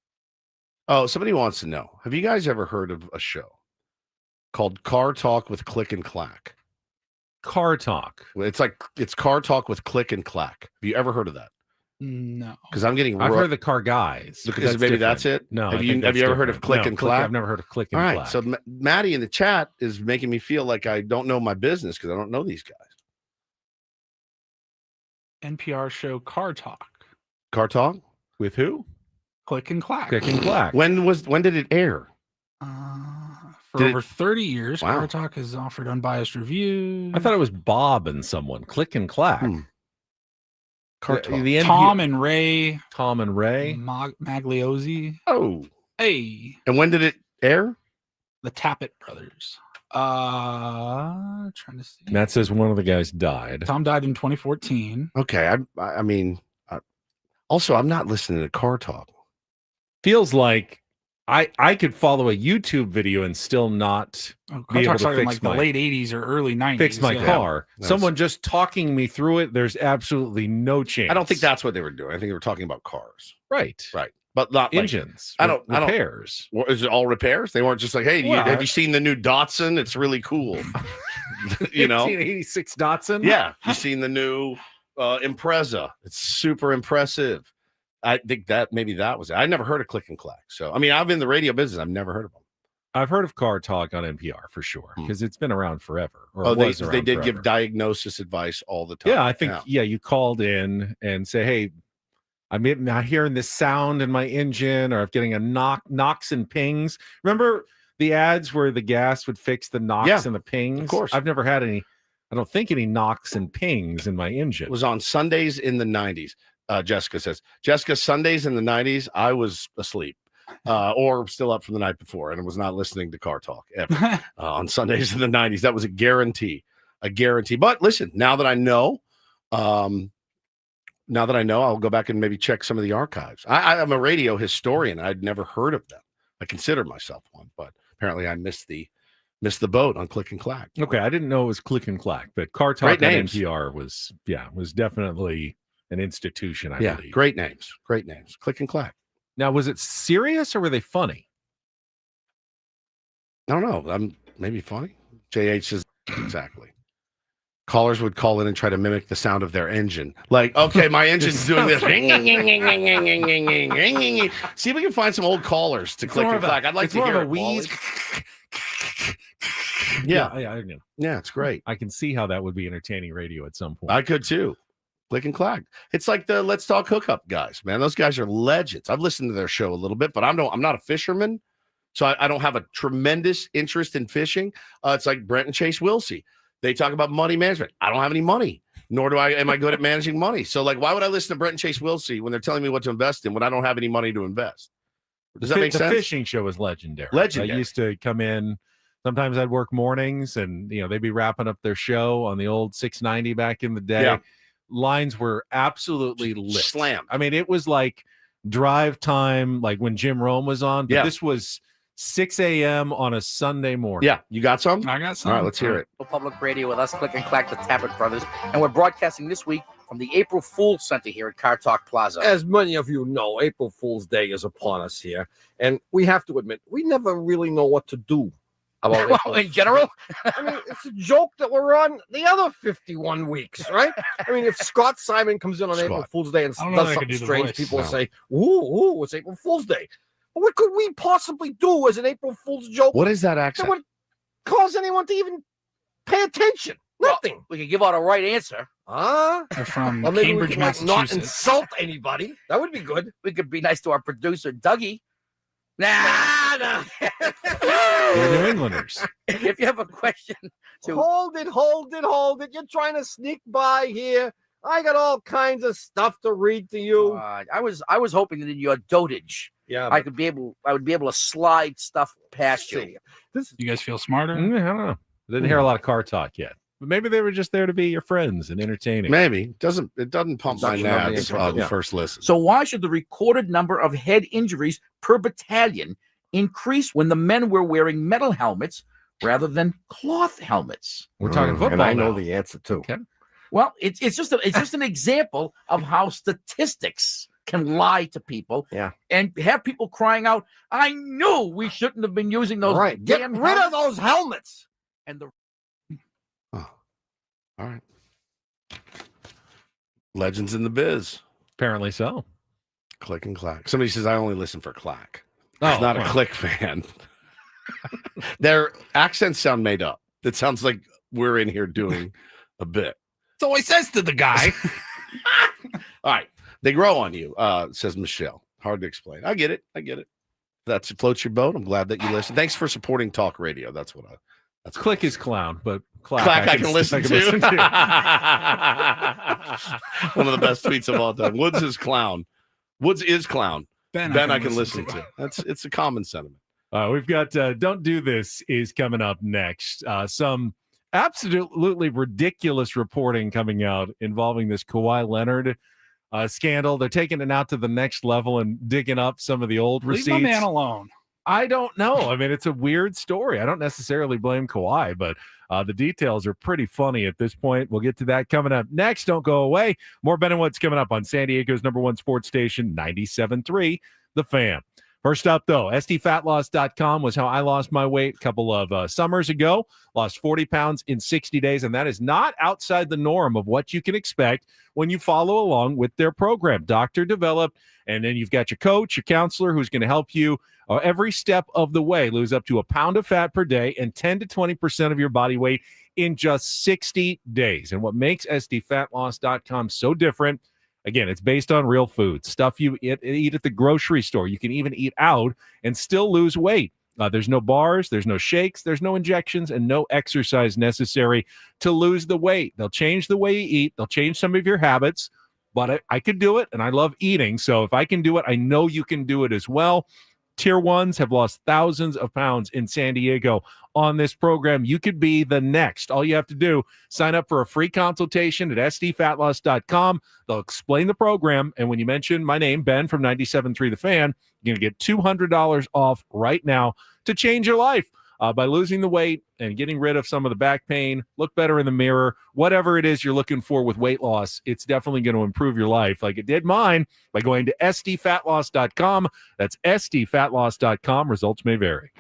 Oh, somebody wants to know. Have you guys ever heard of a show called Car Talk with Click and Clack? Car Talk. It's Car Talk with Click and Clack. Have you ever heard of that? No. Because I'm getting. I've heard of the Car Guys. Because maybe that's it. No. Have you ever heard of Click and Clack? I've never heard of Click and All Clack. right. So Maddie in the chat is making me feel like I don't know my business because I don't know these guys. NPR show Car Talk. Car Talk with who? Click and Clack. Click and Clack. When did it air? For over 30 years, Wow. Car Talk has offered unbiased reviews. I thought it was Bob and someone. Click and Clack. Car Talk. Tom and Ray. Magliozzi. Oh. Hey. And when did it air? The Tappet brothers. Trying to see. Matt says one of the guys died. Tom died in 2014. Okay. I mean, also, I'm not listening to Car Talk. Feels like I could follow a YouTube video and still not be able to fix the late 80s or early 90s. Fix my car. Someone just talking me through it. There's absolutely no chance. I don't think that's what they were doing. I think they were talking about cars. Right. But not engines. Repairs. Is it all repairs? They weren't just like, hey, have you seen the new Datsun? It's really cool. 1986 Datsun. Yeah. You seen the new Impreza? It's super impressive. I think maybe that was it. I never heard of Click and Clack. So, I mean, I'm in the radio business. I've never heard of them. I've heard of Car Talk on NPR for sure because it's been around forever. They did give diagnosis advice all the time. Yeah, I think, you called in and say, hey, I'm hearing this sound in my engine, or I'm getting a knocks and pings. Remember the ads where the gas would fix the knocks and the pings? Of course. I've never had any, I don't think any knocks and pings in my engine. It was on Sundays in the 90s. Jessica says, Sundays in the 90s, I was asleep or still up from the night before and was not listening to Car Talk ever. On Sundays in the 90s. That was a guarantee. But listen, now that I know, I'll go back and maybe check some of the archives. I'm a radio historian. I'd never heard of them. I consider myself one, but apparently I missed the boat on Click and Clack. Okay, I didn't know it was Click and Clack, but Car Talk on NPR was definitely an institution, I believe. Great names. Click and Clack. Now, was it serious or were they funny? I don't know. maybe funny. JH says exactly. Callers would call in and try to mimic the sound of their engine. Like, okay, my engine's doing this. See if we can find some old callers to click and clack. I'd like to hear a wheeze. Yeah, it's great. I can see how that would be entertaining radio at some point. I could too. Click and clack. It's like the Let's Talk Hookup guys, man. Those guys are legends. I've listened to their show a little bit, but I'm not a fisherman, so I don't have a tremendous interest in fishing. It's like Brent and Chase Wilsey. They talk about money management. I don't have any money, nor am I good at managing money. So, like, why would I listen to Brent and Chase Wilsey when they're telling me what to invest in when I don't have any money to invest? Does that make sense? The fishing show is legendary. Legendary. I used to come in. Sometimes I'd work mornings, and they'd be wrapping up their show on the old 690 back in the day. Yeah. Lines were absolutely lit. Slammed. I mean, it was like drive time, like when Jim Rome was on. But this was 6 a.m. on a Sunday morning. Yeah. You got some? I got some. All right, let's hear it. Public Radio with us, Click and Clack, the Tappert Brothers. And we're broadcasting this week from the April Fool's Center here at Car Talk Plaza. As many of you know, April Fool's Day is upon us here. And we have to admit, we never really know what to do about Well, in general, I mean, it's a joke that we're on the other 51 weeks, right? I mean, if Scott Simon comes in on April Fool's Day and does something strange, people will say, ooh, it's April Fool's Day. But what could we possibly do as an April Fool's joke? What is that accent? That would cause anyone to even pay attention? Nothing. Well, we could give out a right answer. They're from Well, maybe Cambridge, we can, not Massachusetts. insult anybody. That would be good. We could be nice to our producer, Dougie. Nah. They're New Englanders. If you have a question Hold it. You're trying to sneak by here. I got all kinds of stuff to read to you. I was hoping that in your dotage, yeah, I would be able to slide stuff past you. You guys feel smarter? I don't know. I didn't hear a lot of car talk yet. But maybe they were just there to be your friends and entertaining. Maybe. It doesn't pump my nads on the first listen. So why should the recorded number of head injuries per battalion increase when the men were wearing metal helmets rather than cloth helmets? We're talking football. And I know now. the answer too. Okay. Well, it's just an example of how statistics can lie to people. Yeah. And have people crying out, "I knew we shouldn't have been using those." Right. Get damn rid of those helmets. And the All right. Legends in the biz. Apparently so. Click and clack. Somebody says, I only listen for clack. Oh, He's not a well. click fan. Their accents sound made up. It sounds like we're in here doing a bit. That's all he says to the guy. All right. They grow on you, says Michelle. Hard to explain. I get it. That floats your boat. I'm glad that you listen. Thanks for supporting talk radio. That's what that's Click is clown, but clack I can listen to. One of the best tweets of all time. Woods is clown. Woods is clown. Ben I can listen to. It's a common sentiment. We've got Don't Do This is coming up next. Some absolutely ridiculous reporting coming out involving this Kawhi Leonard scandal. They're taking it out to the next level and digging up some of the old receipts. Leave my man alone. I don't know. I mean, it's a weird story. I don't necessarily blame Kawhi, but the details are pretty funny at this point. We'll get to that coming up next. Don't go away. More Ben and Woods coming up on San Diego's #1 sports station, 97.3, The Fan. First up, though, SDFatLoss.com was how I lost my weight a couple of summers ago. Lost 40 pounds in 60 days, and that is not outside the norm of what you can expect when you follow along with their program. Doctor developed, and then you've got your coach, your counselor, who's going to help you every step of the way. Lose up to a pound of fat per day and 10 to 20% of your body weight in just 60 days. And what makes SDFatLoss.com so different, again, it's based on real food, stuff you eat at the grocery store. You can even eat out and still lose weight. There's no bars, there's no shakes, there's no injections, and no exercise necessary to lose the weight. They'll change the way you eat. They'll change some of your habits, but I could do it, and I love eating. So if I can do it, I know you can do it as well. Tier 1s have lost thousands of pounds in San Diego on this program. You could be the next. All you have to do, sign up for a free consultation at sdfatloss.com. They'll explain the program, and when you mention my name, Ben from 97.3 The Fan, you're going to get $200 off right now to change your life by losing the weight and getting rid of some of the back pain, look better in the mirror, whatever it is you're looking for with weight loss. It's definitely going to improve your life like it did mine by going to sdfatloss.com. That's sdfatloss.com. Results may vary.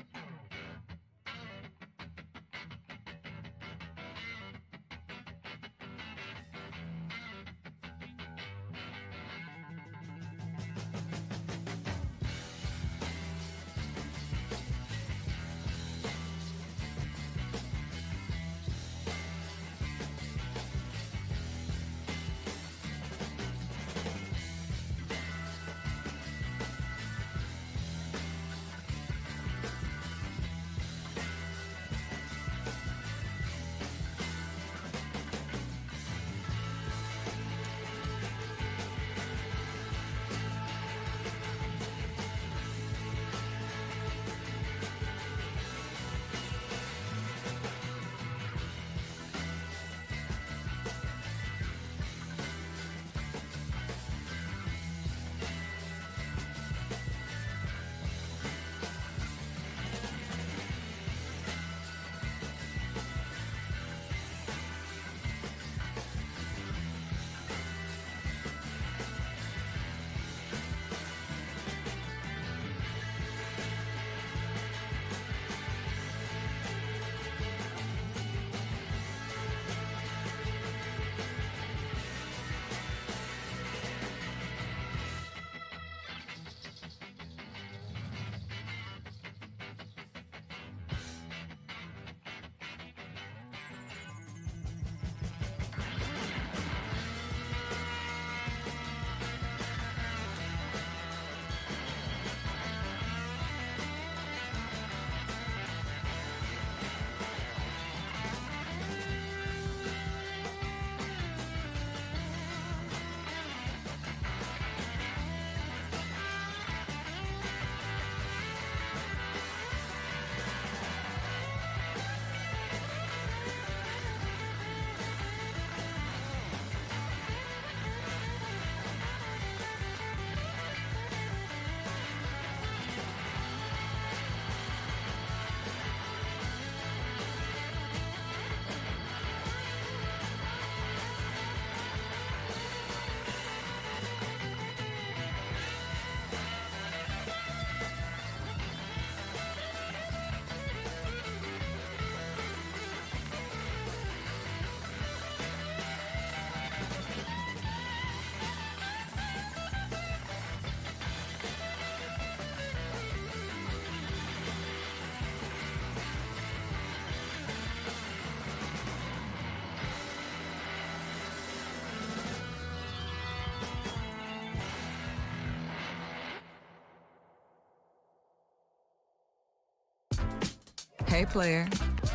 Hey, player,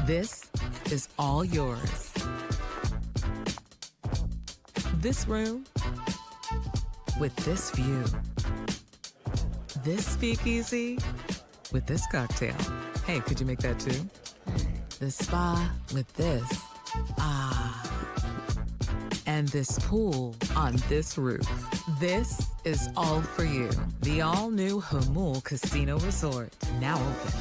this is all yours. This room with this view. This speakeasy with this cocktail. Hey, could you make that too? The spa with this. Ah. And this pool on this roof. This is all for you. The all-new Hamul Casino Resort, now open.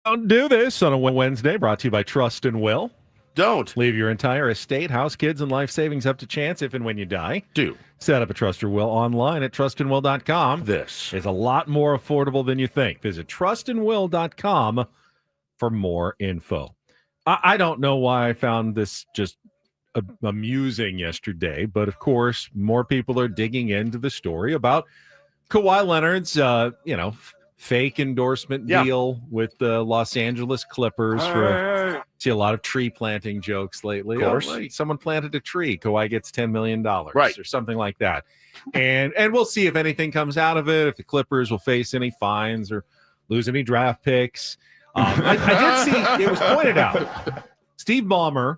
Don't do this on a Wednesday, brought to you by Trust and Will. Don't leave your entire estate, house, kids, and life savings up to chance if and when you die. Do set up a Trust or Will online at trustandwill.com. This is a lot more affordable than you think. Visit trustandwill.com for more info. I don't know why I found this just amusing yesterday, but of course, more people are digging into the story about Kawhi Leonard's, fake endorsement deal with the Los Angeles Clippers see a lot of tree planting jokes lately. Of course. Someone planted a tree. Kawhi gets $10 million, right, or something like that. And we'll see if anything comes out of it, if the Clippers will face any fines or lose any draft picks. I did see, it was pointed out, Steve Ballmer,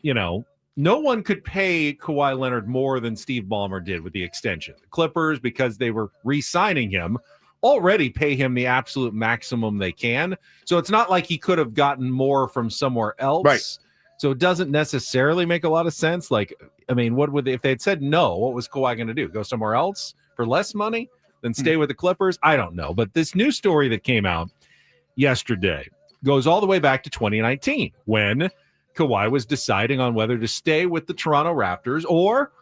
no one could pay Kawhi Leonard more than Steve Ballmer did with the extension. The Clippers, because they were re-signing him, already pay him the absolute maximum they can. So it's not like he could have gotten more from somewhere else. Right. So it doesn't necessarily make a lot of sense. Like, I mean, what would they, if they had said no, what was Kawhi going to do? Go somewhere else for less money than stay with the Clippers? I don't know. But this new story that came out yesterday goes all the way back to 2019 when Kawhi was deciding on whether to stay with the Toronto Raptors or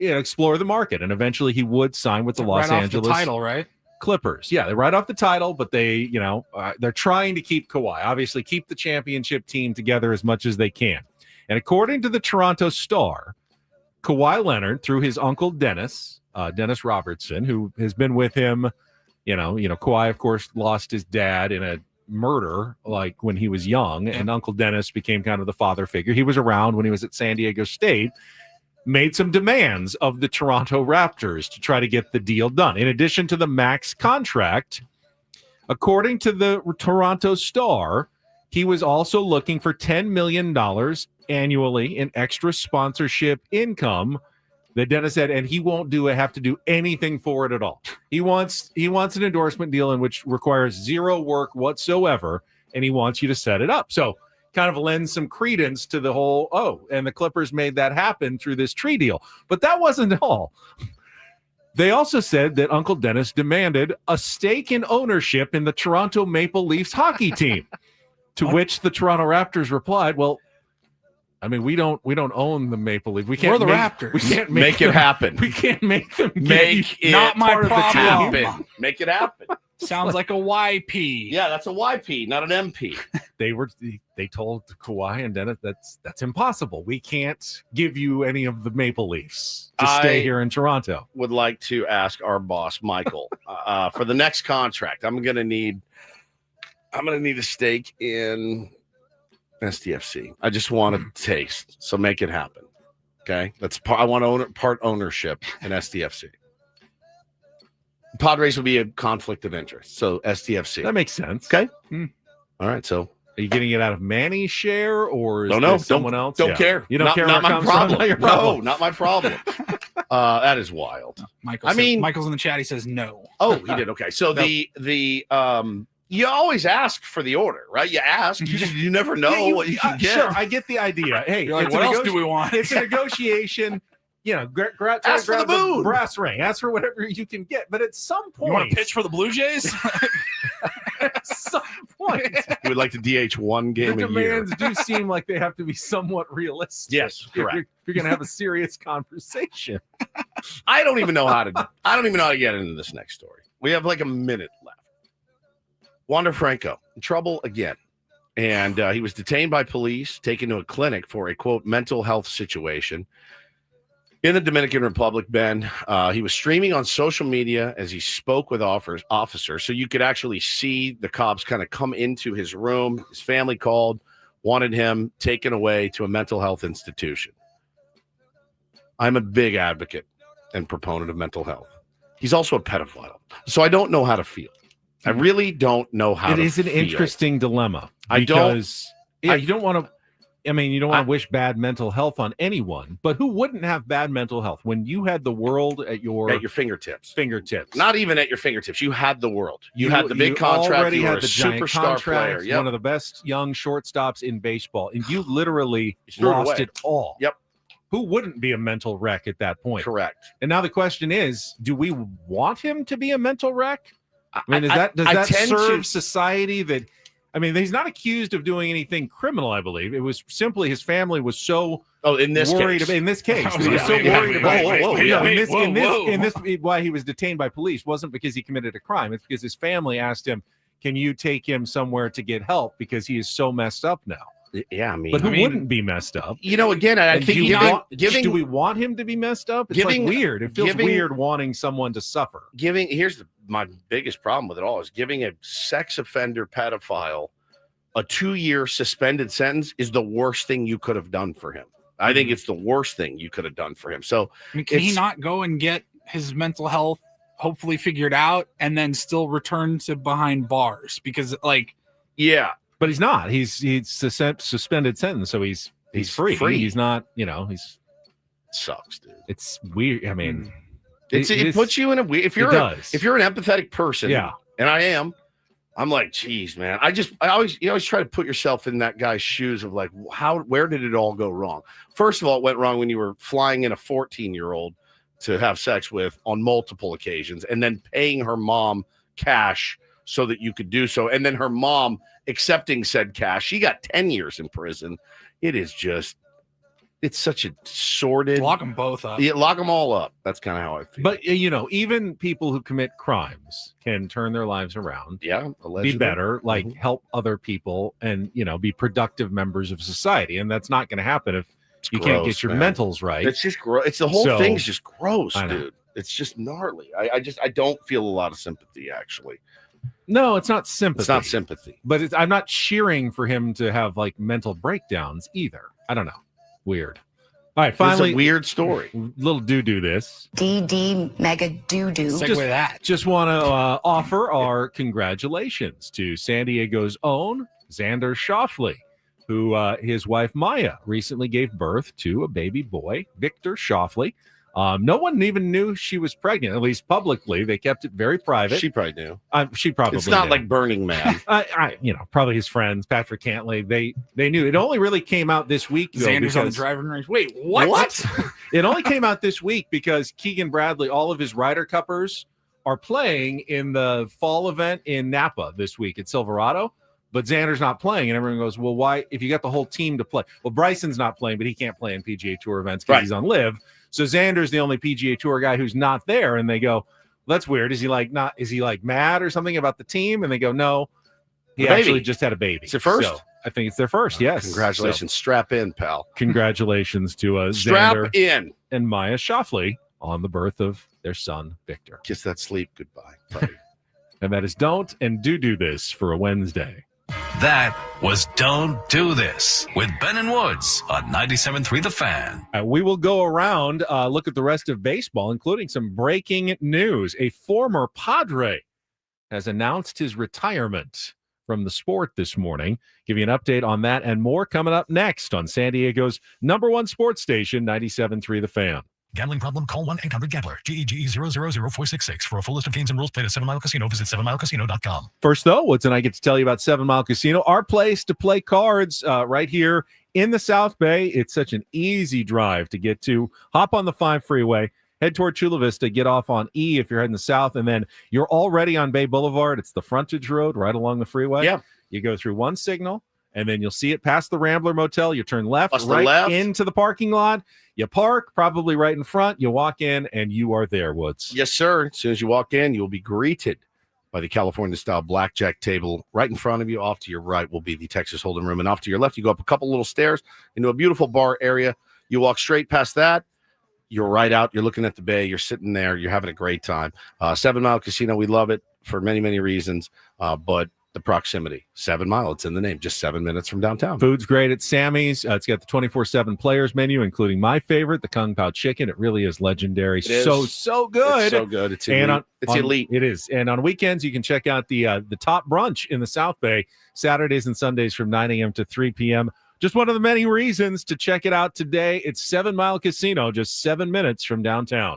explore the market. And eventually he would sign with the Los Angeles the title, right? Clippers. Yeah, they write off the title, but they, they're trying to keep Kawhi, obviously keep the championship team together as much as they can. And according to the Toronto Star, Kawhi Leonard, through his uncle Dennis Robertson, who has been with him, Kawhi, of course, lost his dad in a murder like when he was young, and Uncle Dennis became kind of the father figure. He was around when he was at San Diego State, made some demands of the Toronto Raptors to try to get the deal done. In addition to the max contract, according to the Toronto Star, he was also looking for $10 million annually in extra sponsorship income that Dennis said, and he won't have to do anything for it at all. He wants an endorsement deal in which requires zero work whatsoever, and he wants you to set it up. So kind of lend some credence to the whole, and the Clippers made that happen through this tree deal. But that wasn't all. They also said that Uncle Dennis demanded a stake in ownership in the Toronto Maple Leafs hockey team, to which the Toronto Raptors replied, well, I mean, we don't own the Maple Leaf. We're the Raptors. We can't make it happen. We can't make them make it not my problem. happen. Make it happen. Sounds like a YP. Yeah, that's a YP, not an MP. They told Kawhi and Dennis that's impossible. We can't give you any of the Maple Leafs to stay here in Toronto. Would like to ask our boss Michael for the next contract. I'm gonna need a stake in STFC. I just want a taste, so make it happen. Okay, I want part ownership in STFC. Padres would be a conflict of interest, so STFC. That makes sense. Okay. All right. So, are you getting it out of Manny's share or someone else? Don't care. You don't care. Not my problem. Not your problem. No, not my problem. That is wild. Michael's in the chat. He says no. Oh, he did. Okay. So you always ask for the order, right? You ask. You never know what you can get. Sure, I get the idea. Hey, what else do we want? It's a negotiation. Ask for the moon. Brass ring. Ask for whatever you can get. But at some point, you want to pitch for the Blue Jays? At some point, you would like to DH one game the a year. demands do seem like they have to be somewhat realistic. Yes, correct. You're going to have a serious conversation. I don't even know how to get into this next story. We have like a minute left. Wander Franco in trouble again. And he was detained by police, taken to a clinic for a, quote, mental health situation in the Dominican Republic, Ben. He was streaming on social media as he spoke with officers. So you could actually see the cops kind of come into his room. His family called, wanted him taken away to a mental health institution. I'm a big advocate and proponent of mental health. He's also a pedophile. So I don't know how to feel. I really don't know how to feel. It is an interesting dilemma. You don't want to wish bad mental health on anyone, but who wouldn't have bad mental health when you had the world at your fingertips? Not even at your fingertips. You had the world. You had the big contract. You were a superstar player. One of the best young shortstops in baseball, and you literally lost it all. Yep. Who wouldn't be a mental wreck at that point? Correct. And now the question is, do we want him to be a mental wreck? I mean, does that serve society? He's not accused of doing anything criminal, I believe. It was simply his family was so in this worried case. In this case. He was so worried about why he was detained by police wasn't because he committed a crime. It's because his family asked him, can you take him somewhere to get help because he is so messed up now? Yeah, but who wouldn't be messed up? Again, I think do we want him to be messed up? It's weird. It feels weird wanting someone to suffer. Here's my biggest problem with it all is giving a sex offender pedophile a 2-year suspended sentence is the worst thing you could have done for him. I think it's the worst thing you could have done for him. So can he not go and get his mental health hopefully figured out and then still return to behind bars? Because but he's not. He's suspended sentence, so he's free. He's not. He's sucks, dude. It's weird. I mean, it puts you in a weird. If you're an empathetic person, and I am, I'm like, geez, man. I always try to put yourself in that guy's shoes of like, where did it all go wrong? First of all, it went wrong when you were flying in a 14-year-old to have sex with on multiple occasions, and then paying her mom cash so that you could do so, and then her mom accepting said cash. She got 10 years in prison. It's such a sordid. Lock them both up. Yeah, lock them all up. That's kind of how I feel. But even people who commit crimes can turn their lives around. Yeah, allegedly. Be better, help other people, and be productive members of society. And that's not going to happen if you can't get your mentals right. It's just gross. It's the whole thing's just gross, dude. It's just gnarly. I don't feel a lot of sympathy, actually. No, it's not sympathy. It's not sympathy. But I'm not cheering for him to have mental breakdowns either. I don't know. Weird. All right, finally, it's a weird story. Little do this. DD mega doo-doo. Just want to offer our congratulations to San Diego's own Xander Schauffele, who his wife Maya recently gave birth to a baby boy, Victor Schauffele. No one even knew she was pregnant, at least publicly. They kept it very private. She probably knew. She probably It's not knew. like Burning Man. Probably his friends, Patrick Cantley. They knew. It only really came out this week. Xander's on the driving range. Wait, what? It only came out this week because Keegan Bradley, all of his Ryder Cuppers are playing in the fall event in Napa this week at Silverado. But Xander's not playing, and everyone goes, well, why? If you got the whole team to play. Well, Bryson's not playing, but he can't play in PGA Tour events because he's on LIV. So Xander's the only PGA Tour guy who's not there, and they go, well, that's weird. Is he mad or something about the team? And they go, no, he actually just had a baby. It's their first? So I think it's their first, yes. Congratulations. Strap in, pal. Congratulations to Strap Xander in. and Maya Shoffley on the birth of their son, Victor. Kiss that sleep goodbye, buddy. And that is Don't and Do This for a Wednesday. That was Don't Do This with Ben and Woods on 97.3 The Fan. We will go around, look at the rest of baseball, including some breaking news. A former Padre has announced his retirement from the sport this morning. Give you an update on that and more coming up next on San Diego's #1 sports station, 97.3 The Fan. Gambling problem? Call 1-800-GAMBLER. GEGE 000-466. For a full list of games and rules, play at 7 Mile Casino. Visit 7milecasino.com. First, though, Woods and I get to tell you about 7 Mile Casino, our place to play cards right here in the South Bay. It's such an easy drive to get to. Hop on the 5 freeway, head toward Chula Vista, get off on E if you're heading south, and then you're already on Bay Boulevard. It's the frontage road right along the freeway. Yeah. You go through one signal, and then you'll see it past the Rambler Motel. You turn left, into the parking lot. You park, probably right in front. You walk in, and you are there, Woods. Yes, sir. As soon as you walk in, you'll be greeted by the California-style blackjack table. Right in front of you, off to your right, will be the Texas Hold'em room. And off to your left, you go up a couple little stairs into a beautiful bar area. You walk straight past that. You're right out. You're looking at the bay. You're sitting there. You're having a great time. 7 Mile Casino, we love it for many, many reasons. But the proximity, 7 Mile, it's in the name, just 7 minutes from downtown. Food's great at Sammy's. It's got the 24/7 players menu, including my favorite, the Kung Pao chicken. It really is legendary. So good. It's so good. It's elite. It's elite. It is. And on weekends, you can check out the top brunch in the South Bay, Saturdays and Sundays from 9 a.m. to 3 p.m. Just one of the many reasons to check it out today. It's 7 Mile Casino, just 7 minutes from downtown.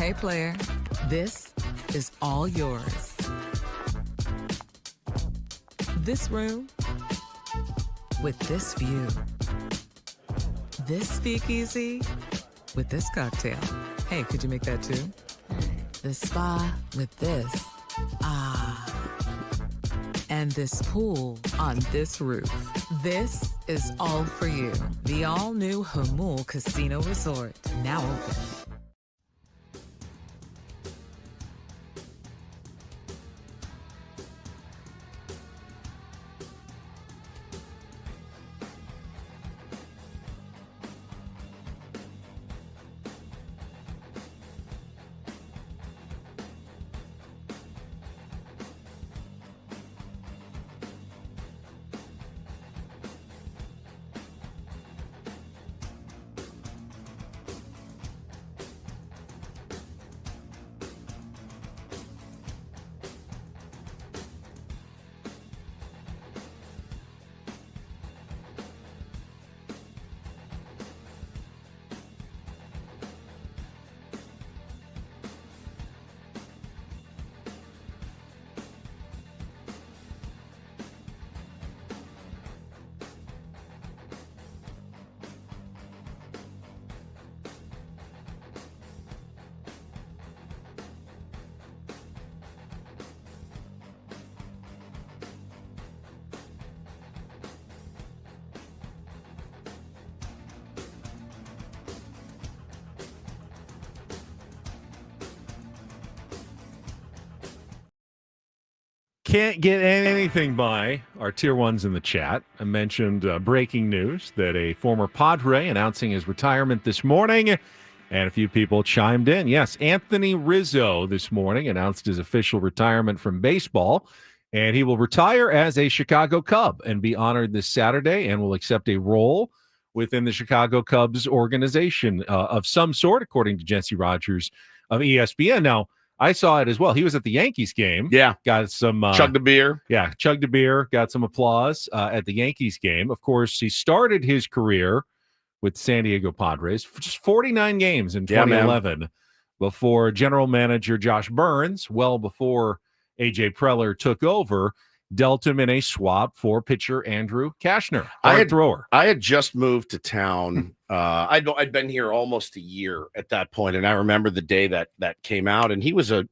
Hey, player, this is all yours. This room with this view. This speakeasy with this cocktail. Hey, could you make that too? The spa with this. Ah. And this pool on this roof. This is all for you. The all-new Hamul Casino Resort, now open. Can't get anything by our tier ones in the chat. I mentioned breaking news that a former Padre announcing his retirement this morning, and a few people chimed in. Yes, Anthony Rizzo this morning announced his official retirement from baseball, and he will retire as a Chicago Cub and be honored this Saturday, and will accept a role within the Chicago Cubs organization of some sort, according to Jesse Rogers of ESPN. Now, I saw it as well. He was at the Yankees game. Yeah. Got some... chugged a beer. Yeah, chugged a beer. Got some applause at the Yankees game. Of course, he started his career with San Diego Padres for just 49 games in 2011 before general manager Josh Burns, well before A.J. Preller took over, dealt him in a swap for pitcher Andrew Kashner, thrower. I had just moved to town. I'd been here almost a year at that point, and I remember the day that came out. And he was a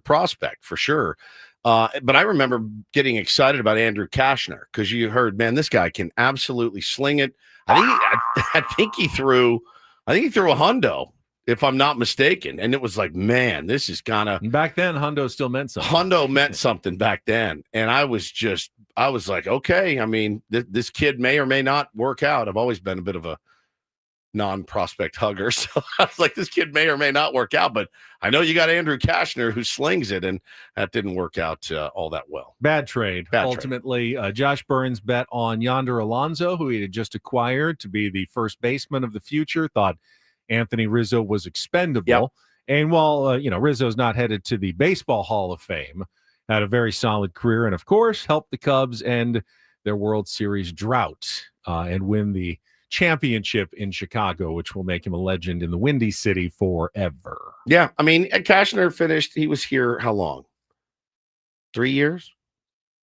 prospect for sure. But I remember getting excited about Andrew Kashner because you heard, man, this guy can absolutely sling it. I think he threw a hundo, if I'm not mistaken. And it was like, man, this is gonna. Back then, hundo still meant something. Hundo meant something back then, and I was like, okay. I mean, this kid may or may not work out. I've always been a bit of a non-prospect hugger, so I was like, this kid may or may not work out, but I know you got Andrew Kashner who slings it, and that didn't work out all that well. Bad trade. Ultimately, Josh Burns bet on Yonder Alonso, who he had just acquired to be the first baseman of the future, thought Anthony Rizzo was expendable. Yep. And while, Rizzo's not headed to the Baseball Hall of Fame, had a very solid career, and of course, helped the Cubs end their World Series drought and win the championship in Chicago, which will make him a legend in the Windy City forever. Yeah, I mean, Kashner finished. He was here how long? 3 years?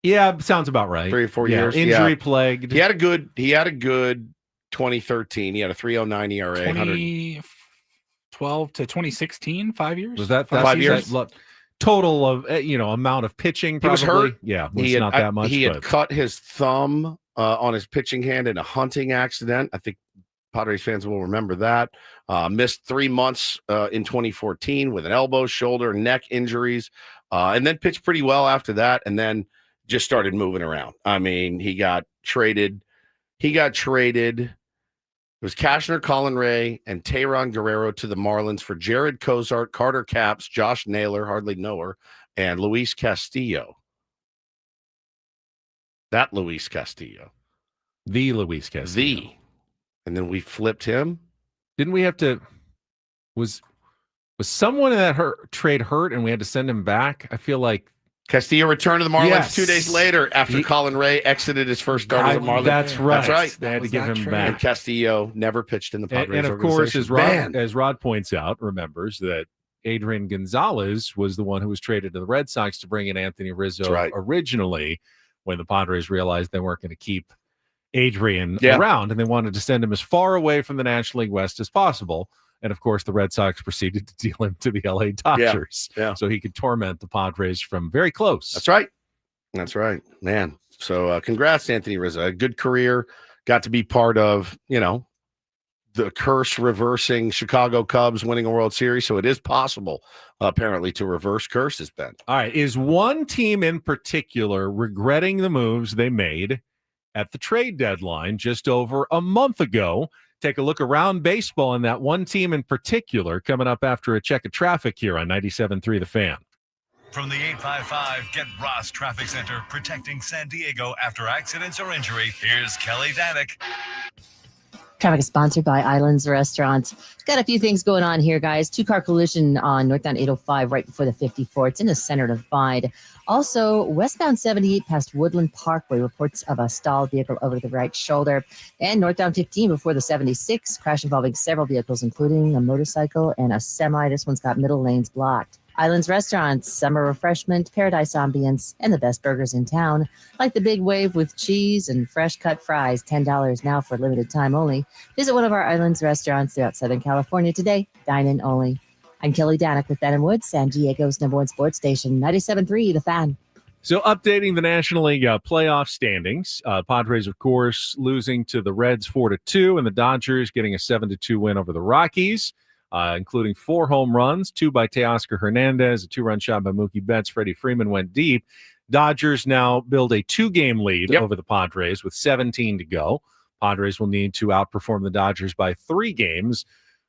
Yeah, sounds about right. 3 or 4 years. Injury plagued. He had a good 2013. He had a 3.09 ERA. 2012 to 2016, 5 years. Was that 5 years? Total of amount of pitching. Probably. He was hurt. Yeah, not that much. He had cut his thumb on his pitching hand in a hunting accident. I think Padres fans will remember that. Missed 3 months in 2014 with an elbow, shoulder, neck injuries, and then pitched pretty well after that, and then just started moving around. I mean, he got traded. It was Kashner, Colin Ray, and Tayron Guerrero to the Marlins for Jared Cozart, Carter Capps, Josh Naylor, hardly know her, and Luis Castillo. That Luis Castillo. The Luis Castillo. And then we flipped him. Didn't we have to... Was someone in that trade hurt and we had to send him back? I feel like... Castillo returned to the Marlins 2 days later after Colin Ray exited his first start as a Marlin. That's right. That's right. They had to give him back. And Castillo never pitched in the Padres and of course, as Rod points out, remembers that Adrian Gonzalez was the one who was traded to the Red Sox to bring in Anthony Rizzo originally, when the Padres realized they weren't going to keep Adrian around, and they wanted to send him as far away from the National League West as possible. And of course, the Red Sox proceeded to deal him to the LA Dodgers so he could torment the Padres from very close. That's right, man. So congrats, Anthony Rizzo. A good career. Got to be part of, the curse reversing Chicago Cubs winning a World Series. So it is possible, apparently, to reverse curses, Ben. All right. Is one team in particular regretting the moves they made at the trade deadline just over a month ago? Take a look around baseball and that one team in particular coming up after a check of traffic here on 97.3 The Fan. From the 855 Get Ross Traffic Center, protecting San Diego after accidents or injury, here's Kelly Danick. Traffic is sponsored by Islands Restaurants. Got a few things going on here, guys. 2-car collision on northbound 805 right before the 54. It's in the center divide. Also, westbound 78 past Woodland Parkway, reports of a stalled vehicle over the right shoulder. And northbound 15 before the 76, crash involving several vehicles, including a motorcycle and a semi. This one's got middle lanes blocked. Islands Restaurants, summer refreshment, paradise ambience, and the best burgers in town. Like the Big Wave with cheese and fresh cut fries, $10 now for limited time only. Visit one of our Islands Restaurants throughout Southern California today. Dine in only. I'm Kelly Danick with Ben & Woods, San Diego's #1 sports station, 97.3 The Fan. So updating the National League playoff standings, Padres, of course, losing to the Reds 4-2, and the Dodgers getting a 7-2 win over the Rockies. Including 4 home runs, 2 by Teoscar Hernandez, a 2-run shot by Mookie Betts. Freddie Freeman went deep. Dodgers now build a 2-game lead over the Padres with 17 to go. Padres will need to outperform the Dodgers by 3 games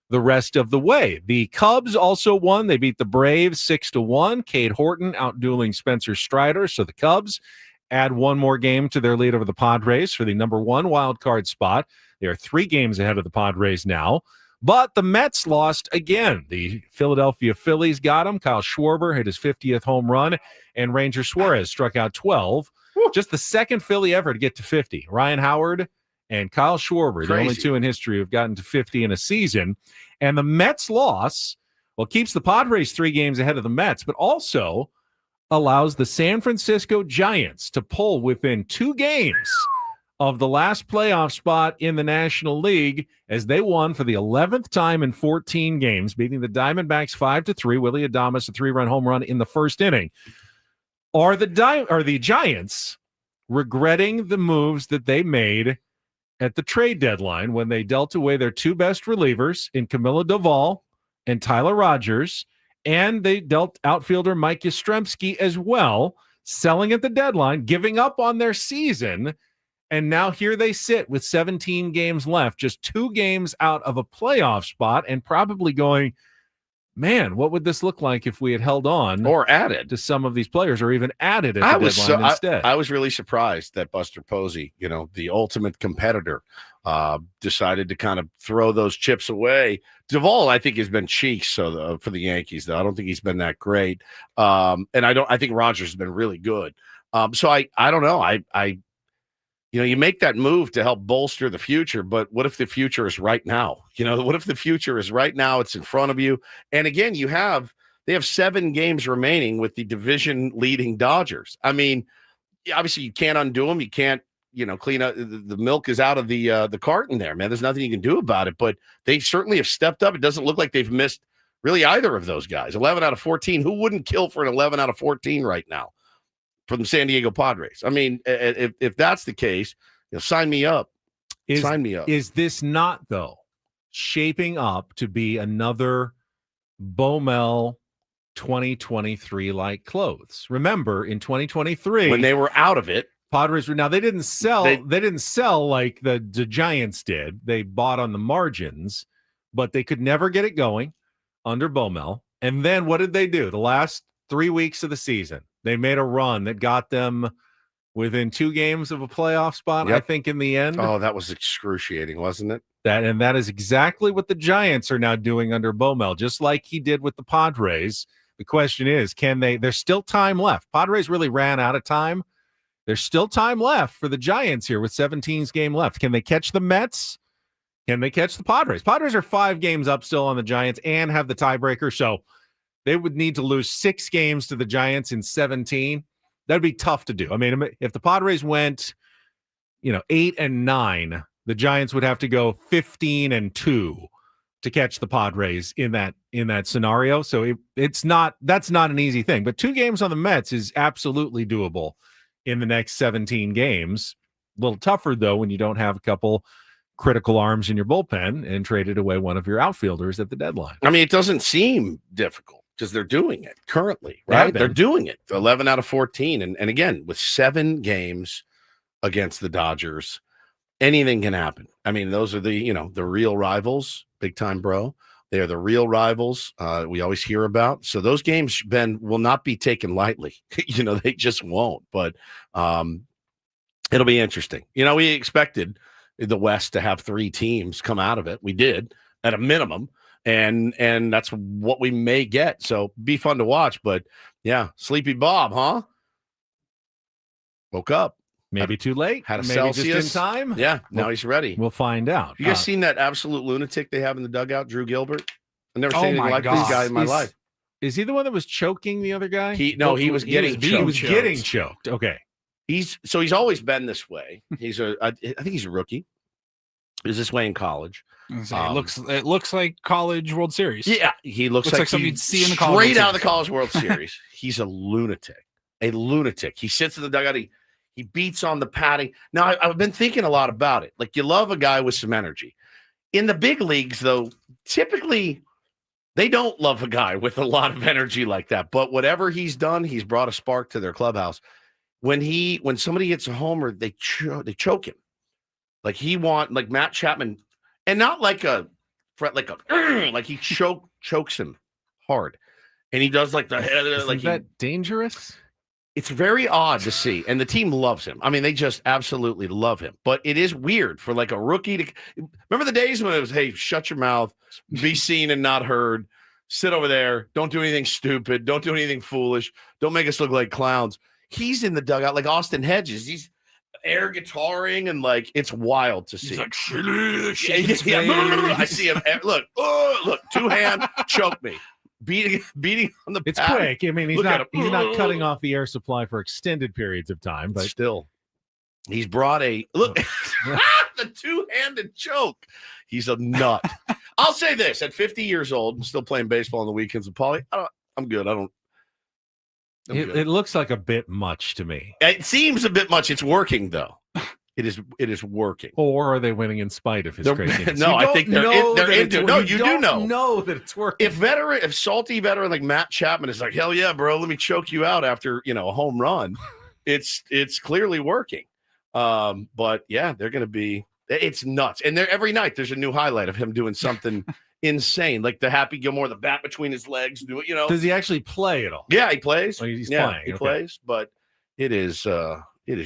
the rest of the way. The Cubs also won. They beat the Braves 6-1. Cade Horton outdueling Spencer Strider. So the Cubs add 1 more game to their lead over the Padres for the #1 wild card spot. They are 3 games ahead of the Padres now. But the Mets lost again. The Philadelphia Phillies got him. Kyle Schwarber hit his 50th home run, and Ranger Suarez struck out 12. Just the second Philly ever to get to 50. Ryan Howard and Kyle Schwarber, the only 2 in history who have gotten to 50 in a season. And the Mets loss, keeps the Padres 3 games ahead of the Mets, but also allows the San Francisco Giants to pull within 2 games of the last playoff spot in the National League as they won for the 11th time in 14 games, beating the Diamondbacks 5-3. Willie Adames, a 3-run home run in the first inning. Are the Giants regretting the moves that they made at the trade deadline when they dealt away their 2 best relievers in Camilo Doval and Tyler Rogers, and they dealt outfielder Mike Yastrzemski as well, selling at the deadline, giving up on their season? And now here they sit with 17 games left, just 2 games out of a playoff spot, and probably going, man, what would this look like if we had held on or added to some of these players, or even added at the deadline instead? I was really surprised that Buster Posey, the ultimate competitor, decided to kind of throw those chips away. Duvall, I think, has been cheeks for the Yankees, though. I don't think he's been that great, and I think Rogers has been really good. So I don't know. You make that move to help bolster the future, but what if the future is right now? What if the future is right now? It's in front of you. And again, they have 7 games remaining with the division leading Dodgers. I mean, obviously you can't undo them. You can't, clean up. The milk is out of the carton there, man. There's nothing you can do about it, but they certainly have stepped up. It doesn't look like they've missed really either of those guys. 11 out of 14. Who wouldn't kill for an 11 out of 14 right now from the San Diego Padres? I mean, if that's the case, sign me up. Sign me up. Is this not, though, shaping up to be another Baumel 2023-like clothes? Remember, in 2023, when they were out of it, Padres were, now they didn't sell. They didn't sell like the Giants did. They bought on the margins, but they could never get it going under Baumel. And then what did they do? The last 3 weeks of the season, they made a run that got them within 2 games of a playoff spot, I think, in the end. Oh, that was excruciating, wasn't it? That is exactly what the Giants are now doing under Baumel, just like he did with the Padres. The question is, there's still time left. Padres really ran out of time. There's still time left for the Giants here with 17 games left. Can they catch the Mets? Can they catch the Padres? Padres are 5 games up still on the Giants and have the tiebreaker. So they would need to lose 6 games to the Giants in 17. That'd be tough to do. I mean, if the Padres went, 8-9, the Giants would have to go 15-2 to catch the Padres in that scenario. So that's not an easy thing. But 2 games on the Mets is absolutely doable in the next 17 games. A little tougher, though, when you don't have a couple critical arms in your bullpen and traded away one of your outfielders at the deadline. I mean, it doesn't seem difficult because they're doing it currently, right? They're doing it. 11 out of 14. And again, with 7 games against the Dodgers, anything can happen. I mean, those are the real rivals, big time, bro. They are the real rivals we always hear about. So those games, Ben, will not be taken lightly. They just won't. But it'll be interesting. We expected the West to have 3 teams come out of it. We did at a minimum. And that's what we may get. So be fun to watch. But yeah, Sleepy Bob, huh? Woke up. Maybe too late. Had a Maybe Celsius. just in time. Yeah, now he's ready. We'll find out. You guys seen that absolute lunatic they have in the dugout, Drew Gilbert? I've never seen anything like this guy in my life. Is he the one that was choking the other guy? He was getting choked. Okay. He's always been this way. I think he's a rookie. He was this way in college. It looks like College World Series. Yeah, he looks like something you'd see in the straight College out of the College World Series. He's a lunatic. He sits in the dugout. He beats on the padding. Now, I've been thinking a lot about it. Like, you love a guy with some energy. In the big leagues, though, typically they don't love a guy with a lot of energy like that. But whatever he's done, he's brought a spark to their clubhouse. When somebody hits a homer, they choke him. Like Matt Chapman, and not like he chokes him hard. And he does like the head. Is that dangerous? It's very odd to see, and the team loves him. I mean, they just absolutely love him. But it is weird for like a rookie to remember the days when it was, hey, shut your mouth, be seen and not heard, sit over there, don't do anything stupid, don't do anything foolish, don't make us look like clowns. He's in the dugout like Austin Hedges. He's air guitaring, and like it's wild to see. He's like, I see him. Look, 2-hand choke me. Beating on the it's pad. Quick. I mean, he's not cutting off the air supply for extended periods of time, but still he's brought the 2-handed choke. He's a nut. I'll say this: at 50 years old, I'm still playing baseball on the weekends with Paulie. I'm good. It looks like a bit much to me. It seems a bit much. It's working though. It is working. Or are they winning in spite of his craziness? No, I think they're into it. No, you do know that it's working. If salty veteran like Matt Chapman is like, hell yeah, bro, let me choke you out after a home run, it's clearly working. But yeah, they're gonna be. It's nuts, and every night there's a new highlight of him doing something insane, like the Happy Gilmore, the bat between his legs. Does he actually play at all? Yeah, he plays. Oh, he's playing. He plays, but it is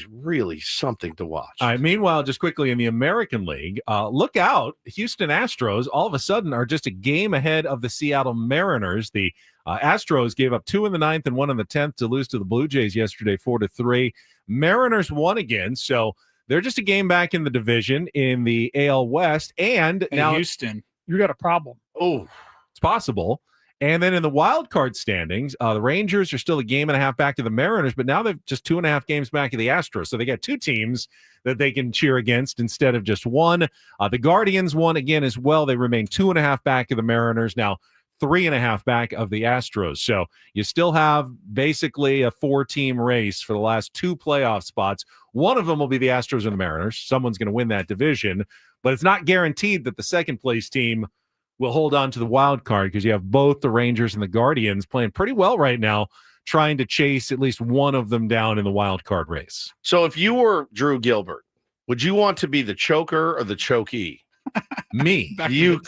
really something to watch. All right. Meanwhile, just quickly in the American League, look out. Houston Astros all of a sudden are just a game ahead of the Seattle Mariners. The Astros gave up 2 in the 9th and 1 in the 10th to lose to the Blue Jays yesterday, 4-3. Mariners won again, so they're just a game back in the division in the AL West. And now Houston, you got a problem. Oh, it's possible. And then in the wild card standings, the Rangers are still a game and a half back to the Mariners, but now they've just 2.5 games back of the Astros. So they got 2 teams that they can cheer against instead of just one. The Guardians won again as well. They remain 2.5 back of the Mariners, now 3.5 back of the Astros. So you still have basically a 4-team race for the last 2 playoff spots. One of them will be the Astros and the Mariners. Someone's going to win that division, but it's not guaranteed that the second place team will hold on to the wild card because you have both the Rangers and the Guardians playing pretty well right now, trying to chase at least one of them down in the wild card race. So if you were Drew Gilbert, would you want to be the choker or the chokee? Me. You.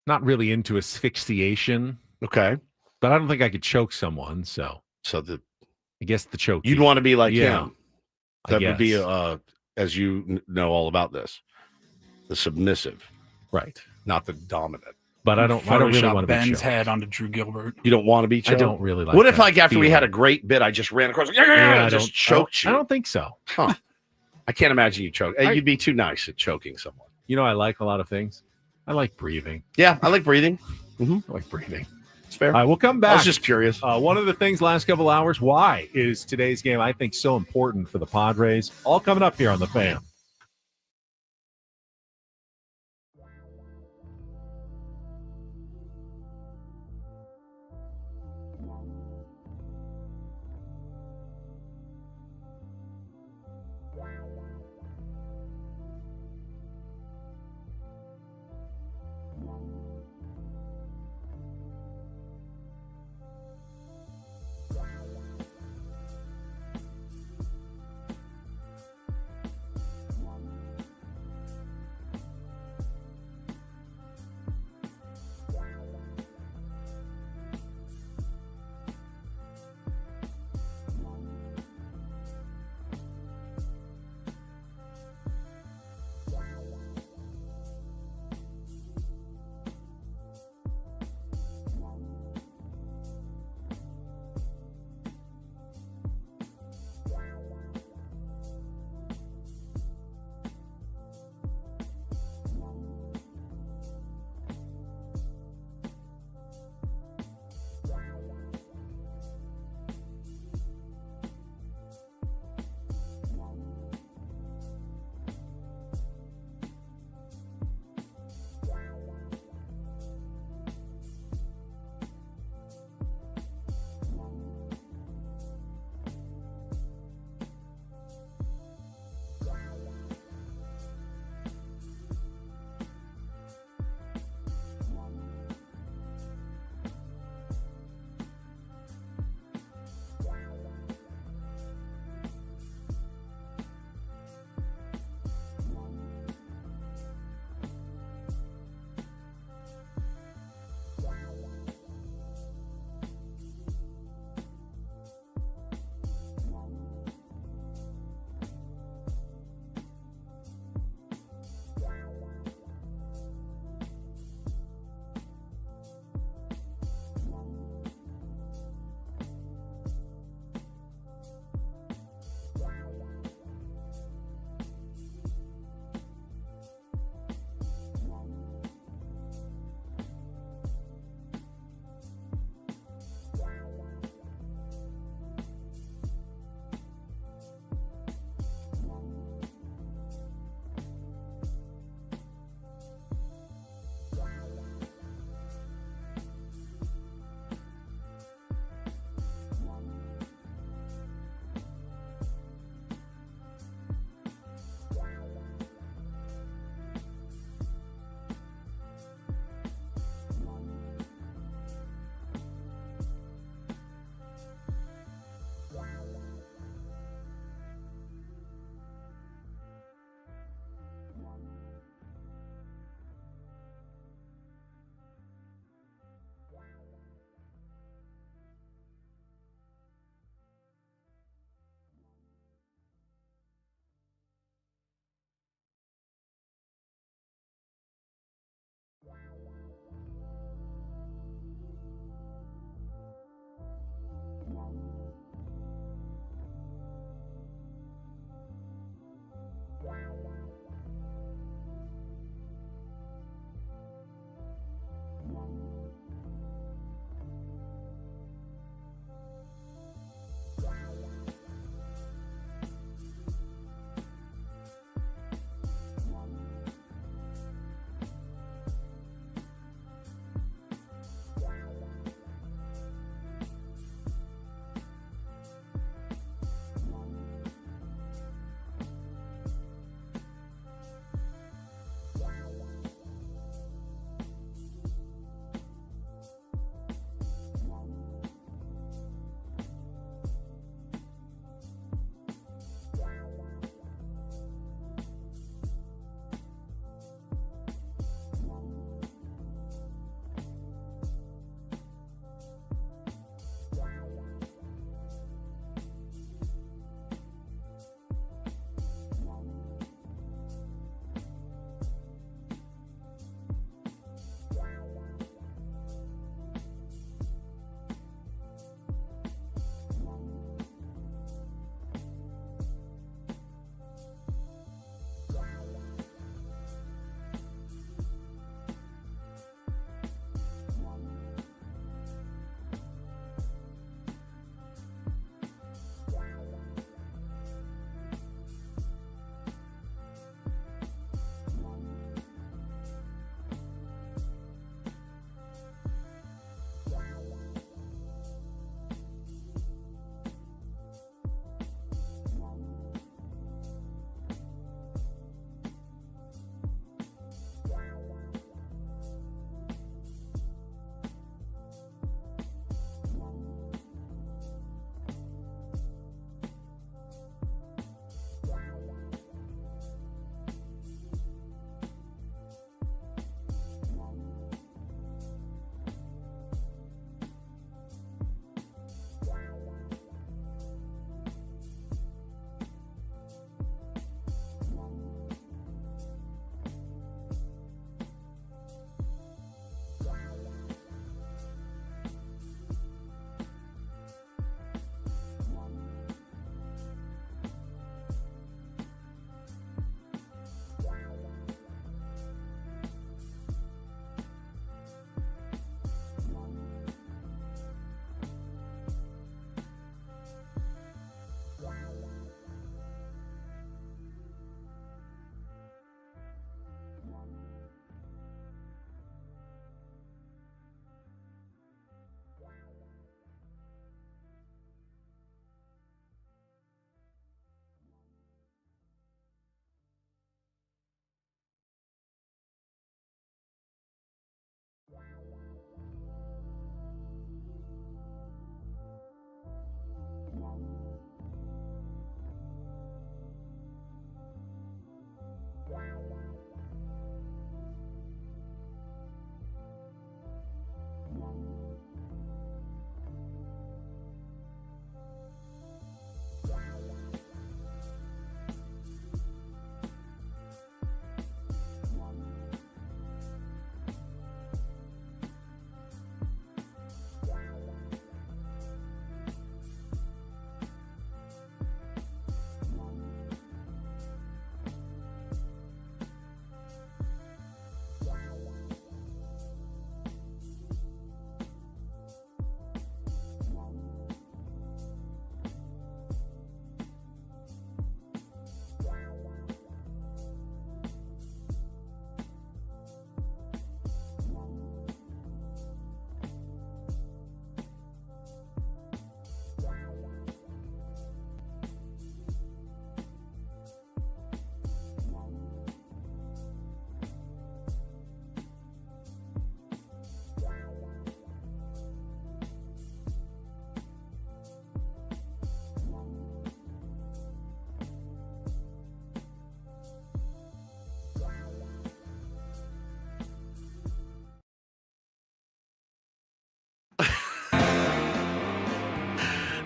Not really into asphyxiation. Okay. But I don't think I could choke someone, so I guess the choke. You'd want to be like him. That would be as you know all about this. The submissive, right? Not the dominant. But I don't really want to be Ben's choked. head onto Drew Gilbert. You don't want to be choked? I don't really like. What if after we had a great bit, I just ran across, just choked you? I don't think so. Huh. I can't imagine you choke. You'd be too nice at choking someone. I like a lot of things. I like breathing. Yeah, I like breathing. I like breathing. It's fair. All right, we'll come back. I was just curious. One of the things last couple hours, why is today's game, I think, so important for the Padres? All coming up here on The Fan.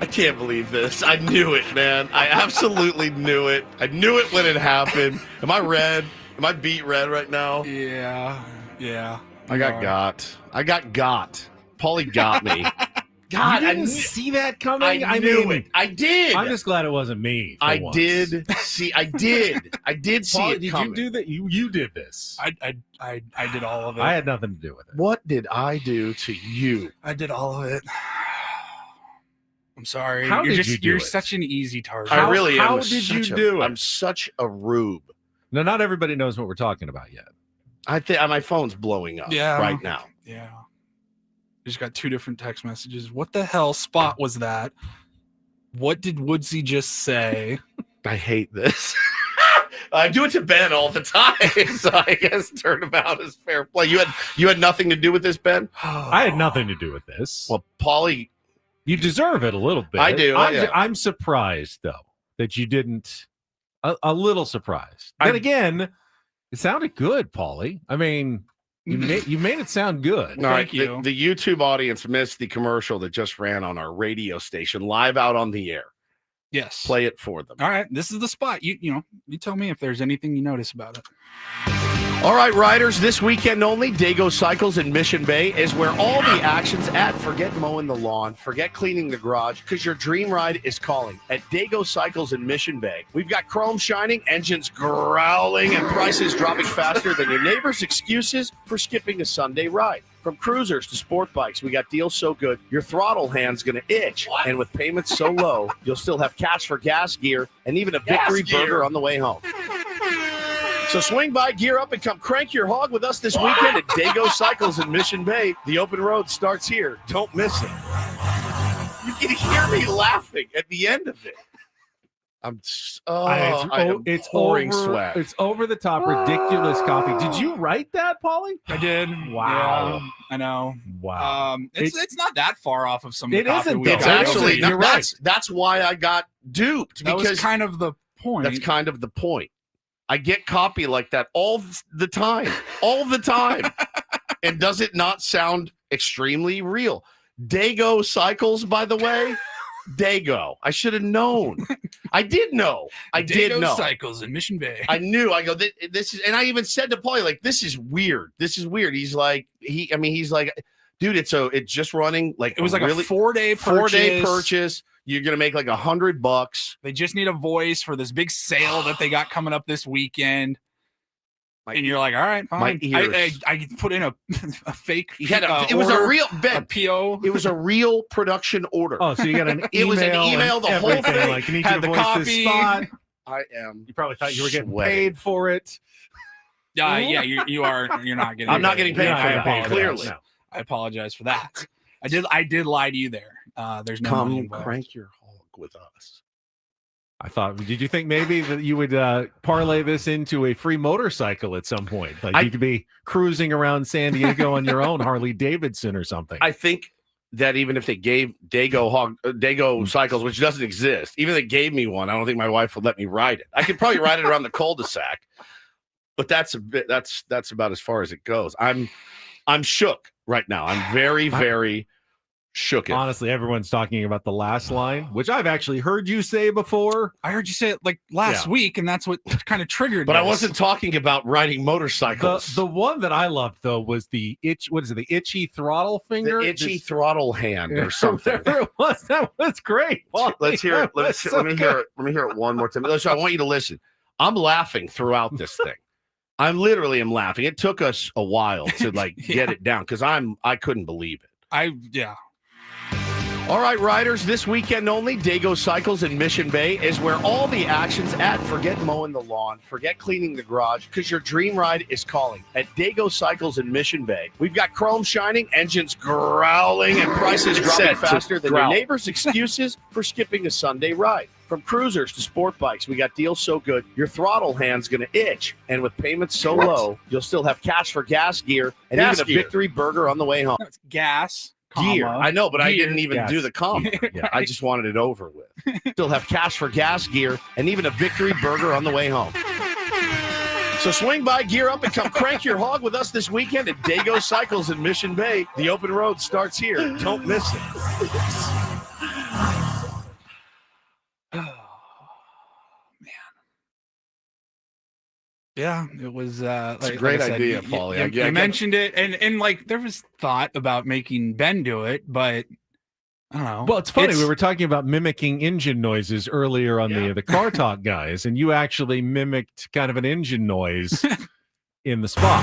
I can't believe this. I knew it, man. I absolutely knew it. I knew it when it happened. Am I red? Am I beat red right now? Yeah. I got. Paulie got me. God, you didn't see that coming? I knew it. I did. I'm just glad it wasn't me. I did see Paulie, it coming. Did you do that? You did this. I did all of it. I had nothing to do with it. What did I do to you? I did all of it. I'm sorry. How did you do You're it? such an easy target. I really am. How did you do it? I'm such a rube. No, not everybody knows what we're talking about yet. I think my phone's blowing up right now. Yeah. I just got 2 different text messages. What the hell spot was that? What did Woodsy just say? I hate this. I do it to Ben all the time, so I guess turnabout is fair play. You had nothing to do with this, Ben? I had nothing to do with this. Well, Paulie, you deserve it a little bit. I do. I'm surprised though that you didn't. A little surprised. Then again, it sounded good, Paulie. I mean, you made it sound good. Thank you. The YouTube audience missed the commercial that just ran on our radio station live out on the air. Yes. Play it for them. All right. This is the spot. You tell me if there's anything you notice about it. All right, riders, this weekend only, Dago Cycles in Mission Bay is where all the action's at. Forget mowing the lawn, forget cleaning the garage, because your dream ride is calling at Dago Cycles in Mission Bay. We've got chrome shining, engines growling, and prices dropping faster than your neighbor's excuses for skipping a Sunday ride. From cruisers to sport bikes, we got deals so good, your throttle hand's going to itch. And with payments so low, you'll still have cash for gas gear and even a victory burger on the way home. So swing by, gear up, and come crank your hog with us this weekend at Dago Cycles in Mission Bay. The open road starts here. Don't miss it. You can hear me laughing at the end of it. It's pouring over, sweat. It's over the top, ridiculous coffee. Did you write that, Paulie? I did. Wow. Yeah, I know. Wow. It's not that far off of some of It the coffee isn't, we though. It's got. actually, You're right. that's why I got duped. That because was kind of the point. That's kind of the point. I get copy like that all the time. And does it not sound extremely real? Dago Cycles, by the way. Dago. I should have known. I did know. Dago Cycles in Mission Bay. I knew. I go, this is, and I even said to Paulie, like, this is weird. He's like, he's like, dude, it's just running like it was like really, a 4-day purchase. purchase. You're gonna make like $100. They just need a voice for this big sale that they got coming up this weekend. And you're like, all right, fine. I put in a fake. It was a real a PO. It was a real production order. Oh, so you got an email. It was an email. The whole thing. Like, you need had to the voice copy. this spot. I am. You probably thought you were getting sweating. paid for it. Yeah, you are. You're not getting. I'm not getting paid for that. Clearly, no. I apologize for that. I did lie to you there. There's no money come involved. crank your hog with us. I thought, did you think maybe that you would parlay this into a free motorcycle at some point? Like you could be cruising around San Diego on your own Harley Davidson or something. I think that even if they gave Dago Cycles, which doesn't exist, even if they gave me one, I don't think my wife would let me ride it. I could probably ride it around the cul-de-sac, but that's about as far as it goes. I'm shook right now. I'm very, very shook. Honestly, everyone's talking about the last line, which I've actually heard you say before. I heard you say it like last week, and that's what kind of triggered. But this. I wasn't talking about riding motorcycles. The one that I loved though was the the itchy throttle finger, the itchy throttle hand, or something. Whatever it was, that was great. Let's hear it. Let me hear it one more time. I want you to listen. I'm laughing throughout this thing. I literally am laughing. It took us a while to get it down because I couldn't believe it. All right, riders, this weekend only, Dago Cycles in Mission Bay is where all the action's at. Forget mowing the lawn, forget cleaning the garage, because your dream ride is calling at Dago Cycles in Mission Bay. We've got chrome shining, engines growling, and prices dropping faster than your neighbor's excuses for skipping a Sunday ride. From cruisers to sport bikes, we got deals so good, your throttle hand's going to itch. And with payments so low, you'll still have cash for gas gear and even a victory burger on the way home. It's gas. Gear. I know, but I didn't even gas. do the comma. I just wanted it over with. Still have cash for gas gear and even a victory burger on the way home. So swing by, gear up, and come crank your hog with us this weekend at Dago Cycles in Mission Bay. The open road starts here. Don't miss it. Yeah, it was. It's a great idea, Paulie. You mentioned it, and like there was thought about making Ben do it, but I don't know. Well, it's funny. We were talking about mimicking engine noises earlier on the Car Talk guys, and you actually mimicked kind of an engine noise in the spot.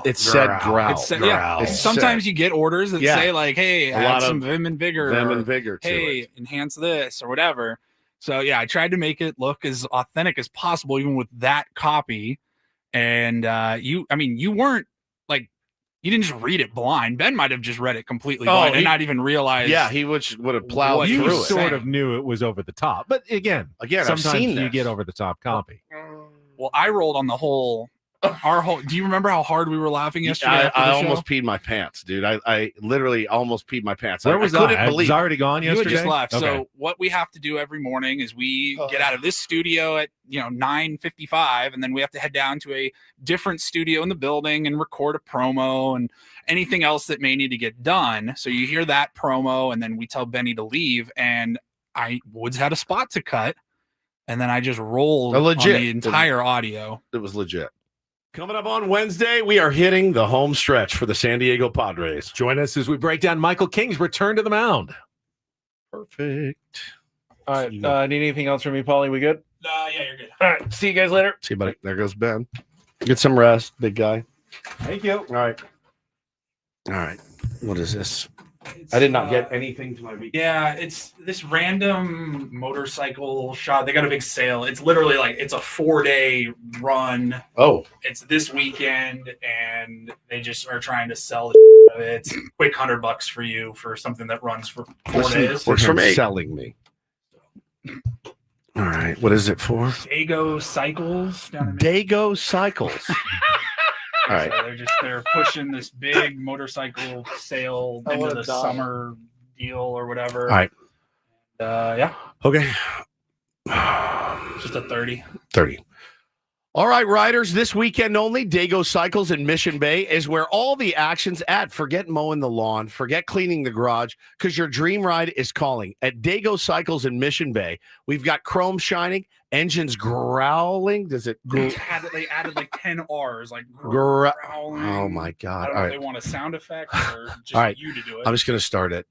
It said growl. Yeah. Sometimes you get orders that say like, "Hey, add some vim and vigor." Vim and vigor. Hey, enhance this or whatever. So yeah, I tried to make it look as authentic as possible, even with that copy. And you weren't like, you didn't just read it blind. Ben might have just read it completely blind and not even realized. Yeah, he would have plowed through it. You sort of knew it was over the top, but again, sometimes I've seen you get over the top copy. Well, I rolled on the whole. Do you remember how hard we were laughing yesterday? I almost peed my pants, dude. I literally almost peed my pants. Where was I? I was already gone yesterday. You had just left. Okay. So what we have to do every morning is we get out of this studio at 9:55, and then we have to head down to a different studio in the building and record a promo and anything else that may need to get done. So you hear that promo, and then we tell Benny to leave. And Woods had a spot to cut, and then I just rolled on the entire audio. It was legit. Coming up on Wednesday, we are hitting the home stretch for the San Diego Padres. Join us as we break down Michael King's return to the mound. Perfect. All right. Need anything else from me, Paulie? We good? Yeah, you're good. All right. See you guys later. See you, buddy. There goes Ben. Get some rest, big guy. Thank you. All right. What is this? I did not get anything to my week. Yeah, it's this random motorcycle shot. They got a big sale. It's literally like it's a 4-day run. Oh. It's this weekend, and they just are trying to sell the of it. It's quick $100 for you for something that runs for 4 days. Works for me. Selling me. All right. What is it for? Dago Cycles down in Dago Cycles. All right. So they're pushing this big motorcycle sale into the summer deal or whatever. All right. Yeah. Okay. Just a 30. 30. All right, riders, this weekend only, Dago Cycles in Mission Bay is where all the action's at. Forget mowing the lawn, forget cleaning the garage, because your dream ride is calling. At Dago Cycles in Mission Bay, we've got chrome shining, engines growling. Does it? They added like 10 R's, like growling. growling. Oh, my God. I don't know if they want a sound effect or just you to do it. I'm just going to start it.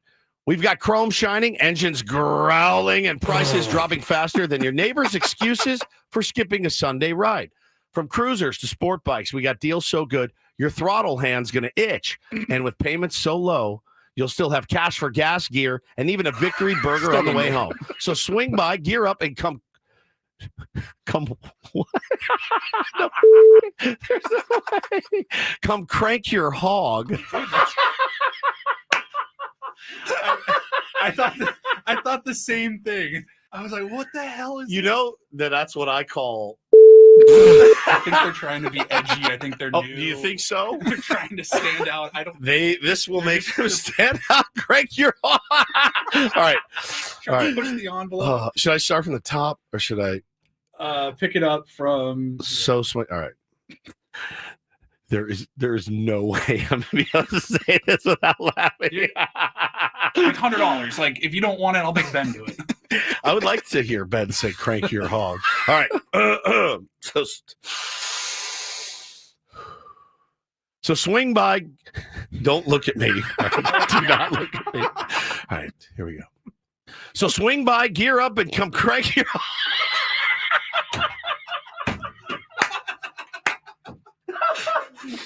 We've got chrome shining, engines growling, and prices dropping faster than your neighbor's excuses for skipping a Sunday ride. From cruisers to sport bikes, we got deals so good, your throttle hand's going to itch. And with payments so low, you'll still have cash for gas, gear, and even a victory burger on the way home. So swing by, gear up, and come. What? No, there's no way. Come crank your hog. I thought the same thing. I was like, what the hell is that's what I call. I think they're trying to be edgy. I think they're new. Do you think so? They're trying to stand out. This will make them stand out. Crank your All right. Try to push the envelope. Should I start from the top or should I pick it up from so sweet? All right. There is no way I'm gonna be able to say this without laughing. Like $100. Like if you don't want it, I'll make Ben do it. I would like to hear Ben say "crank your hog." All right. So swing by. Don't look at me. Do not look at me. All right. Here we go. So swing by, gear up, and come crank your hog.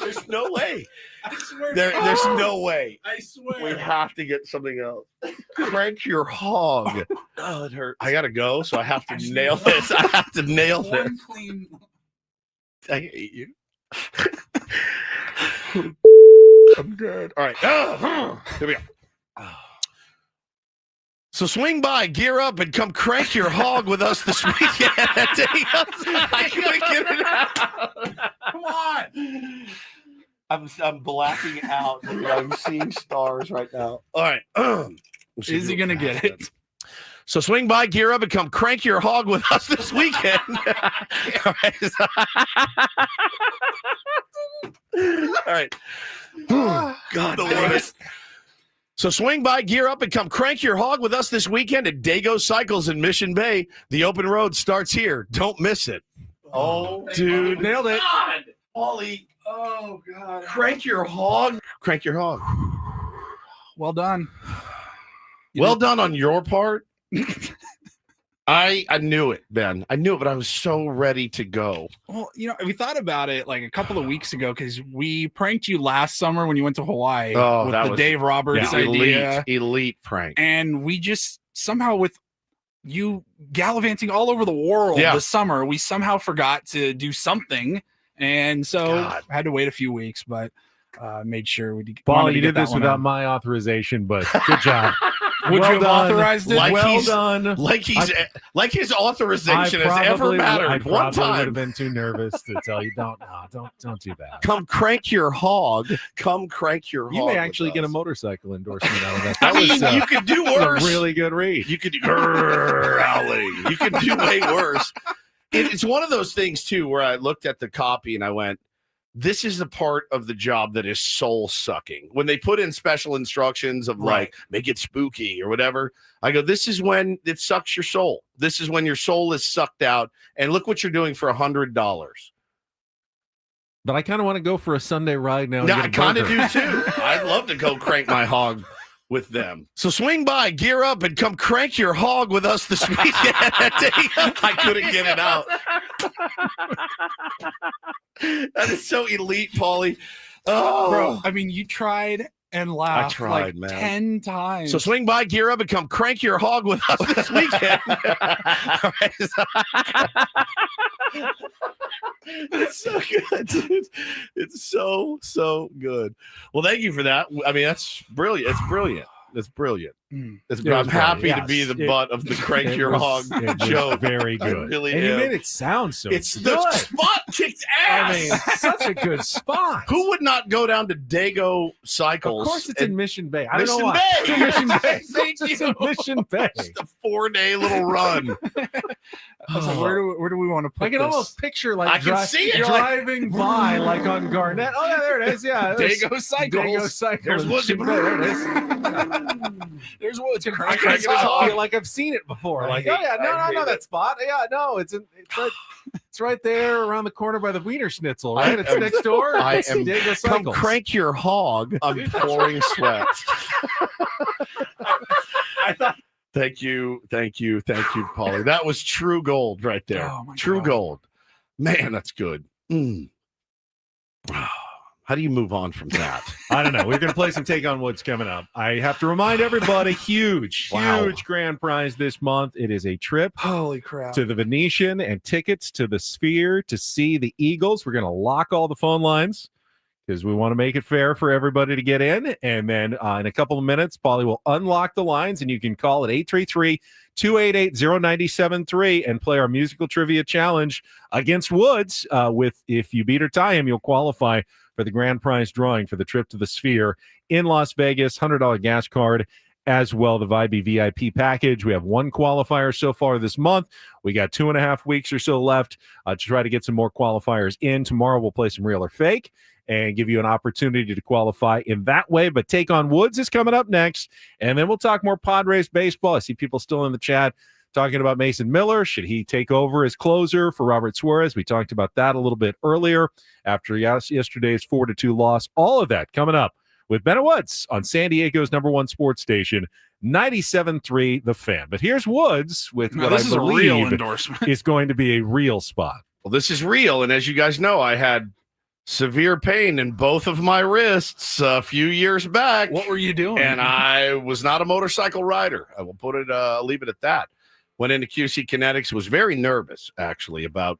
There's no way. I swear. There's no way. I swear. We have to get something else. Crank your hog. Oh, it hurts. I gotta go, so I have to nail this. I have to nail this. One clean. I hate you. I'm dead. All right. Here we go. So swing by, gear up, and come crank your hog with us this weekend. I couldn't get it out. Come on. I'm blacking out. I'm seeing stars right now. All right. Is he going to get it? So swing by, gear up, and come crank your hog with us this weekend. All right. All right. God, the worst. So swing by, gear up, and come crank your hog with us this weekend at Dago Cycles in Mission Bay. The open road starts here. Don't miss it. Oh, dude. Nailed it. God. Paulie. Oh, God. Crank your hog. Crank your hog. Well done. Well done on your part. I knew it, Ben. I knew it, but I was so ready to go. Well, we thought about it like a couple of weeks ago because we pranked you last summer when you went to Hawaii with that the was Dave Roberts idea. Elite prank. And we just somehow, with you gallivanting all over the world this summer, we somehow forgot to do something. And so had to wait a few weeks, but made sure we did. Paul, you did this without my authorization, but good job. Would you have authorized it? Like done. Like his authorization has ever mattered. One time would have been too nervous to tell you. Don't do that. Come crank your hog. Come crank your hog. You may actually get a motorcycle endorsement out of that. I mean, you could do worse. A really good read. You could you could do way worse. It's one of those things too where I looked at the copy and I went, this is the part of the job that is soul sucking. When they put in special instructions of like, make it spooky or whatever, I go, this is when it sucks your soul. This is when your soul is sucked out. And look what you're doing for $100. But I kind of want to go for a Sunday ride now. Yeah, I kind of do too. I'd love to go crank my hog with them. So swing by, gear up, and come crank your hog with us this weekend. I couldn't get it out. That is so elite, Paulie. Oh, bro, I mean, you tried and laughed. I tried, like man. 10 times. So swing by, gear up, and come crank your hog with us this weekend. All right. It's so good, dude. It's so good. Well, thank you for that. I mean, that's brilliant. It's brilliant. It's brilliant. I'm happy to be the butt of the crank your hog joke. Very good. I really and am. you made it sound so It's good. the spot kicked ass. I mean, such a good spot. Who would not go down to Dago Cycles? Of course, it's in Mission Bay. I don't know Mission why. Bay. It's in Mission Bay. Thank It's you. in Mission Bay. Just a 4-day little run. I was like, where do we want to put I can this? almost picture like I can see it driving by like on Garnett. Oh yeah, there it is. Yeah, Dago Cycles. Dago Cycles. There's Woody. There it is. There's Woods. I feel like I've seen it before. Like, oh yeah, no, that spot. Yeah, no, it's right there around the corner by the Wiener Schnitzel. Right, it's next door. I It's am. Dago Come Cycles. crank your hog. I'm pouring sweat. I thought. Thank you, Paulie. That was true gold right there. Oh, my True God. gold. Man, that's good. How do you move on from that? I don't know. We're going to play some Take on Woods coming up. I have to remind everybody, huge grand prize this month. It is a trip Holy crap. to the Venetian and tickets to the Sphere to see the Eagles. We're going to lock all the phone lines because we want to make it fair for everybody to get in. And then in a couple of minutes, Paulie will unlock the lines, and you can call at 833-288-0973 and play our musical trivia challenge against Woods. With if you beat or tie him, you'll qualify for the grand prize drawing for the trip to the Sphere in Las Vegas, $100 gas card, as well the Vibey VIP package. We have one qualifier so far this month. We got 2.5 weeks or so left to try to get some more qualifiers in. Tomorrow we'll play some real or fake and give you an opportunity to qualify in that way. But Take on Woods is coming up next, and then we'll talk more Padres baseball. I see people still in the chat talking about Mason Miller. Should he take over as closer for Robert Suarez? We talked about that a little bit earlier after yesterday's 4-2 loss. All of that coming up with Ben Woods on San Diego's #1 sports station, 97.3 The Fan. But here's Woods with what this I is a real believe endorsement. is going to be a real spot. Well, this is real. And as you guys know, I had severe pain in both of my wrists a few years back. What were you doing? And I was not a motorcycle rider. I will leave it at that. Went into QC Kinetics, was very nervous actually about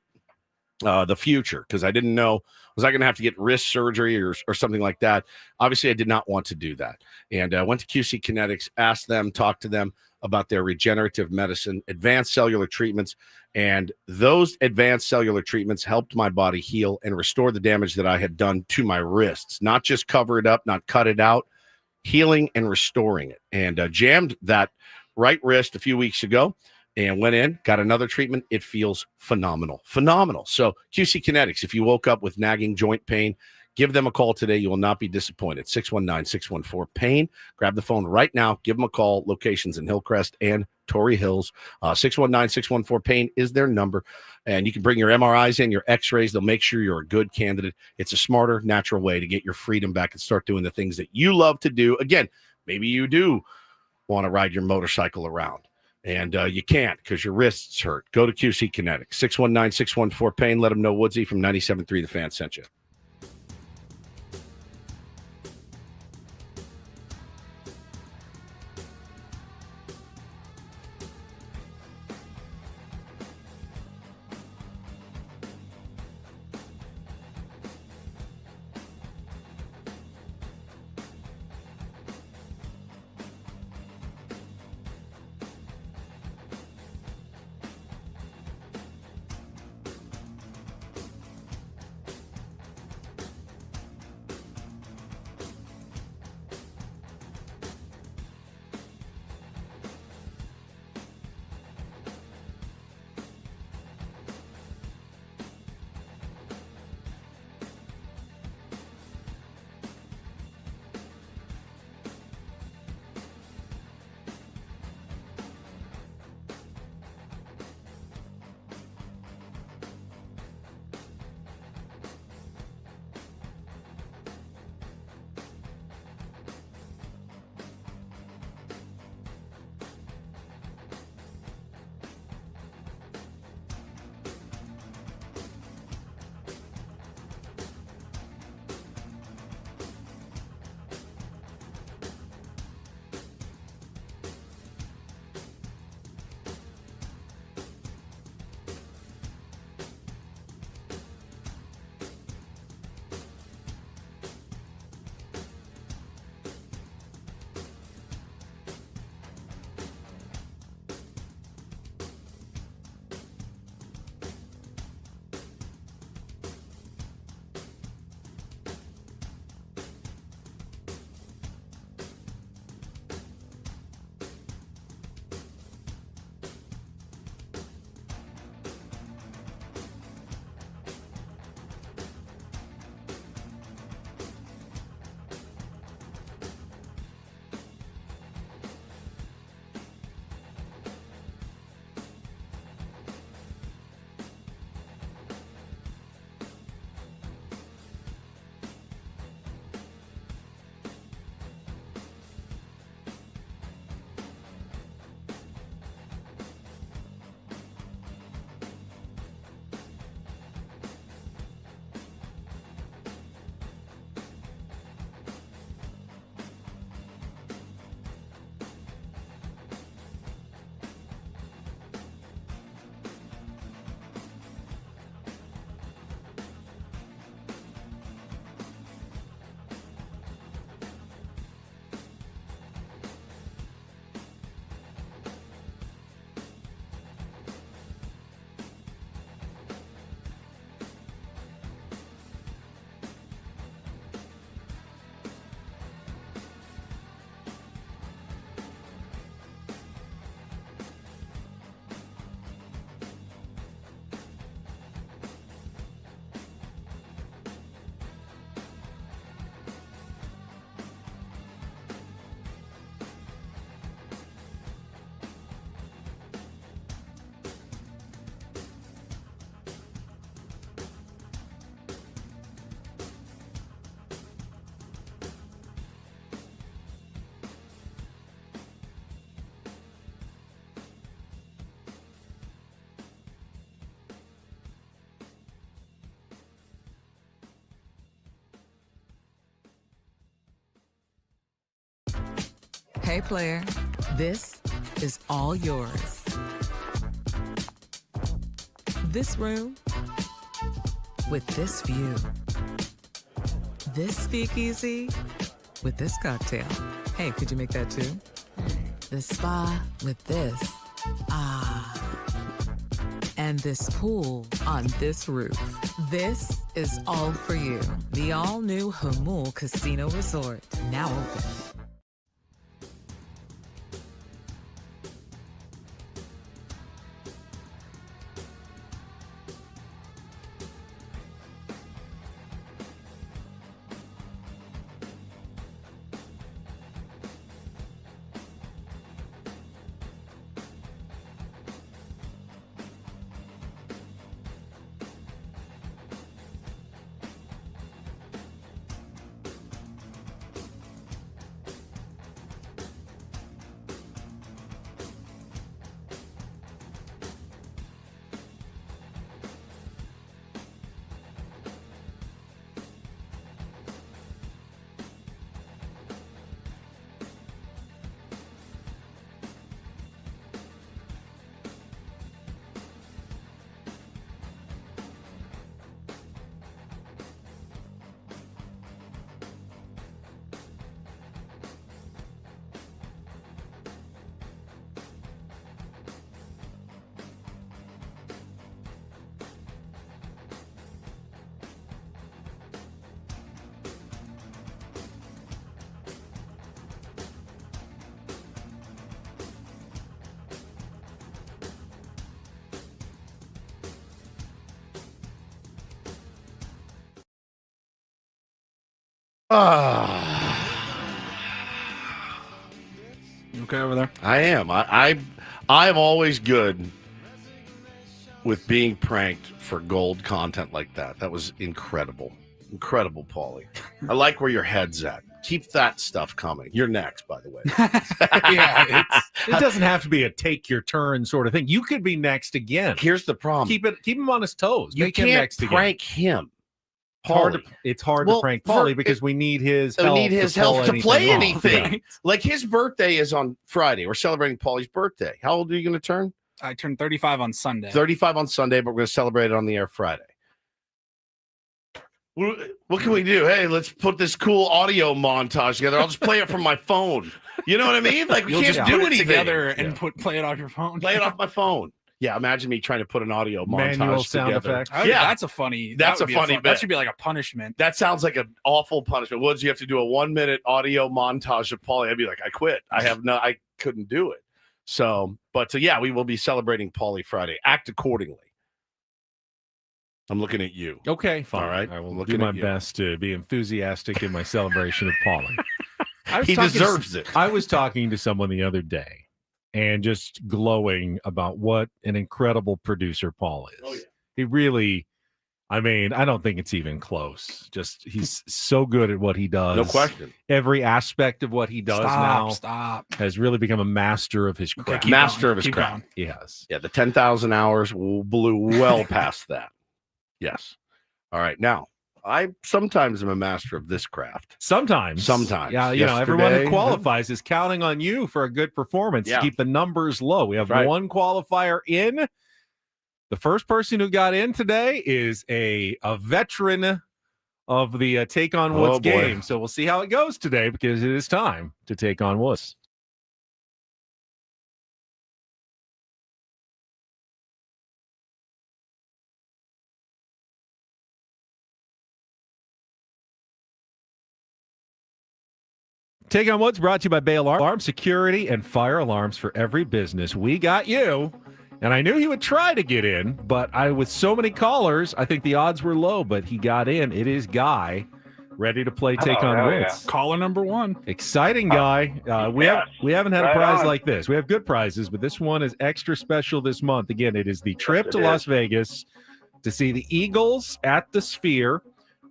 the future because I didn't know, was I going to have to get wrist surgery or something like that? Obviously, I did not want to do that. And I went to QC Kinetics, asked them, talked to them about their regenerative medicine, advanced cellular treatments. And those advanced cellular treatments helped my body heal and restore the damage that I had done to my wrists, not just cover it up, not cut it out, healing and restoring it. And jammed that right wrist a few weeks ago. And went in, got another treatment. It feels phenomenal. So QC Kinetics, if you woke up with nagging joint pain, Give them a call today. You will not be disappointed. 619-614-PAIN. Grab the phone right now. Give them a call. Locations in Hillcrest and Torrey Hills. 619-614-PAIN is their number. And you can bring your MRIs in, your x-rays. They'll make sure you're a good candidate. It's a smarter, natural way to get your freedom back and start doing the things that you love to do. Again, maybe you do want to ride your motorcycle around, and you can't because your wrists hurt. Go to QC Kinetics. 619-614-PAIN. Let them know Woodsy from 97.3 The Fan sent you. Hey, player, this is all yours. This room with this view. This speakeasy with this cocktail. Hey, could you make that too? The spa with this. Ah. And this pool on this roof. This is all for you. The all-new Hamul Casino Resort, now open. You okay over there? I am. I'm always good with being pranked for gold content like that. That was incredible. Incredible, Paulie. I like where your head's at. Keep that stuff coming. You're next, by the way. Yeah, it doesn't have to be a take your turn sort of thing. You could be next again. Here's the problem. Keep him on his toes. You Make him can't next prank again. him. It's hard to prank Paulie because we need his help. We need his help to play anything. Right? Like his birthday is on Friday. We're celebrating Paulie's birthday. How old are you going to turn? I turned 35 on Sunday. 35 on Sunday, but we're going to celebrate it on the air Friday. What can we do? Hey, let's put this cool audio montage together. I'll just play it from my phone. You know what I mean? Like, we You'll can't just do put it anything together and play it off your phone. Play it off my phone. Yeah, imagine me trying to put an audio montage Manual sound together. effects. Yeah, that's a funny. That's a funny bit. That should be like a punishment. That sounds like an awful punishment. Woods, you have to do a 1 minute audio montage of Paulie. I'd be like, I quit. I couldn't do it. So, but yeah, we will be celebrating Paulie Friday. Act accordingly. I'm looking at you. Okay, fine. All right. I will do my best to be enthusiastic in my celebration of Paulie. He deserves it. I was talking to someone the other day and just glowing about what an incredible producer Paul is. Oh, yeah. He really, I mean, I don't think it's even close. Just he's so good at what he does. No question. Every aspect of what he does has really become a master of his craft. Master of his craft. He has. Yeah, the 10,000 hours blew well past that. Yes. All right. Now, I sometimes am a master of this craft. Sometimes. Yeah, you know, everyone that qualifies is counting on you for a good performance to keep the numbers low. We have one qualifier in. The first person who got in today is a veteran of the Take on Woods game. So we'll see how it goes today because it is time to take on Woods. Take on Woods brought to you by Bay Alarm Security and Fire Alarms for every business. We got you. And I knew he would try to get in, but with so many callers, I think the odds were low, but he got in. It is Guy, ready to play Take on Woods. Yeah. Caller number one. Exciting guy. We haven't had a prize like this. We have good prizes, but this one is extra special this month. Again, it is the trip to Las Vegas to see the Eagles at the Sphere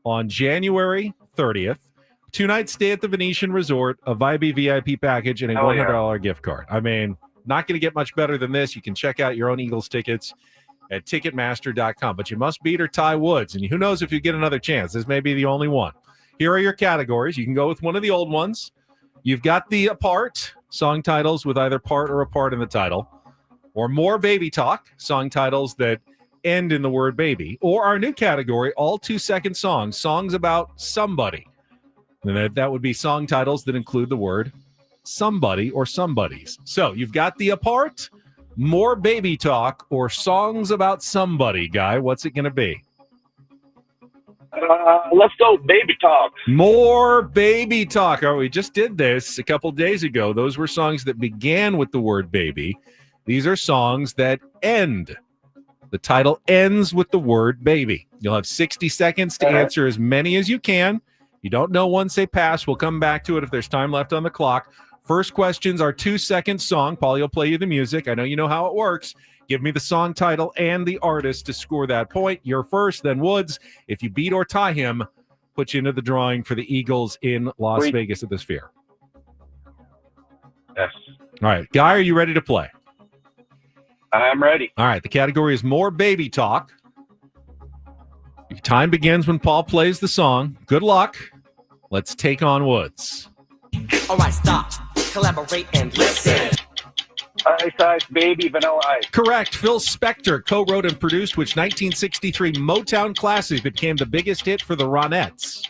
on January 30th. 2-night stay at the Venetian Resort, a Vibey VIP package, and a $100 gift card. I mean, not going to get much better than this. You can check out your own Eagles tickets at Ticketmaster.com, but you must beat or tie Woods, and who knows if you get another chance. This may be the only one. Here are your categories. You can go with one of the old ones. You've got the apart, song titles with either part or a part in the title, or more baby talk, song titles that end in the word baby, or our new category, all 2-second songs about somebody. And that would be song titles that include the word somebody or somebodies. So you've got the apart, more baby talk, or songs about somebody. Guy, what's it going to be? Let's go baby talk. More baby talk. Oh, we just did this a couple days ago. Those were songs that began with the word baby. These are songs that end. The title ends with the word baby. You'll have 60 seconds to answer as many as you can. You don't know one, say pass. We'll come back to it if there's time left on the clock. First questions are 2-second song. Paulie will play you the music. I know you know how it works. Give me the song title and the artist to score that point. You're first, then Woods. If you beat or tie him, put you into the drawing for the Eagles in Las Vegas at the Sphere. Yes. All right. Guy, are you ready to play? I'm ready. All right. The category is more baby talk. Your time begins when Paul plays the song. Good luck. Let's take on Woods. All right, stop. Collaborate and listen. Ice, baby, vanilla ice. Correct. Phil Spector co-wrote and produced which 1963 Motown classic that became the biggest hit for the Ronettes?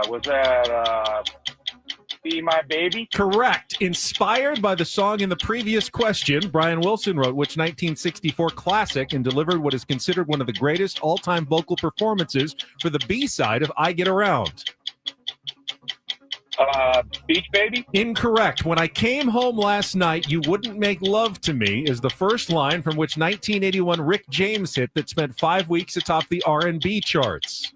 Was that Be My Baby? Correct. Inspired by the song in the previous question, Brian Wilson wrote which 1964 classic and delivered what is considered one of the greatest all-time vocal performances for the B-side of I Get Around? Beach Baby? Incorrect. When I came home last night, you wouldn't make love to me is the first line from which 1981 Rick James hit that spent 5 weeks atop the R&B charts.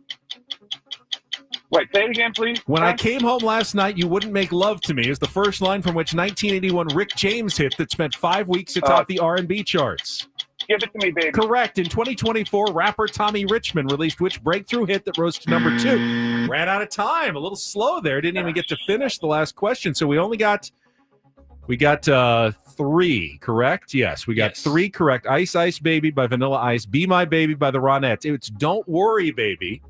Wait, say it again, please. When I came home last night, you wouldn't make love to me is the first line from which 1981 Rick James hit that spent 5 weeks atop the R&B charts. Give it to me, baby. Correct. In 2024, rapper Tommy Richmond released which breakthrough hit that rose to number 2? Ran out of time. A little slow there. Didn't even get to finish the last question. So we got 3, correct? Yes, we got 3 correct. Ice Ice Baby by Vanilla Ice. Be My Baby by the Ronettes. It's Don't Worry Baby,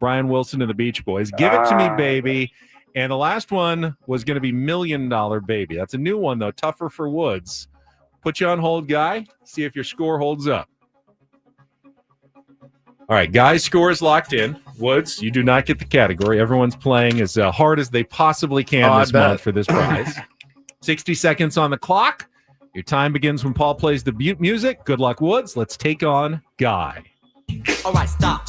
Brian Wilson and the Beach Boys. Give It to Me Baby. And the last one was going to be $1 Million Baby. That's a new one, though. Tougher for Woods. Put you on hold, Guy. See if your score holds up. All right, Guy's score is locked in. Woods, you do not get the category. Everyone's playing as hard as they possibly can this month for this prize. 60 seconds on the clock. Your time begins when Paul plays the music. Good luck, Woods. Let's take on Guy. All right, stop.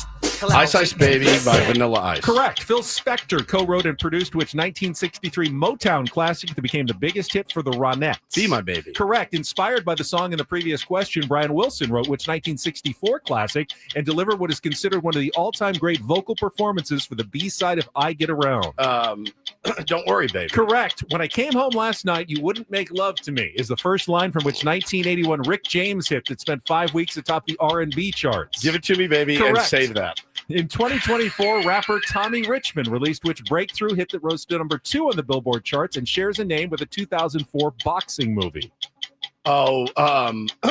Ice Ice Baby by Vanilla Ice. Correct. Phil Spector co-wrote and produced which 1963 Motown classic that became the biggest hit for the Ronettes? Be My Baby. Correct. Inspired by the song in the previous question, Brian Wilson wrote which 1964 classic and delivered what is considered one of the all-time great vocal performances for the B-side of I Get Around. Don't Worry Baby. Correct. When I came home last night, you wouldn't make love to me is the first line from which 1981 Rick James hit that spent 5 weeks atop the R&B charts. Give it to me, baby, Correct. and save that. In 2024, rapper Tommy Richmond released which breakthrough hit that rose to number 2 on the Billboard charts and shares a name with a 2004 boxing movie. $1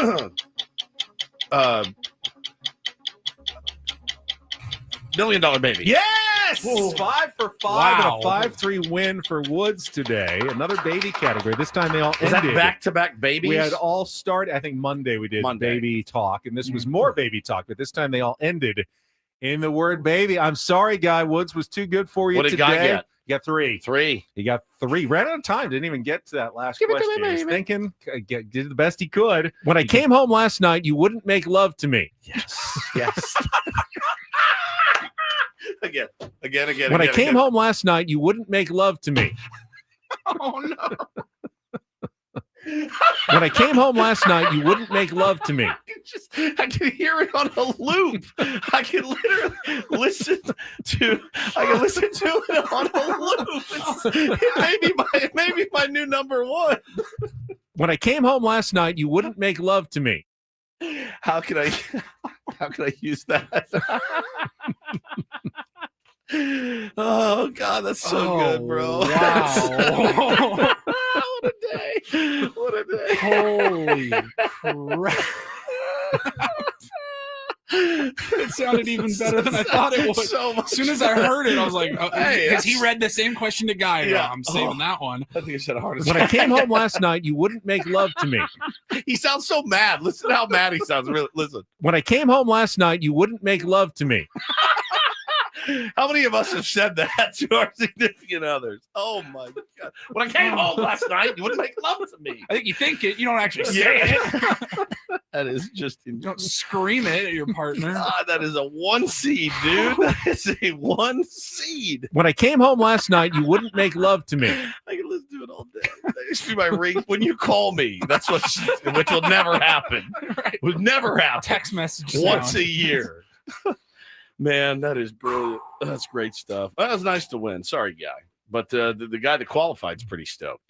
Million Baby. Yes! Whoa. 5 for 5 and a 5-3 win for Woods today. Another baby category. This time they all ended. Is that back-to-back babies? We had all started, I think Monday we did baby talk, and this was more baby talk, but this time they all ended in the word baby. I'm sorry, Guy. Woods was too good for you What did today. Guy get? You got 3. 3. He got 3. Ran out of time. Didn't even get to that last question. He was thinking, did the best he could. When I came home last night, you wouldn't make love to me. Yes. Yes. Again. When I came home last night, you wouldn't make love to me. Oh, no. When I came home last night, you wouldn't make love to me. I can hear it on a loop. I can literally listen to it on a loop. It may be my new number 1. When I came home last night, you wouldn't make love to me. How can I use that? Oh God, that's so good, bro. Wow. What a day. What a day. Holy crap. It sounded even better than I thought it would. So as soon as I heard it, I was like, hey, because he read the same question to Guy. Yeah. I'm saving that one. I think I said hard as When I came home last night, you wouldn't make love to me. He sounds so mad. Listen to how mad he sounds. Really, listen. When I came home last night, you wouldn't make love to me. How many of us have said that to our significant others? Oh my God. When I came home last night, you wouldn't make love to me. I think you think it, you don't actually say it. That is just You don't scream it at your partner. God, that is a 1 seed, dude. That is a 1 seed. When I came home last night, you wouldn't make love to me. I can listen to it all day. That used to be my ring when you call me. That's which will never happen. Right. Would never happen. Text message Once sound. a year. Man, that is brilliant. That's great stuff. That was nice to win. Sorry, Guy. But the guy that qualified is pretty stoked.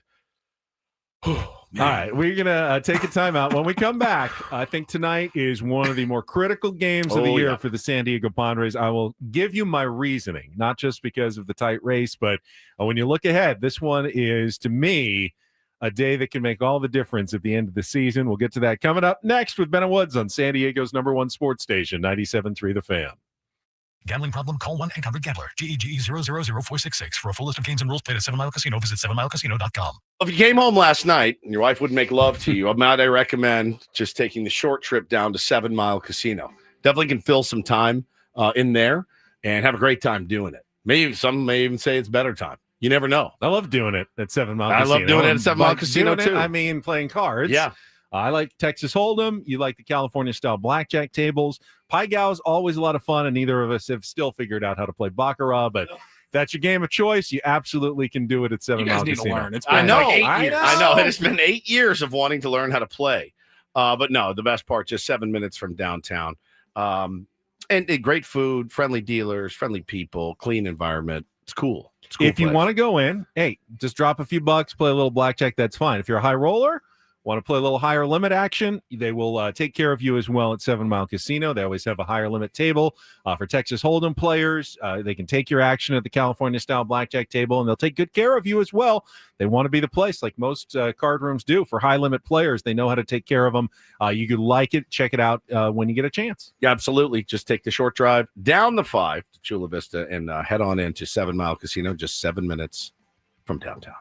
All right, we're going to take a timeout. When we come back, I think tonight is one of the more critical games of the year for the San Diego Padres. I will give you my reasoning, not just because of the tight race, but when you look ahead, this one is, to me, a day that can make all the difference at the end of the season. We'll get to that coming up next with Ben and Woods on San Diego's #1 sports station, 97.3 The Fan. Gambling problem? Call 1-800-GAMBLER. GEGE 000-466. For a full list of games and rules, play at 7 Mile Casino. Visit 7milecasino.com. If you came home last night and your wife wouldn't make love to you, I recommend just taking the short trip down to 7 Mile Casino. Definitely can fill some time in there and have a great time doing it. Maybe some may even say it's better time. You never know. I love doing it at 7 Mile I Casino. love doing it at 7 Mile Casino, too. I mean, playing cards. Yeah. I like Texas Hold'em. You like the California-style blackjack tables. Pai Gow is always a lot of fun, and neither of us have still figured out how to play Baccarat, but that's your game of choice, you absolutely can do it at 7 Mile Casino. Learn. It's I been know. like 8 years. I know. It has been 8 years of wanting to learn how to play. But no, the best part, just 7 minutes from downtown. And great food, friendly dealers, friendly people, clean environment. It's cool. It's a cool If you place. want to go in, hey, just drop a few bucks, play a little blackjack, that's fine. If you're a high roller, want to play a little higher limit action, they will take care of you as well at 7 Mile Casino. They always have a higher limit table for Texas Hold'em players. They can take your action at the California-style blackjack table, and they'll take good care of you as well. They want to be the place, like most card rooms do, for high-limit players. They know how to take care of them. You could like it. Check it out when you get a chance. Yeah, absolutely. Just take the short drive down the 5 to Chula Vista and head on into 7 Mile Casino, just 7 minutes from downtown.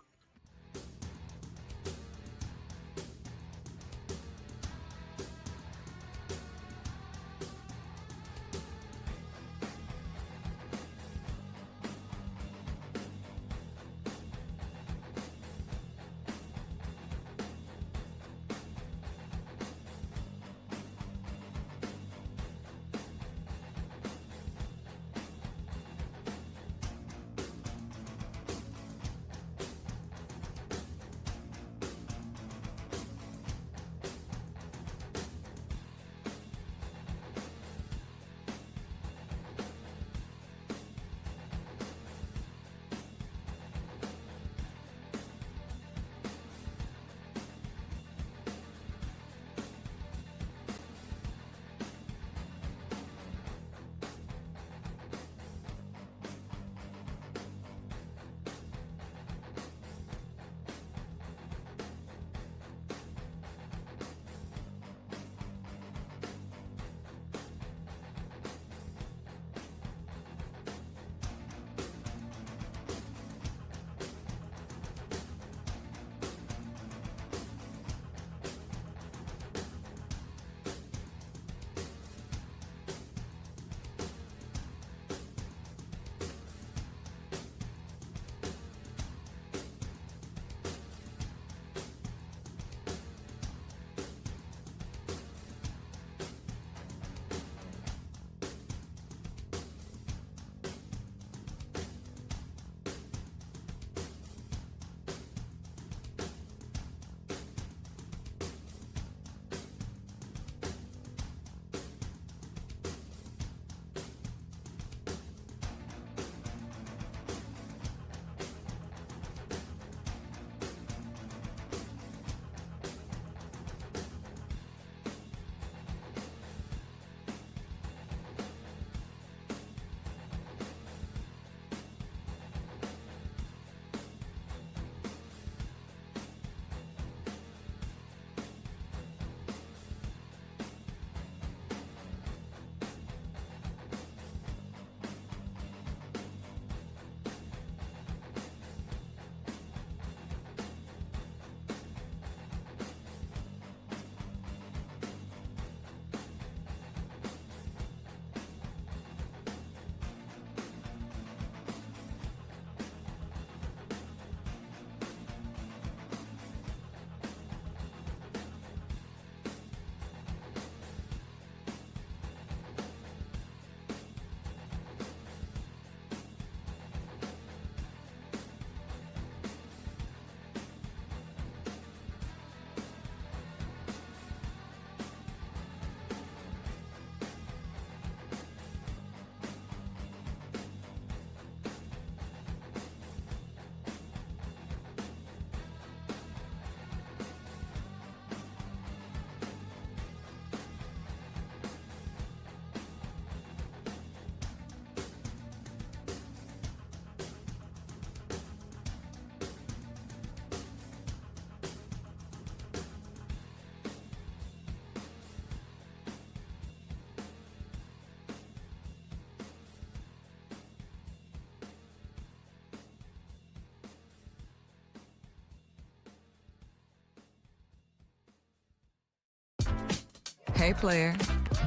Hey, player,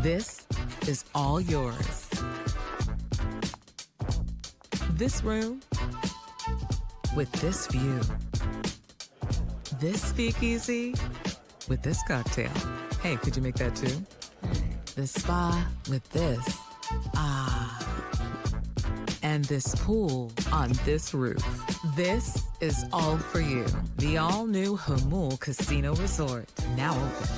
this is all yours. This room with this view. This speakeasy with this cocktail. Hey, could you make that too? This spa with this. Ah. and this pool on this roof. This is all for you. The all-new Hamul Casino Resort, now open.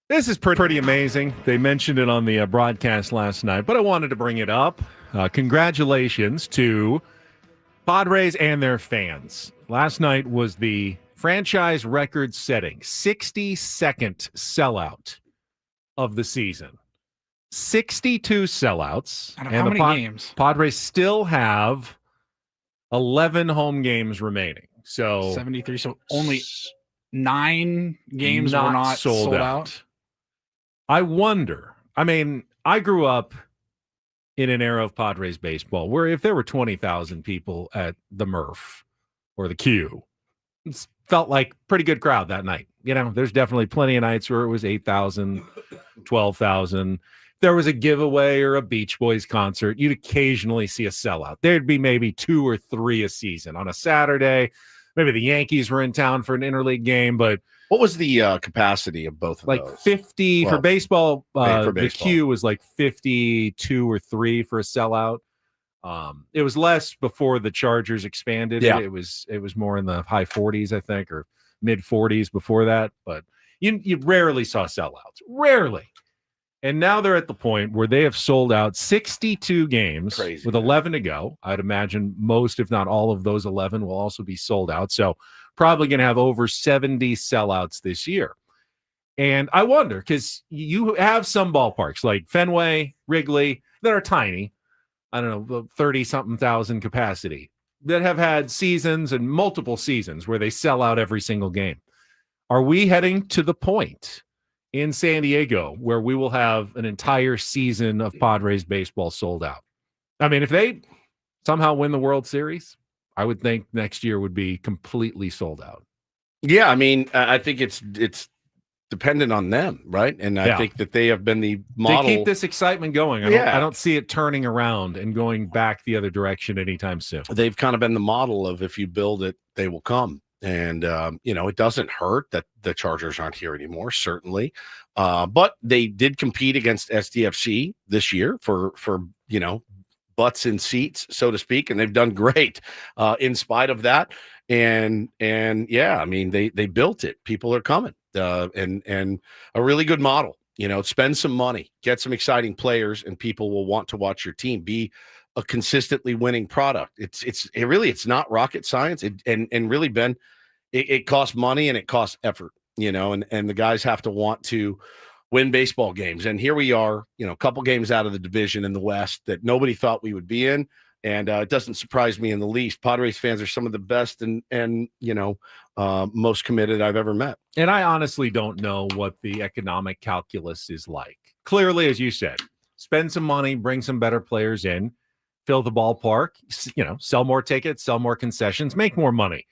This is pretty amazing. They mentioned it on the broadcast last night, but I wanted to bring it up. Congratulations to Padres and their fans. Last night was the franchise record-setting 62nd sellout of the season. 62 sellouts. Out of how many games? Padres still have 11 home games remaining. So 73. So only 9 games were not sold out. I wonder. I mean, I grew up in an era of Padres baseball where if there were 20,000 people at the Murph or the Q, it felt like a pretty good crowd that night. You know, there's definitely plenty of nights where it was 8,000, 12,000. There was a giveaway or a Beach Boys concert. You'd occasionally see a sellout. There'd be maybe 2 or 3 a season on a Saturday. Maybe the Yankees were in town for an interleague game, but what was the capacity of both of like those? 50 Well, for baseball. for The baseball. Q was like 52 or 3 for a sellout. It was less before the Chargers expanded. Yeah. It was more in the high 40s, I think, or mid 40s before that. But you rarely saw sellouts. Rarely. And now they're at the point where they have sold out 62 games with 11 to go. I'd imagine most, if not all of those 11 will also be sold out. So probably going to have over 70 sellouts this year. And I wonder, because you have some ballparks like Fenway, Wrigley, that are tiny. I don't know, 30-something thousand capacity that have had seasons and multiple seasons where they sell out every single game. Are we heading to the point in San Diego where we will have an entire season of Padres baseball sold out? I mean, if they somehow win the World Series, I would think next year would be completely sold out. Yeah, I mean, I think it's dependent on them, right? And I think that they have been the model. They keep this excitement going. I don't see it turning around and going back the other direction anytime soon. They've kind of been the model of if you build it, they will come. And, it doesn't hurt that the Chargers aren't here anymore, certainly. But they did compete against SDFC this year for butts in seats, so to speak. And they've done great in spite of that. And yeah, I mean, they built it. People are coming and a really good model, spend some money, get some exciting players, and people will want to watch your team be a consistently winning product. It's not rocket science. And really, Ben, it costs money and it costs effort, and the guys have to want to win baseball games. And here we are, a couple games out of the division in the West that nobody thought we would be in. And it doesn't surprise me in the least. Padres fans are some of the best and most committed I've ever met. And I honestly don't know what the economic calculus is like. Clearly, as you said, spend some money, bring some better players in, fill the ballpark, sell more tickets, sell more concessions, make more money.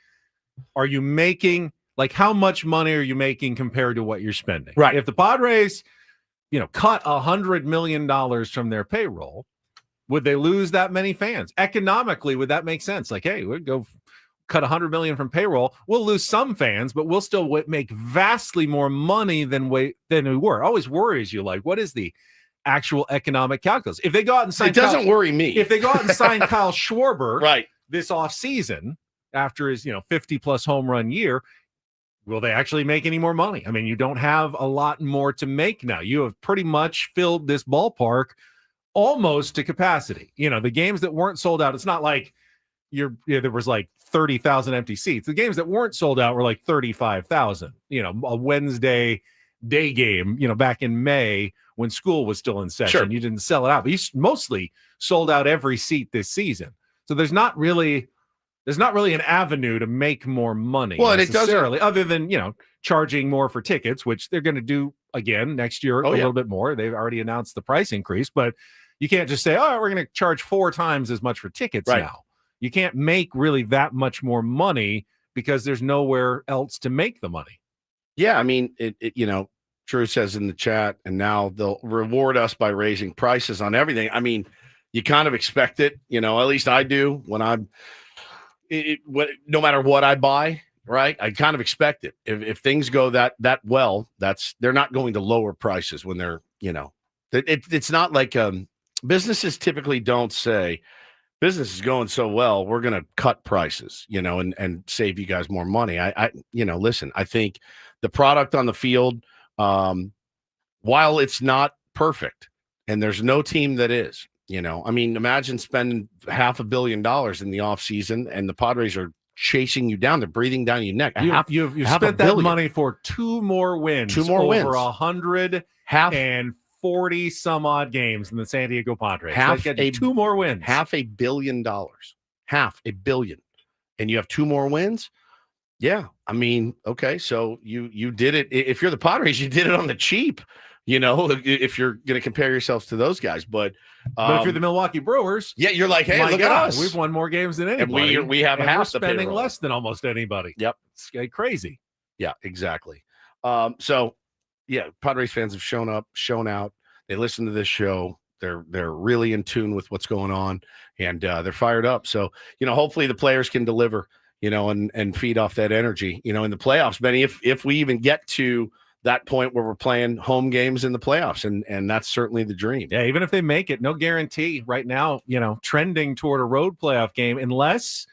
Are you making, how much money are you making compared to what you're spending? Right. If the Padres, cut $100 million from their payroll, would they lose that many fans? Economically, would that make sense? Hey, we'd go cut $100 million from payroll. We'll lose some fans, but we'll still make vastly more money than we were. It always worries you. What is the actual economic calculus? If they go out and sign, it doesn't worry me. If they go out and sign Kyle Schwarber, right, this offseason after his 50+ home run year, will they actually make any more money? I mean, you don't have a lot more to make now. You have pretty much filled this ballpark almost to capacity. The games that weren't sold out, it's not like there was 30,000 empty seats. The games that weren't sold out were 35,000. A Wednesday day game, back in May when school was still in session. Sure. You didn't sell it out, but you mostly sold out every seat this season. So there's not really an avenue to make more money. Well, and it doesn't, other than, charging more for tickets, which they're going to do again next year, little bit more. They've already announced the price increase, but you can't just say, we're going to charge 4 times as much for tickets now. You can't make really that much more money because there's nowhere else to make the money. Yeah, I mean, Drew says in the chat, and now they'll reward us by raising prices on everything. I mean, you kind of expect it, at least I do when no matter what I buy, right? I kind of expect it. If things go that well, they're not going to lower prices when they're, it's not like businesses typically don't say, business is going so well, we're going to cut prices, and save you guys more money. Listen, I think the product on the field, while it's not perfect, and there's no team that is, imagine spending $500 million in the offseason and the Padres are chasing you down. They're breathing down your neck. You've spent that money for 2 more wins. 2 more wins. Over 140 some odd games in the San Diego Padres. 2 more wins. $500 million. $500 million. And you have 2 more wins? Yeah. I mean, okay, so you did it. If you're the Padres, you did it on the cheap, if you're going to compare yourselves to those guys. But if you're the Milwaukee Brewers, yeah, you're like, hey, look at us. We've won more games than anybody. And we have half we're the spending payroll. less than almost anybody. Yep. It's crazy. Yeah, exactly. So yeah, Padres fans have shown up, shown out. They listen to this show. They're really in tune with what's going on, and they're fired up. So, hopefully the players can deliver, and feed off that energy, in the playoffs, Benny, if we even get to that point where we're playing home games in the playoffs, and that's certainly the dream. Yeah, even if they make it, no guarantee right now, trending toward a road playoff game unless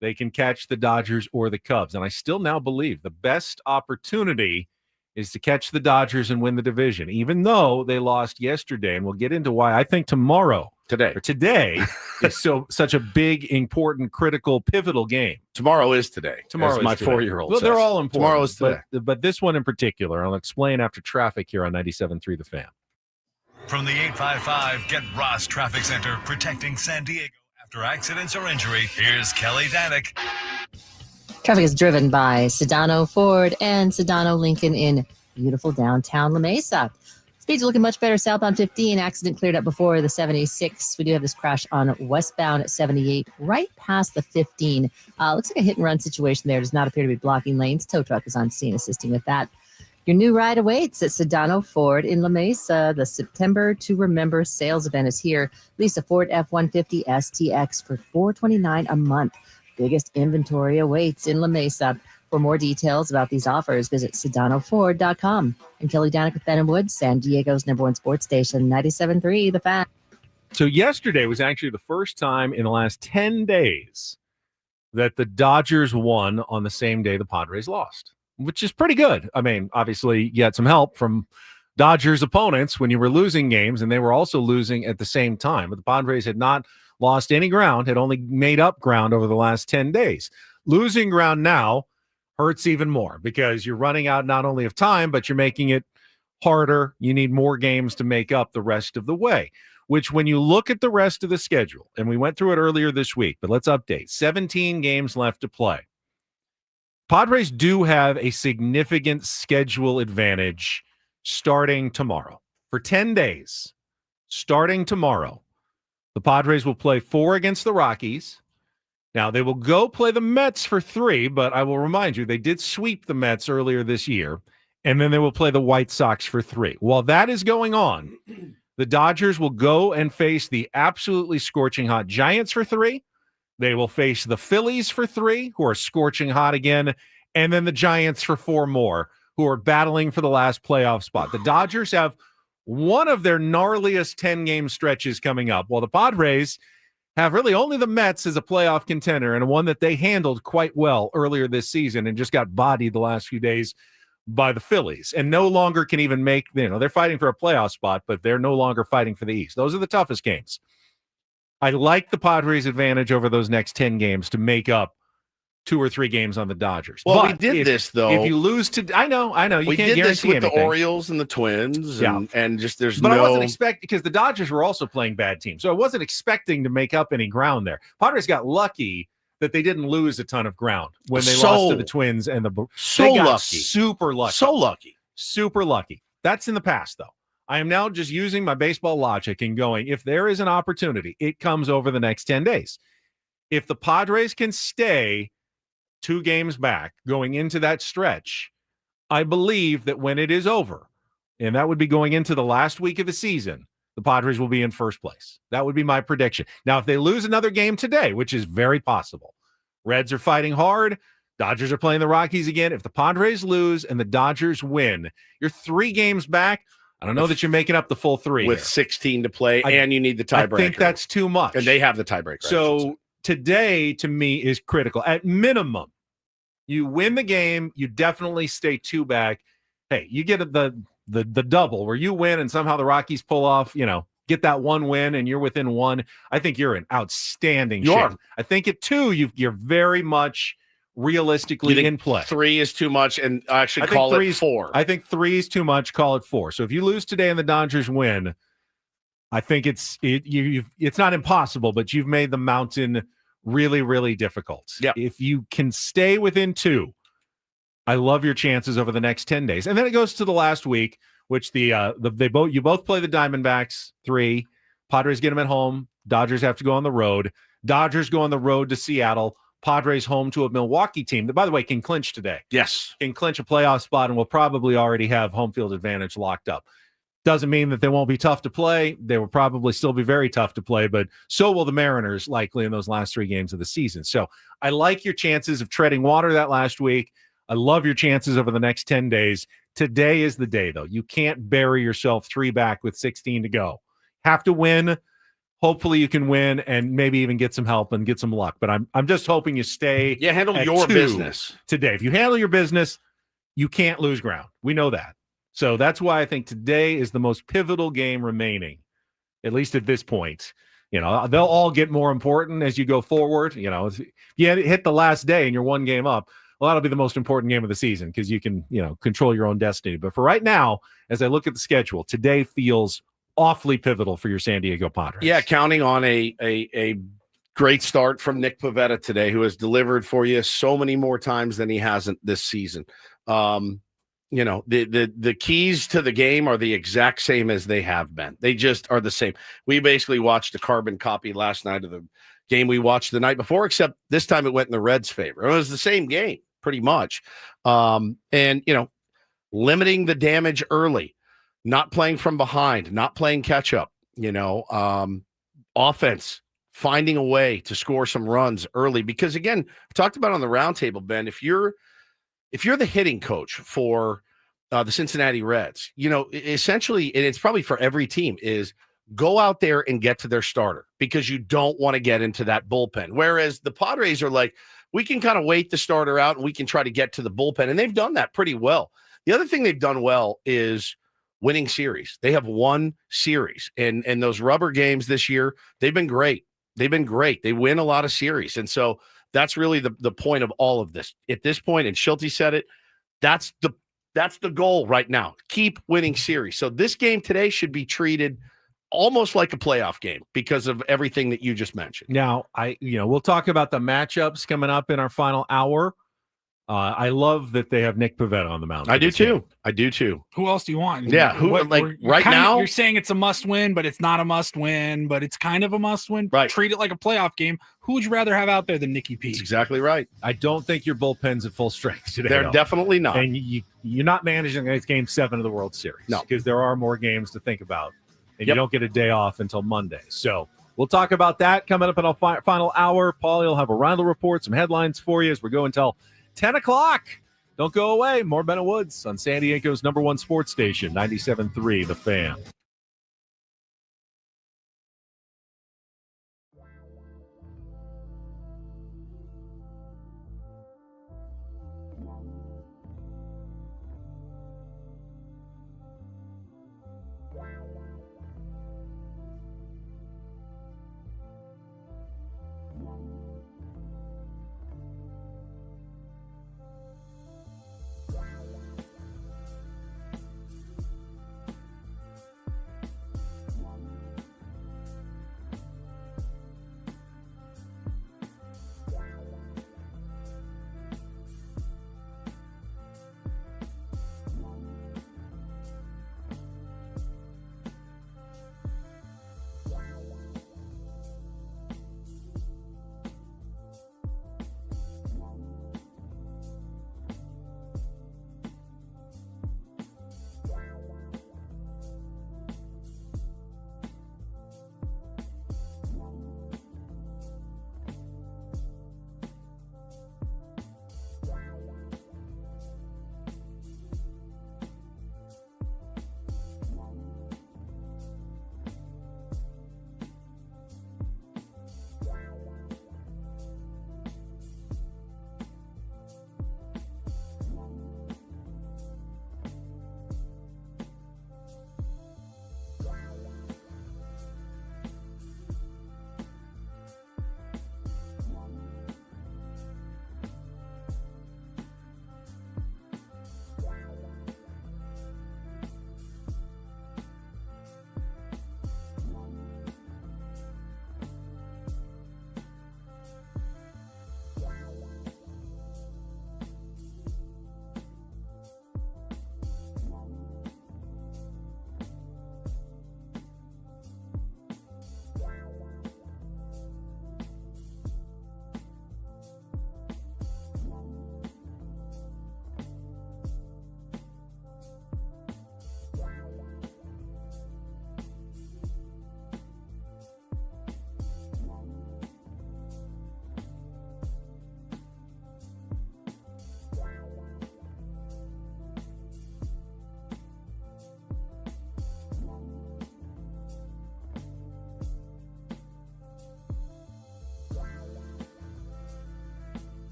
they can catch the Dodgers or the Cubs. And I still now believe the best opportunity is to catch the Dodgers and win the division, even though they lost yesterday. And we'll get into why I think today is such a big, important, critical, pivotal game. Tomorrow is today. Tomorrow is my today. 4-year-old Well, says. they're all important. Tomorrow is today. But this one in particular, I'll explain after traffic here on 97.3 The Fan. From the 855 Get Ross Traffic Center, protecting San Diego after accidents or injury, here's Kelly Danick. Traffic is driven by Sedano Ford and Sedano Lincoln in beautiful downtown La Mesa. Speeds are looking much better southbound 15. Accident cleared up before the 76. We do have this crash on westbound at 78, right past the 15. Looks like a hit and run situation there. Does not appear to be blocking lanes. Tow truck is on scene assisting with that. Your new ride awaits at Sedano Ford in La Mesa. The September to Remember sales event is here. Lease a Ford F-150 STX for $429 a month. Biggest inventory awaits in La Mesa. For more details about these offers, visit SedanoFord.com. I'm Kelly Danick with Ben & Woods, San Diego's #1 sports station, 97.3 The Fan. So yesterday was actually the first time in the last 10 days that the Dodgers won on the same day the Padres lost, which is pretty good. I mean, obviously you had some help from Dodgers opponents when you were losing games, and they were also losing at the same time. But the Padres had not lost any ground, had only made up ground over the last 10 days. Losing ground now, hurts even more because you're running out not only of time, but you're making it harder. You need more games to make up the rest of the way, which when you look at the rest of the schedule, and we went through it earlier this week, but let's update. 17 games left to play. Padres do have a significant schedule advantage starting tomorrow. For 10 days, starting tomorrow, the Padres will play 4 against the Rockies. Now, they will go play the Mets for 3, but I will remind you, they did sweep the Mets earlier this year, and then they will play the White Sox for 3. While that is going on, the Dodgers will go and face the absolutely scorching hot Giants for 3. They will face the Phillies for 3, who are scorching hot again, and then the Giants for 4 more, who are battling for the last playoff spot. The Dodgers have one of their gnarliest 10-game stretches coming up, while the Padres have really only the Mets as a playoff contender, and one that they handled quite well earlier this season and just got bodied the last few days by the Phillies, and no longer can even make, they're fighting for a playoff spot, but they're no longer fighting for the East. Those are the toughest games. I like the Padres' advantage over those next 10 games to make up 2 or 3 games on the Dodgers. Well, but we did this, though. If you lose to, I know, you we can't did this guarantee with anything. the Orioles and the Twins, and just there's but no. I wasn't expecting, because the Dodgers were also playing bad teams, so I wasn't expecting to make up any ground there. Padres got lucky that they didn't lose a ton of ground when they lost to the Twins and the so lucky, super lucky, super lucky. That's in the past, though. I am now just using my baseball logic and going, if there is an opportunity, it comes over the next 10 days. If the Padres can stay 2 games back going into that stretch, I believe that when it is over, and that would be going into the last week of the season, the Padres will be in first place. That would be my prediction. Now, if they lose another game today, which is very possible, Reds are fighting hard, Dodgers are playing the Rockies again. If the Padres lose and the Dodgers win, you're 3 games back. I don't know that you're making up the full 3 with here. 16 to play, and you need the tiebreaker. I think that's too much. And they have the tiebreaker. So today, to me, is critical. At minimum, you win the game, you definitely stay 2 back. Hey, you get the double where you win and somehow the Rockies pull off, get that 1 win and you're within 1. I think you're in outstanding shape. I think at 2, you're very much realistically in play. 3 is too much, and I should call it 4. I think 3 is too much. Call it 4. So if you lose today and the Dodgers win, I think it's not impossible, but you've made the mountain really, really difficult. Yeah. If you can stay within 2, I love your chances over the next 10 days. And then it goes to the last week, which you both play the Diamondbacks 3. Padres get them at home. Dodgers have to go on the road. Dodgers go on the road to Seattle. Padres home to a Milwaukee team that, by the way, can clinch today. Yes. Can clinch a playoff spot and will probably already have home field advantage locked up. Doesn't mean that they won't be tough to play. They will probably still be very tough to play, but so will the Mariners likely in those last 3 games of the season. So I like your chances of treading water that last week. I love your chances over the next 10 days. Today is the day, though. You can't bury yourself 3 back with 16 to go. Have to win. Hopefully you can win and maybe even get some help and get some luck. But I'm just hoping you stay. Yeah, handle your business today. If you handle your business, you can't lose ground. We know that. So that's why I think today is the most pivotal game remaining, at least at this point. They'll all get more important as you go forward. If you hit the last day and you're 1 game up, well, that'll be the most important game of the season because you can, control your own destiny. But for right now, as I look at the schedule, today feels awfully pivotal for your San Diego Padres. Yeah, counting on a great start from Nick Pivetta today, who has delivered for you so many more times than he hasn't this season. The keys to the game are the exact same as they have been. They just are the same. We basically watched a carbon copy last night of the game we watched the night before, except this time it went in the Reds' favor. It was the same game, pretty much. Limiting the damage early. Not playing from behind, not playing catch up, offense, finding a way to score some runs early. Because again, we talked about on the roundtable, Ben, if you're the hitting coach for the Cincinnati Reds, essentially, and it's probably for every team, is go out there and get to their starter because you don't want to get into that bullpen. Whereas the Padres are like, we can kind of wait the starter out and we can try to get to the bullpen. And they've done that pretty well. The other thing they've done well is winning series. They have won series, and those rubber games this year, they've been great. They win a lot of series. And so That's really the point of all of this. At this point, and Schulte said it, that's the goal right now. Keep winning series. So this game today should be treated almost like a playoff game because of everything that you just mentioned. Now, we'll talk about the matchups coming up in our final hour. I love that they have Nick Pivetta on the mound. I do too. Who else do you want? Yeah, right now? You're saying it's a must-win, but it's not a must-win, but it's kind of a must-win. Right. Treat it like a playoff game. Who would you rather have out there than Nicky P? That's exactly right. I don't think your bullpen's at full strength today. They're definitely not. And you're not managing against Game 7 of the World Series. No. Because there are more games to think about, and you don't get a day off until Monday. So we'll talk about that coming up in our final hour. Paulie will have a round of reports, some headlines for you as we go until 10 o'clock. Don't go away. More Ben and Woods on San Diego's #1 sports station, 97.3 The Fan.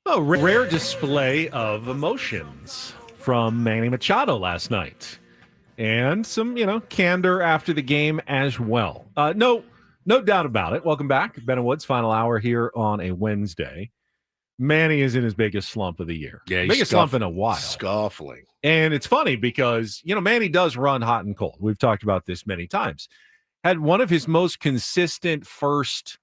A rare display of emotions from Manny Machado last night. And some, candor after the game as well. No doubt about it. Welcome back. Ben and Woods, final hour here on a Wednesday. Manny is in his biggest slump of the year. Yeah, biggest slump in a while. Scuffling. And it's funny because, Manny does run hot and cold. We've talked about this many times. Had one of his most consistent first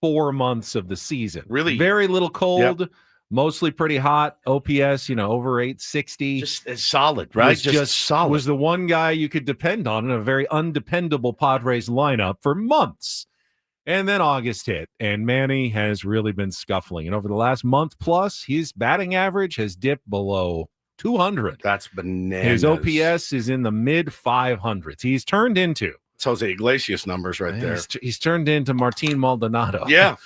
4 months of the season. Really? Very little cold. Yep. Mostly pretty hot. OPS, over 860. Just solid, right? Just solid. Was the one guy you could depend on in a very undependable Padres lineup for months. And then August hit, and Manny has really been scuffling. And over the last month plus, his batting average has dipped below 200. That's bananas. His OPS is in the mid 500s. He's turned into It's Jose Iglesias numbers right there. He's turned into Martin Maldonado. Yeah.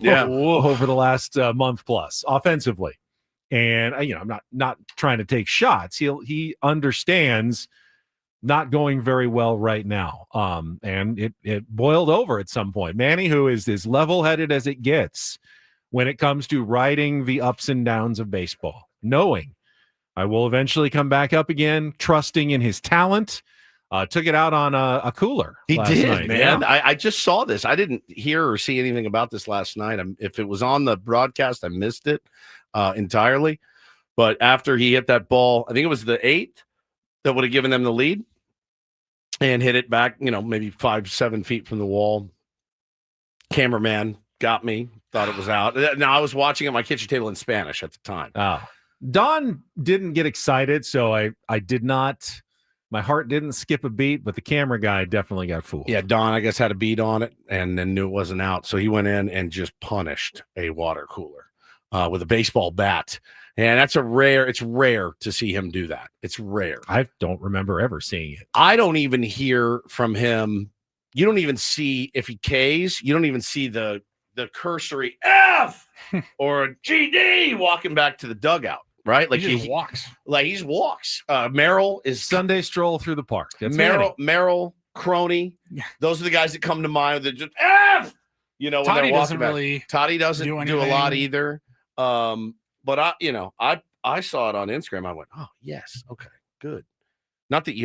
Over the last month plus offensively. And I'm not trying to take shots. He understands not going very well right now. And it boiled over at some point. Manny, who is as level-headed as it gets when it comes to riding the ups and downs of baseball, knowing I will eventually come back up again, trusting in his talent. Took it out on a cooler. He did, night. man. Yeah. I just saw this. I didn't hear or see anything about this last night. If it was on the broadcast, I missed it entirely. But after he hit that ball, I think it was the 8th that would have given them the lead, and hit it back, maybe 5-7 feet from the wall. Cameraman got me, thought it was out. Now, I was watching at my kitchen table in Spanish at the time. Oh. Don didn't get excited, so I did not. My heart didn't skip a beat, but the camera guy definitely got fooled. Yeah, Don, I guess, had a beat on it and then knew it wasn't out. So he went in and just punished a water cooler with a baseball bat. And it's rare to see him do that. It's rare. I don't remember ever seeing it. I don't even hear from him. You don't even see if he Ks. You don't even see the cursory F or a GD walking back to the dugout, right? Like he just walks. Like he walks. Merrill is Sunday stroll through the park. That's Merrill, Crony. Those are the guys that come to mind. That just F. When Toddy they're walking back. Toddy doesn't do a lot either. But I saw it on Instagram. I went, oh yes, okay, good. Not that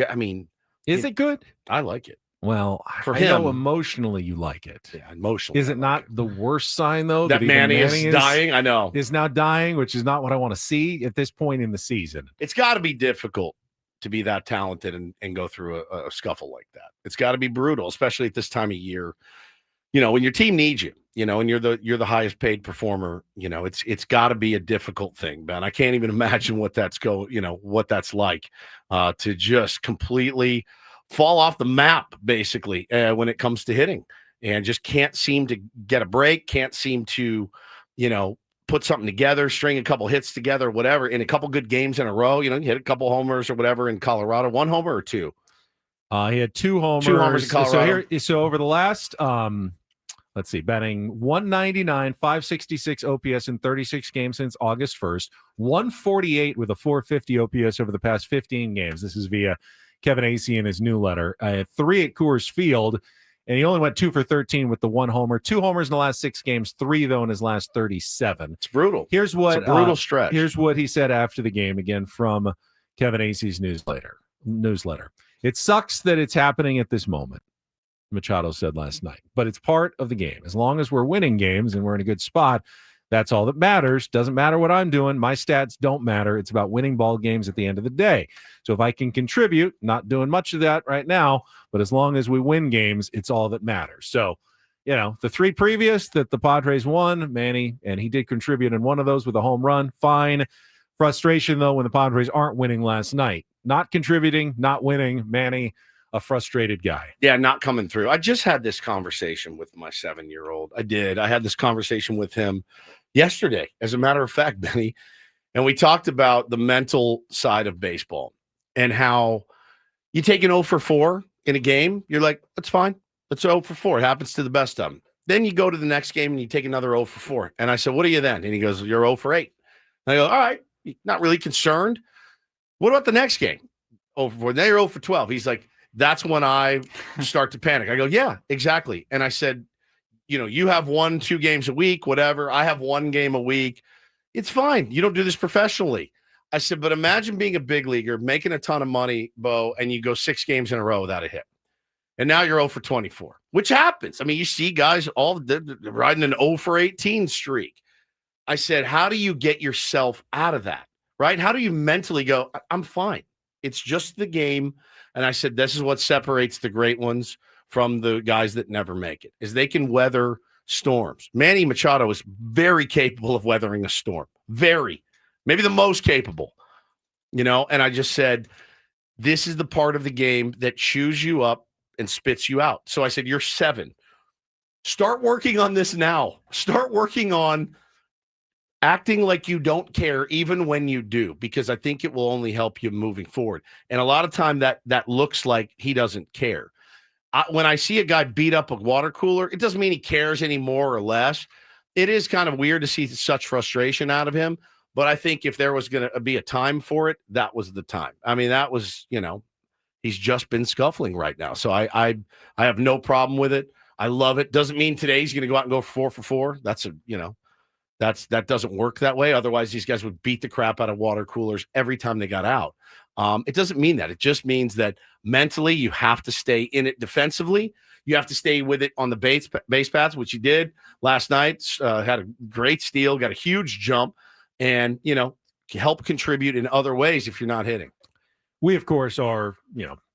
is it good? I like it. Well, for I him, know emotionally you like it. Yeah, emotionally. Is it not the worst sign though that Manny is dying? I know is now dying, which is not what I want to see at this point in the season. It's got to be difficult to be that talented and go through a scuffle like that. It's got to be brutal, especially at this time of year. When your team needs you, and you're the highest paid performer, it's got to be a difficult thing, Ben. I can't even imagine what that's like to just completely fall off the map, basically, when it comes to hitting, and just can't seem to get a break, can't seem to, put something together, string a couple hits together, whatever, in a couple good games in a row. You hit a couple homers or whatever in Colorado. 1 homer or 2? He had 2 homers. 2 homers in Colorado. So over the last let's see, batting 199, 566 OPS in 36 games since August 1st, 148 with a 450 OPS over the past 15 games. This is via Kevin Acee in his new letter. 3 at Coors Field, and he only went 2 for 13 with the 1 homer. 2 homers in the last 6 games, 3 though in his last 37. It's brutal. It's a brutal stretch. Here's what he said after the game, again from Kevin Acee's newsletter. It sucks that it's happening at this moment, Machado said last night, but it's part of the game. As long as we're winning games and we're in a good spot, that's all that matters. Doesn't matter what I'm doing. My stats don't matter. It's about winning ball games at the end of the day. So if I can contribute, not doing much of that right now, but as long as we win games, it's all that matters. So, the 3 previous that the Padres won, Manny, and he did contribute in one of those with a home run, fine. Frustration, though, when the Padres aren't winning last night. Not contributing, not winning, Manny, a frustrated guy. Yeah, not coming through. I just had this conversation with my 7-year-old. I had this conversation with him yesterday, as a matter of fact, Benny. And we talked about the mental side of baseball and how you take an 0 for 4 in a game. You're like, that's fine. That's 0 for 4. It happens to the best of them. Then you go to the next game and you take another 0 for 4. And I said, what are you then? And he goes, you're 0 for 8. And I go, all right, not really concerned. What about the next game? 0 for 4. Then you're 0 for 12. He's like, that's when I start to panic. I go, yeah, exactly. And I said, you have 1-2 games a week, whatever. I have 1 game a week. It's fine. You don't do this professionally. I said, but imagine being a big leaguer, making a ton of money, Bo, and you go 6 games in a row without a hit. And now you're 0 for 24, which happens. I mean, you see guys all riding an 0 for 18 streak. I said, how do you get yourself out of that, right? How do you mentally go, I'm fine. It's just the game. And I said, this is what separates the great ones from the guys that never make it, is they can weather storms. Manny Machado is very capable of weathering a storm. Very. Maybe the most capable, and I just said, this is the part of the game that chews you up and spits you out. So I said, you're 7. Start working on this now. Start working on acting like you don't care even when you do, because I think it will only help you moving forward. And a lot of time that looks like he doesn't care. When I see a guy beat up a water cooler, it doesn't mean he cares any more or less. It is kind of weird to see such frustration out of him. But I think if there was going to be a time for it, that was the time. I mean, that was, he's just been scuffling right now. So I have no problem with it. I love it. Doesn't mean today he's going to go out and go 4 for 4. That's that doesn't work that way. Otherwise, these guys would beat the crap out of water coolers every time they got out. It doesn't mean that. It just means that mentally you have to stay in it defensively. You have to stay with it on the base paths, which he did last night. Had a great steal, got a huge jump. And, help contribute in other ways if you're not hitting. We, of course, are,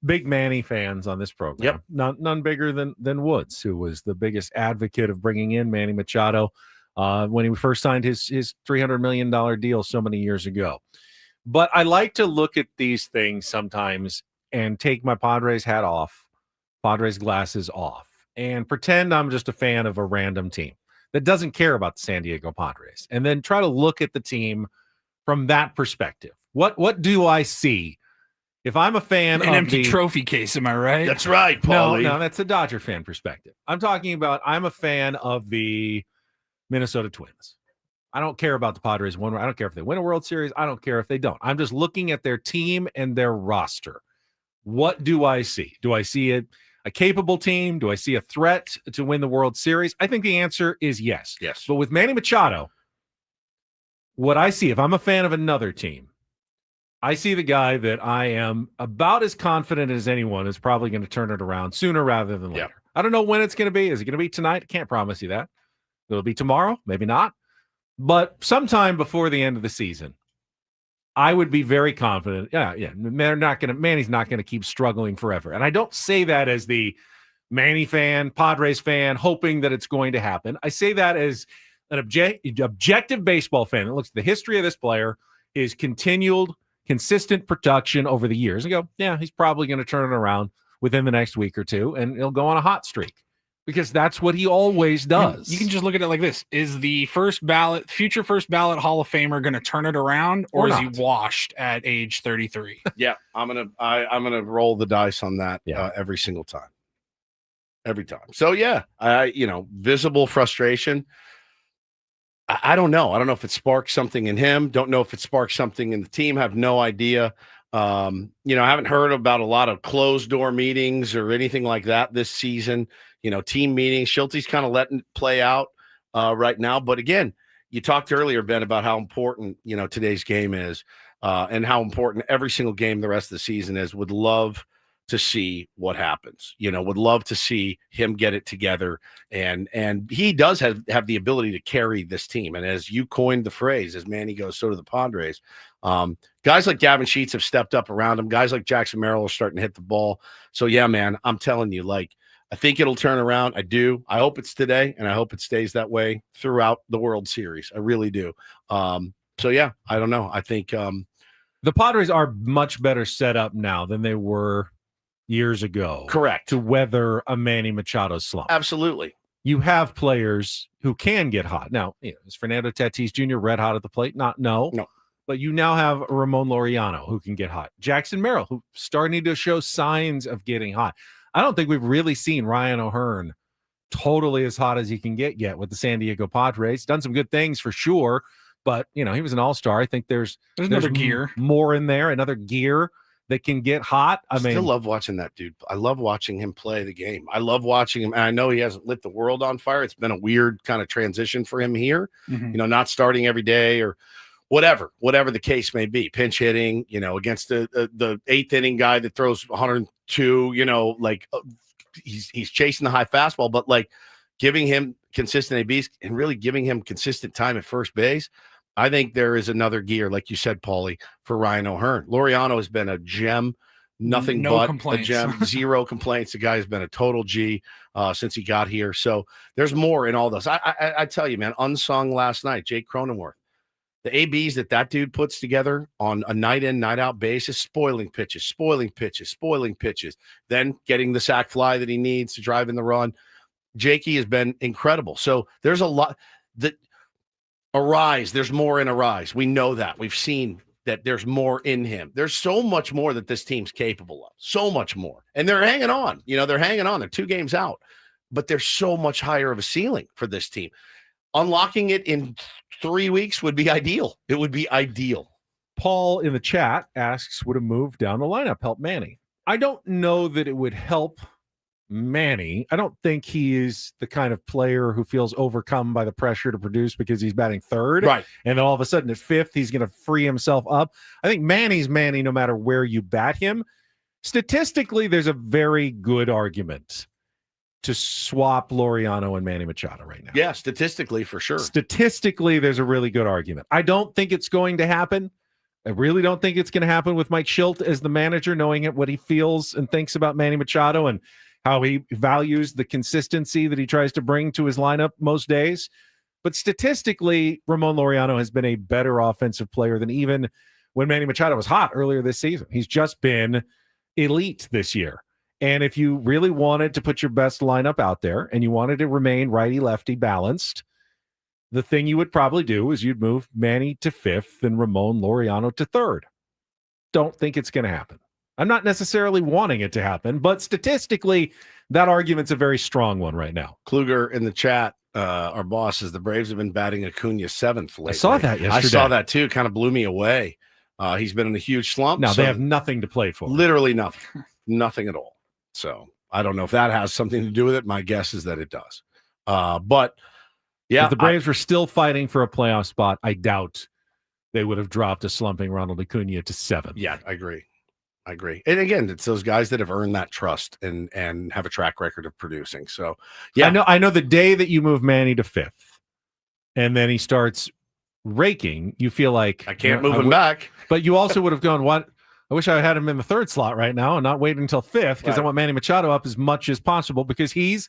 big Manny fans on this program. Yep. None bigger than Woods, who was the biggest advocate of bringing in Manny Machado when he first signed his $300 million deal so many years ago. But I like to look at these things sometimes and take my Padres hat off, Padres glasses off, and pretend I'm just a fan of a random team that doesn't care about the San Diego Padres, and then try to look at the team from that perspective. What do I see if I'm a fan of an empty trophy case? Am I right? That's right, Paulie. No, that's a Dodger fan perspective. I'm talking about I'm a fan of the Minnesota Twins. I don't care about the Padres. I don't care if they win a World Series. I don't care if they don't. I'm just looking at their team and their roster. What do I see? Do I see a capable team? Do I see a threat to win the World Series? I think the answer is yes. Yes. But with Manny Machado, what I see, if I'm a fan of another team, I see the guy that I am about as confident as anyone is probably going to turn it around sooner rather than later. Yep. I don't know when it's going to be. Is it going to be tonight? I can't promise you that. It'll be tomorrow, maybe not. But sometime before the end of the season, I would be very confident. Manny's not going to keep struggling forever. And I don't say that as the Manny fan, Padres fan, hoping that it's going to happen. I say that as an objective baseball fan that looks at the history of this player, his continued, consistent production over the years, and go, yeah, he's probably going to turn it around within the next week or two, and he'll go on a hot streak. Because that's what he always does. You can just look at it like this. Is the future first ballot Hall of Famer going to turn it around, or is he washed at age 33? Yeah, I'm gonna roll the dice on that every single time. Every time. So yeah, visible frustration. I don't know. I don't know if it sparked something in him. Don't know if it sparked something in the team. Have no idea. I haven't heard about a lot of closed door meetings or anything like that this season. Team meetings. Schulte's kind of letting it play out right now. But again, you talked earlier, Ben, about how important, today's game is and how important every single game the rest of the season is. Would love to see what happens. Would love to see him get it together. And he does have the ability to carry this team. And as you coined the phrase, as Manny goes, so do the Padres. Guys like Gavin Sheets have stepped up around him. Guys like Jackson Merrill are starting to hit the ball. So yeah, man, I'm telling you, I think it'll turn around. I do. I hope it's today, and I hope it stays that way throughout the World Series. I really do. So yeah, I don't know. I think the Padres are much better set up now than they were years ago. Correct. To weather a Manny Machado slump. Absolutely. You have players who can get hot. Now, is Fernando Tatis Jr. red hot at the plate? No. But you now have Ramon Laureano who can get hot. Jackson Merrill, who's starting to show signs of getting hot. I don't think we've really seen Ryan O'Hearn totally as hot as he can get yet with the San Diego Padres. Done some good things for sure, but he was an all-star. I think there's another gear more in there, another gear that can get hot. I mean, still love watching that dude. I love watching him play the game. I love watching him. And I know he hasn't lit the world on fire. It's been a weird kind of transition for him here, not starting every day or whatever the case may be. Pinch hitting, against the eighth inning guy that throws 102, he's chasing the high fastball, but like giving him consistent ABs and really giving him consistent time at first base. I think there is another gear, like you said, Paulie, for Ryan O'Hearn. Laureano has been a gem, nothing but complaints. a gem, zero complaints. The guy has been a total G since he got here. So there's more in all this. I tell you, man, unsung last night, Jake Cronenworth. The ABs that dude puts together on a night in, night out basis, spoiling pitches, then getting the sac fly that he needs to drive in the run. Jakey has been incredible. So there's a lot that Arise. There's more in Arise. We know that. We've seen that there's more in him. There's so much more that this team's capable of. So much more. And they're hanging on. They're hanging on. They're 2 games out. But there's so much higher of a ceiling for this team. Unlocking it in 3 weeks would be ideal. It would be ideal. Paul in the chat asks, would a move down the lineup help Manny? I don't know that it would help Manny. I don't think he is the kind of player who feels overcome by the pressure to produce because he's batting third. Right. And then all of a sudden at fifth, he's going to free himself up. I think Manny's Manny no matter where you bat him. Statistically, there's a very good argument to swap Laureano and Manny Machado right now. Yeah, statistically, for sure. Statistically, there's a really good argument. I don't think it's going to happen. I really don't think it's going to happen with Mike Schilt as the manager, knowing what he feels and thinks about Manny Machado and how he values the consistency that he tries to bring to his lineup most days. But statistically, Ramon Laureano has been a better offensive player than even when Manny Machado was hot earlier this season. He's just been elite this year. And if you really wanted to put your best lineup out there and you wanted to remain righty-lefty balanced, the thing you would probably do is you'd move Manny to fifth and Ramon Laureano to third. Don't think it's going to happen. I'm not necessarily wanting it to happen, but statistically, that argument's a very strong one right now. Kluger in the chat, our boss, says the Braves have been batting Acuna seventh lately. I saw that yesterday. I saw that too. Kind of blew me away. He's been in a huge slump. Now, they have nothing to play for. Literally nothing. Nothing at all. So I don't know if that has something to do with it. My guess is that it does. But yeah, if the Braves were still fighting for a playoff spot, I doubt they would have dropped a slumping Ronald Acuna to 7th. Yeah, I agree. And again, it's those guys that have earned that trust and have a track record of producing. So yeah, I know the day that you move Manny to 5th and then he starts raking, you feel like I can't move him back. But you also would have gone, what? I wish I had him in the 3rd slot right now and not wait until 5th because I want Manny Machado up as much as possible because he's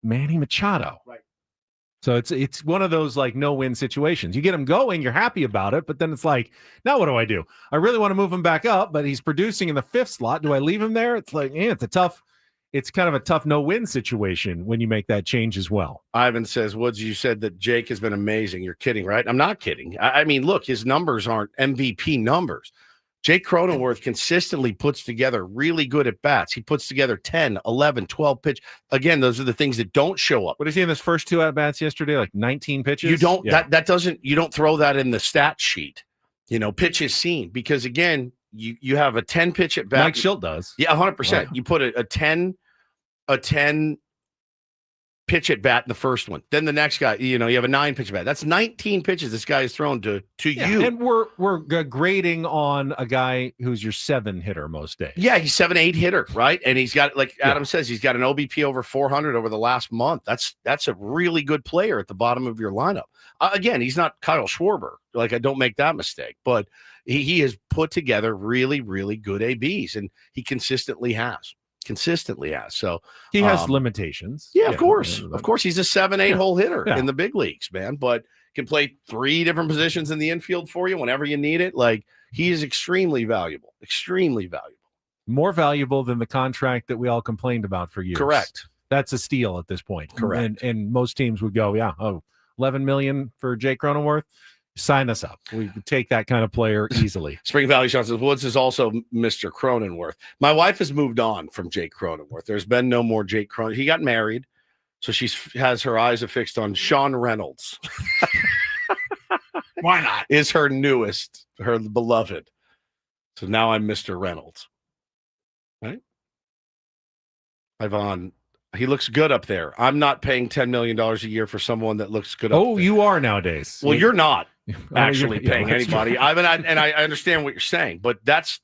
Manny Machado. Right. So it's one of those like no-win situations. You get him going, you're happy about it, but then it's like, now what do? I really want to move him back up, but he's producing in the 5th slot. Do I leave him there? It's like, it's kind of a tough no-win situation when you make that change as well. Ivan says, Woods, you said that Jake has been amazing. You're kidding, right? I'm not kidding. I mean, look, his numbers aren't MVP numbers. Jake Cronenworth consistently puts together really good at bats. He puts together 10, 11, 12 pitch. Again, those are the things that don't show up. What is he in his first 2 at bats yesterday? Like 19 pitches? You don't you don't throw that in the stat sheet. Pitches seen, because again, you have a 10 pitch at bat. Mike Schilt does. Yeah, 100%. Right. You put a 10 pitch at bat in the first one. Then the next guy, you have a 9 pitch at bat. That's 19 pitches this guy has thrown to you. And we're grading on a guy who's your 7 hitter most days. Yeah, he's 7-8 hitter, right? And he's got, like Adam says, he's got an OBP over 400 over the last month. That's a really good player at the bottom of your lineup. Again, he's not Kyle Schwarber. Like, I don't make that mistake, but he has put together really, really good ABs, and he consistently has. So he has limitations. Yeah, of course. Of course, he's a 7-8 hole hitter in the big leagues, man, but can play 3 different positions in the infield for you whenever you need it. Like, he is extremely valuable. More valuable than the contract that we all complained about for years. Correct. That's a steal at this point. Correct. And most teams would go, $11 million for Jake Cronenworth. Sign us up. We could take that kind of player easily. Spring Valley Sean says, Woods is also Mr. Cronenworth. My wife has moved on from Jake Cronenworth. There's been no more Jake Cronenworth. He got married, so she has her eyes affixed on Sean Reynolds. Why not? Is her newest, her beloved. So now I'm Mr. Reynolds. Right? Ivan, he looks good up there. I'm not paying $10 million a year for someone that looks good up there. You are nowadays. Well, you're not actually yeah, paying anybody. I mean, I understand what you're saying, but that's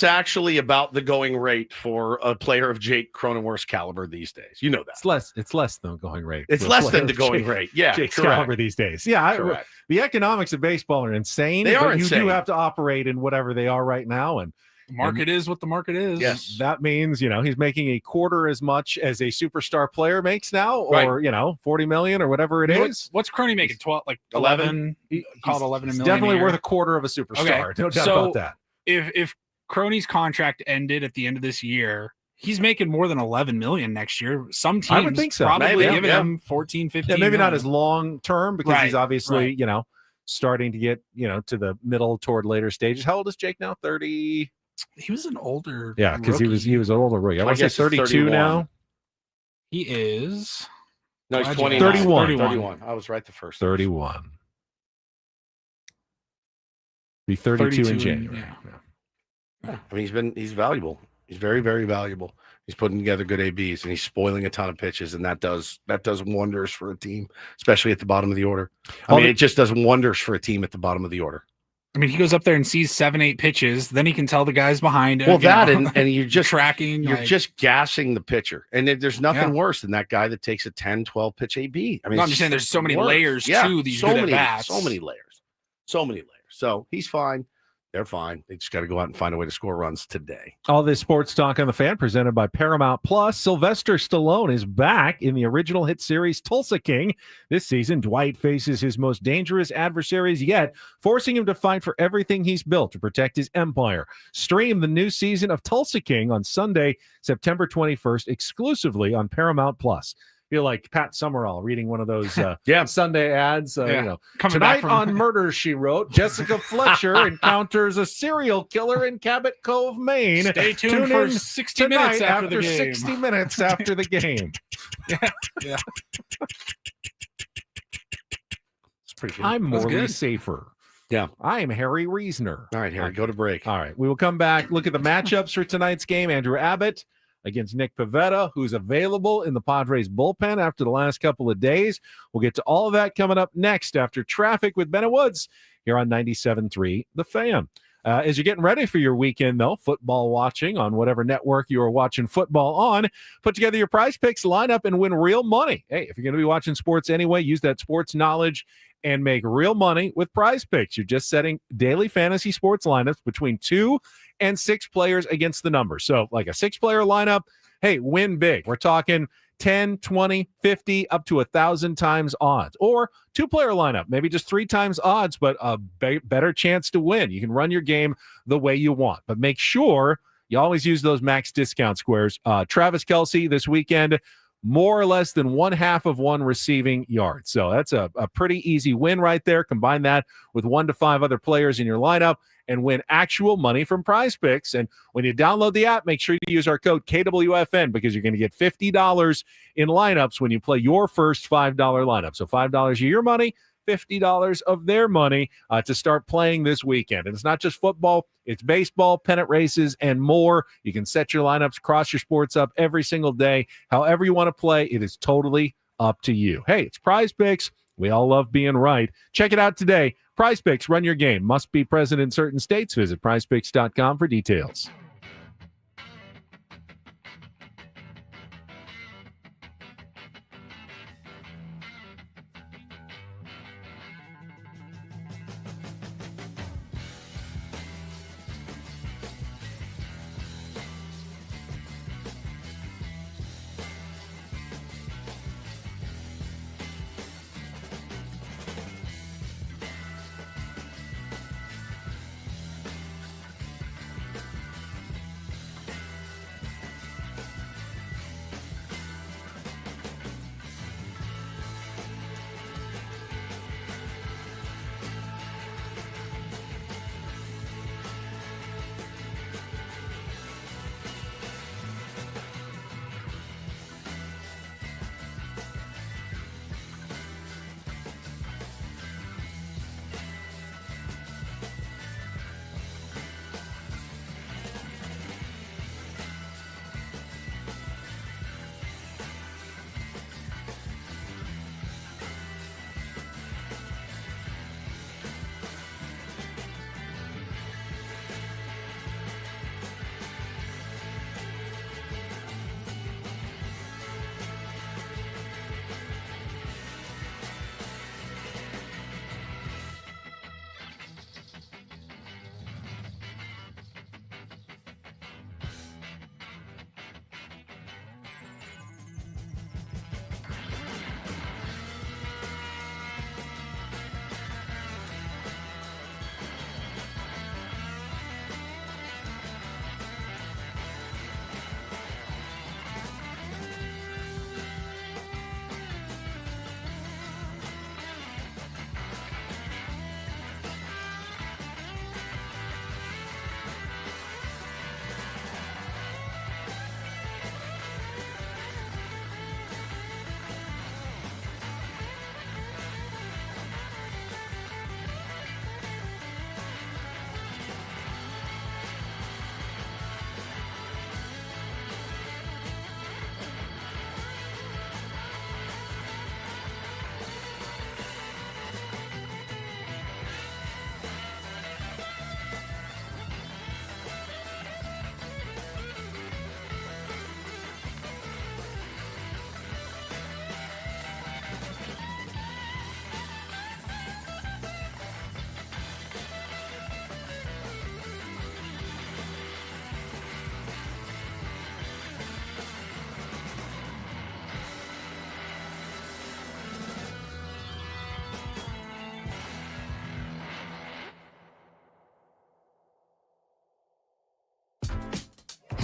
actually about the going rate for a player of Jake Cronenworth's caliber these days. You know that. It's less than the going rate. It's less than the going rate. Yeah, Jake's correct. caliber these days. Yeah, the economics of baseball are insane. They are but insane. You do have to operate in whatever they are right now, and the market is what the market is. Yes, that means he's making a quarter as much as a superstar player makes now, or right. 40 million or whatever it is. What's Crony making? 12, like 11. Called 11 million. Definitely worth a quarter of a superstar. Okay. No doubt about that. If Crony's contract ended at the end of this year, he's making more than 11 million next year. Some teams I would think so. Probably giving him 14, 15. Yeah, maybe million. not as long term because he's obviously starting to get to the middle toward later stages. How old is Jake now? 30. He was an older. Yeah, because he was an older rookie. I want to say 32 now. He is. No, he's 31. I was right the first. 31. Be 32 in January. Yeah. I mean, he's valuable. He's very, very valuable. He's putting together good ABs and he's spoiling a ton of pitches, and that does wonders for a team, especially at the bottom of the order. It just does wonders for a team at the bottom of the order. I mean, he goes up there and sees 7-8 pitches. Then he can tell the guys behind him. Well, and you're just tracking. You're just gassing the pitcher. And there's nothing worse than that guy that takes a 10, 12 pitch AB. I mean, I'm just saying there's so many layers to these good at-bats. So many layers. So he's fine. They're fine. They just got to go out and find a way to score runs today. All this sports talk on the Fan presented by Paramount Plus. Sylvester Stallone is back in the original hit series Tulsa King. This season, Dwight faces his most dangerous adversaries yet, forcing him to fight for everything he's built to protect his empire. Stream the new season of Tulsa King on Sunday, September 21st, exclusively on Paramount Plus. Feel like Pat Summerall reading one of those Sunday ads. Tonight on Murder, She Wrote, Jessica Fletcher encounters a serial killer in Cabot Cove, Maine. Stay tuned for 60 minutes after the game. 60 minutes after the game. Yeah. It's pretty good. I'm Morley Safer. Yeah. I am Harry Reasoner. All right, Harry, go to break. All right. We will come back, look at the matchups for tonight's game. Andrew Abbott against Nick Pivetta, who's available in the Padres bullpen after the last couple of days. We'll get to all of that coming up next after traffic with Bennett Woods here on 97.3 The Fan. As you're getting ready for your weekend, though, football watching on whatever network you are watching football on, put together your Prize Picks lineup and win real money. Hey, if you're going to be watching sports anyway, use that sports knowledge and make real money with Prize Picks. You're just setting daily fantasy sports lineups between 2 and 6 players against the number. So like a 6-player lineup, hey, win big. We're talking 10, 20, 50, up to 1,000 times odds. Or 2-player lineup, maybe just 3 times odds, but a better chance to win. You can run your game the way you want, but make sure you always use those max discount squares. Travis Kelce this weekend, more or less than 1/2 of 1 receiving yards. So that's a pretty easy win right there. Combine that with 1 to 5 other players in your lineup and win actual money from Prize Picks. And when you download the app, make sure you use our code KWFN because you're going to get $50 in lineups when you play your first $5 lineup. So $5 of your money, $50 of their money to start playing this weekend. And it's not just football, it's baseball, pennant races, and more. You can set your lineups, cross your sports up every single day. However you want to play, it is totally up to you. Hey, it's Prize Picks. We all love being right. Check it out today. Prize Picks, run your game. Must be present in certain states. Visit prizepicks.com for details.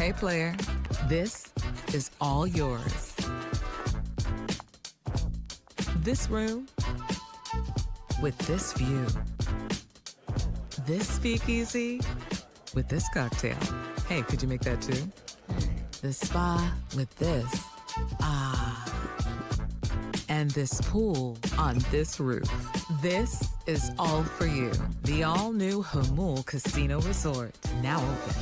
Hey, player, this is all yours. This room with this view. This speakeasy with this cocktail. Hey, could you make that too? The spa with this. Ah. And this pool on this roof. This is all for you. The all-new Hamul Casino Resort, now open.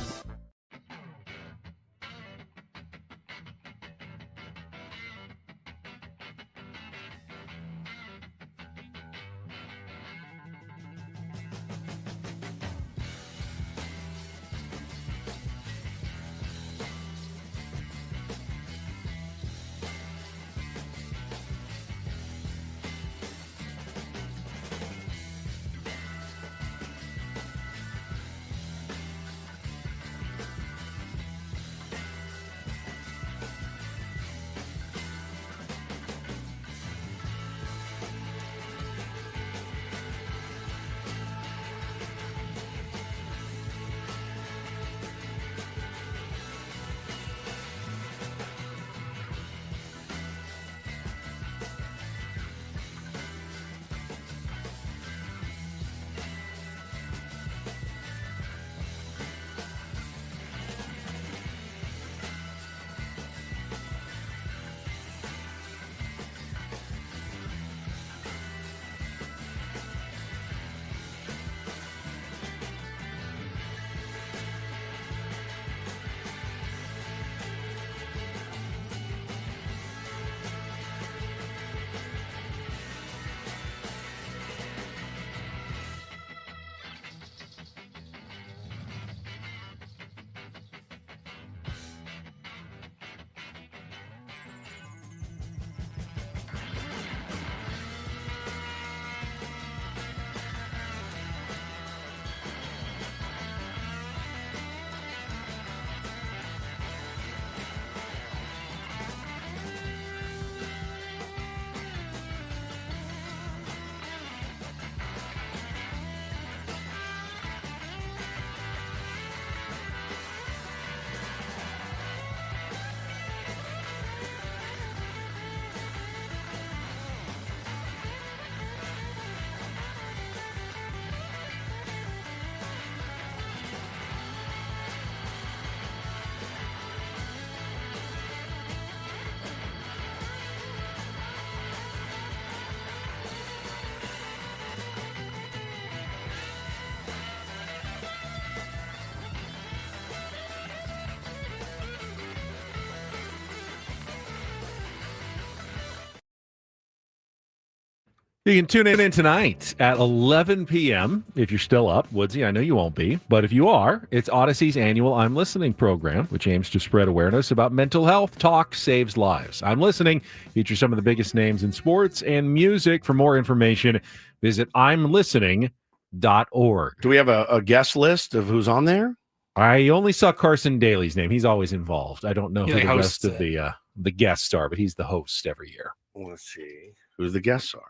You can tune in tonight at 11 p.m. if you're still up. Woodsy, I know you won't be, but if you are, it's Odyssey's annual I'm Listening program, which aims to spread awareness about mental health. Talk saves lives. I'm Listening features some of the biggest names in sports and music. For more information, visit imlistening.org. Do we have a guest list of who's on there? I only saw Carson Daly's name. He's always involved. I don't know who the rest of the guests are, but he's the host every year. Let's see who the guests are.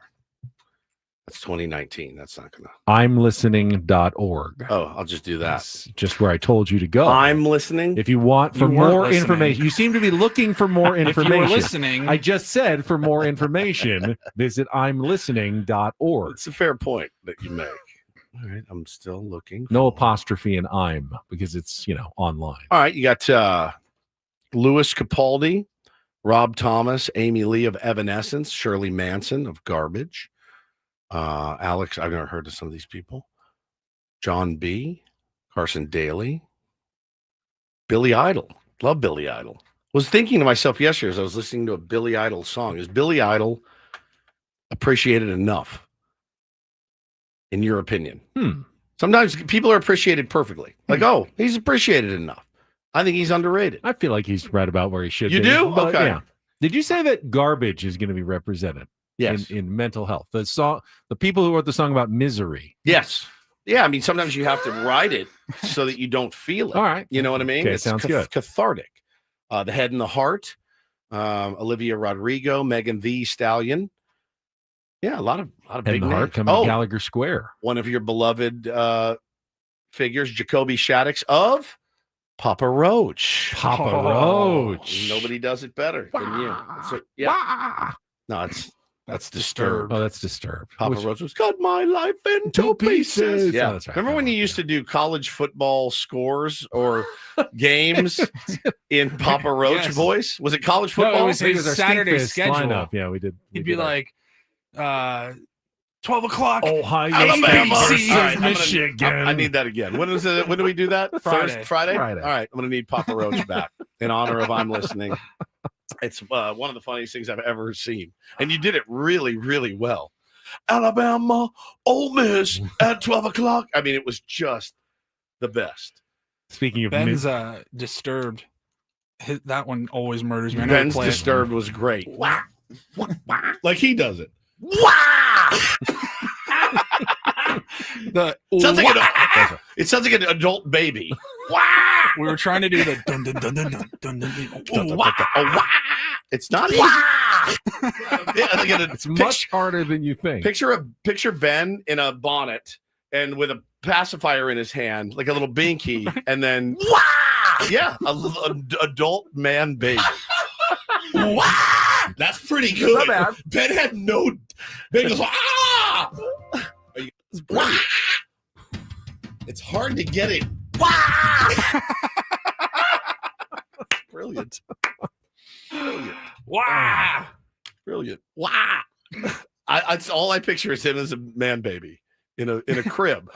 That's 2019. That's not going to. imlistening.org. Oh, I'll just do that. That's just where I told you to go. I'm listening. If you want for more information, you seem to be looking for more information. If you were listening, I just said for more information, visit imlistening.org. It's a fair point that you make. All right, I'm still looking. No apostrophe in I'm because it's, online. All right, you got Louis Capaldi, Rob Thomas, Amy Lee of Evanescence, Shirley Manson of Garbage. Alex, I've never heard of some of these people. John B., Carson Daly, Billy Idol. Love Billy Idol. Was thinking to myself yesterday as I was listening to a Billy Idol song, is Billy Idol appreciated enough, in your opinion? Sometimes people are appreciated perfectly. Like, oh, he's appreciated enough. I think he's underrated. I feel like he's right about where he should be. You do? But, okay. Yeah. Did you say that Garbage is going to be represented? Yes. In mental health. The people who wrote the song about misery. Yes. Yeah, I mean, sometimes you have to write it so that you don't feel it. All right. You know what I mean? Okay, It's sounds good. Cathartic. The Head and the Heart, Olivia Rodrigo, Megan Thee Stallion. Yeah, a lot of big the names. Heart coming to Gallagher Square. One of your beloved figures, Jacoby Shaddix of Papa Roach. Papa Roach. Nobody does it better than you. So, yeah. No, that's Disturbed. Oh, that's Disturbed. Papa Roach was cut my life into pieces. Yeah, that's right. Remember when you used to do college football scores or games in Papa Roach voice? Was it college football? No, it was his Saturday schedule. Lineup. Yeah, we did. He'd be like, 12 o'clock. Ohio Alabama State versus Michigan. I need that again. When is it? When do we do that? Friday. Friday? Friday. All right. I'm going to need Papa Roach back in honor of I'm listening. It's one of the funniest things I've ever seen. And you did it really, really well. Alabama, Ole Miss at 12 o'clock. I mean, it was just the best. Speaking of Ben's Disturbed, that one always murders me. Ben's Disturbed was great. Wah, wah, wah. Like he does it. It sounds like an adult baby. We were trying to do the dun dun dun dun dun dun dun dun. It's not easy. It's much harder than you think. Picture Ben in a bonnet and with a pacifier in his hand, like a little binky, and then an adult man baby. That's pretty good. Not bad. Ben had no. Ben goes, It's brilliant. It's hard to get it. Brilliant. Wow. Brilliant. Wow. It's all I picture is him as a man baby in a crib.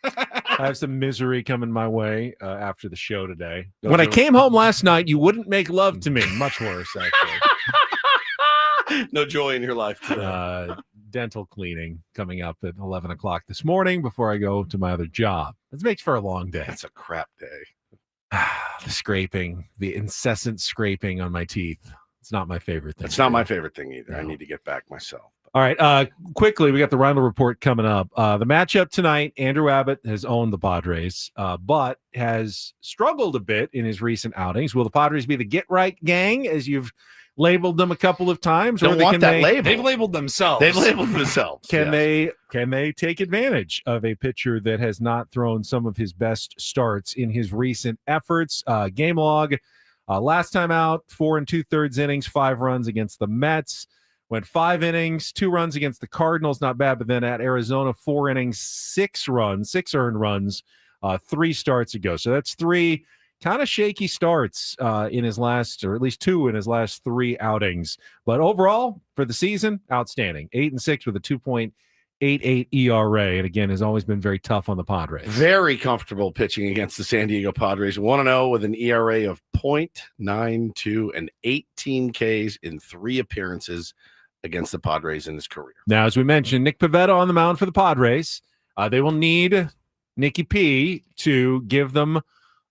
I have some misery coming my way after the show today. When I came home last night, you wouldn't make love to me. Much worse, actually. No joy in your life today. Dental cleaning coming up at 11 o'clock this morning before I go to my other job. This makes for a long day. It's a crap day. The scraping, the incessant scraping on my teeth. It's not my favorite thing. It's not my favorite thing either. No. I need to get back myself. All right. Quickly, we got the Rindle Report coming up. The matchup tonight, Andrew Abbott has owned the Padres, but has struggled a bit in his recent outings. Will the Padres be the get-right gang, as you've labeled them a couple of times? Don't want that label. They've labeled themselves. Can they take advantage of a pitcher that has not thrown some of his best starts in his recent efforts? Game log, last time out, 4 2/3 innings, 5 runs against the Mets. Went 5 innings, 2 runs against the Cardinals, not bad. But then at Arizona, 4 innings, 6 earned runs, 3 starts ago. So that's 3 kind of shaky starts in his last, or at least 2 in his last 3 outings. But overall, for the season, outstanding. 8-6 with a 2.88 ERA. And again, has always been very tough on the Padres. Very comfortable pitching against the San Diego Padres. 1-0 with an ERA of .92 and 18 Ks in 3 appearances against the Padres in his career. Now, as we mentioned, Nick Pivetta on the mound for the Padres. They will need Nicky P to give them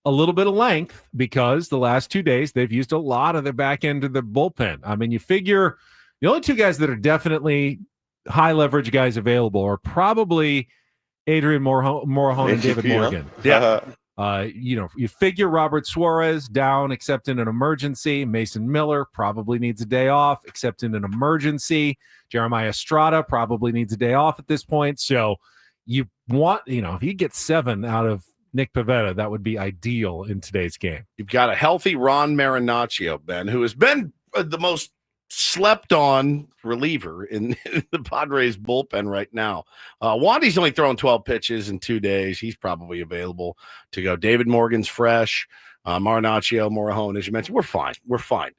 a little bit of length, because the last 2 days they've used a lot of the back end of the bullpen. I mean, you figure the only 2 guys that are definitely high leverage guys available are probably Adrian Morejon and David Morgan. Yeah. You figure Robert Suarez down except in an emergency. Mason Miller probably needs a day off except in an emergency. Jeremiah Estrada probably needs a day off at this point. So you want, if you get 7 out of Nick Pivetta, that would be ideal in today's game. You've got a healthy Ron Marinaccio, Ben, who has been the most slept on reliever in the Padres bullpen right now. Wandy's only thrown 12 pitches in 2 days. He's probably available to go. David Morgan's fresh. Marinaccio, Morejon, as you mentioned, we're fine.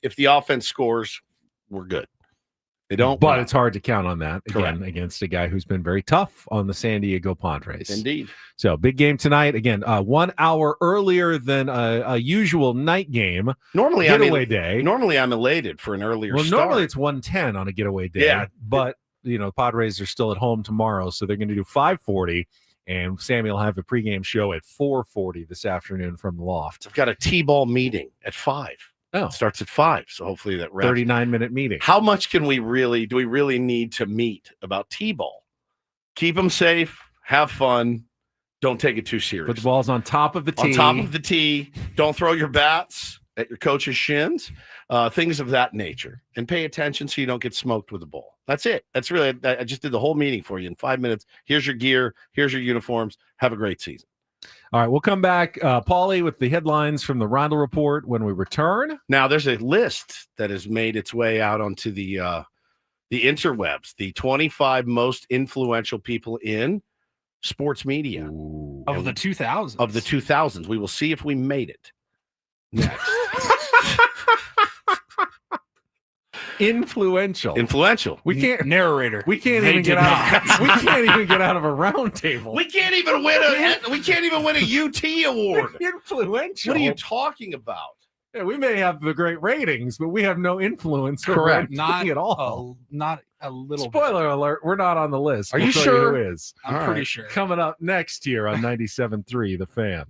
If the offense scores, we're good. They don't, but it's hard to count on that again against a guy who's been very tough on the San Diego Padres. Indeed. So big game tonight. Again, 1 hour earlier than a usual night game. Normally, day. Normally, I'm elated for an earlier start. Normally it's 1:10 on a getaway day. Yeah, but Padres are still at home tomorrow, so they're going to do 5:40. And Sammy will have a pregame show at 4:40 this afternoon from the loft. I've got a T-ball meeting at 5. Oh. It starts at 5, so hopefully that 39-minute meeting. How much do we really need to meet about T-ball? Keep them safe, have fun, don't take it too serious. Put the balls on top of the tee. On top of the tee. Don't throw your bats at your coach's shins, things of that nature. And pay attention so you don't get smoked with the ball. That's it. That's really, I just did the whole meeting for you in 5 minutes. Here's your gear. Here's your uniforms. Have a great season. All right, we'll come back, Paulie, with the headlines from the Rondo Report when we return. Now, there's a list that has made its way out onto the interwebs, the 25 most influential people in sports media. Of the 2000s. Of the 2000s. We will see if we made it next. Influential. We can't narrator. We can't even get out. We can't even get out of a round table. We can't even win a UT award. Influential. What are you talking about? Yeah, we may have the great ratings, but we have no influence. Correct. Not at all. Not a little. Spoiler alert: we're not on the list. Are We'll you tell sure? Who is? I'm pretty sure. Coming up next here on 97.3 The Fan.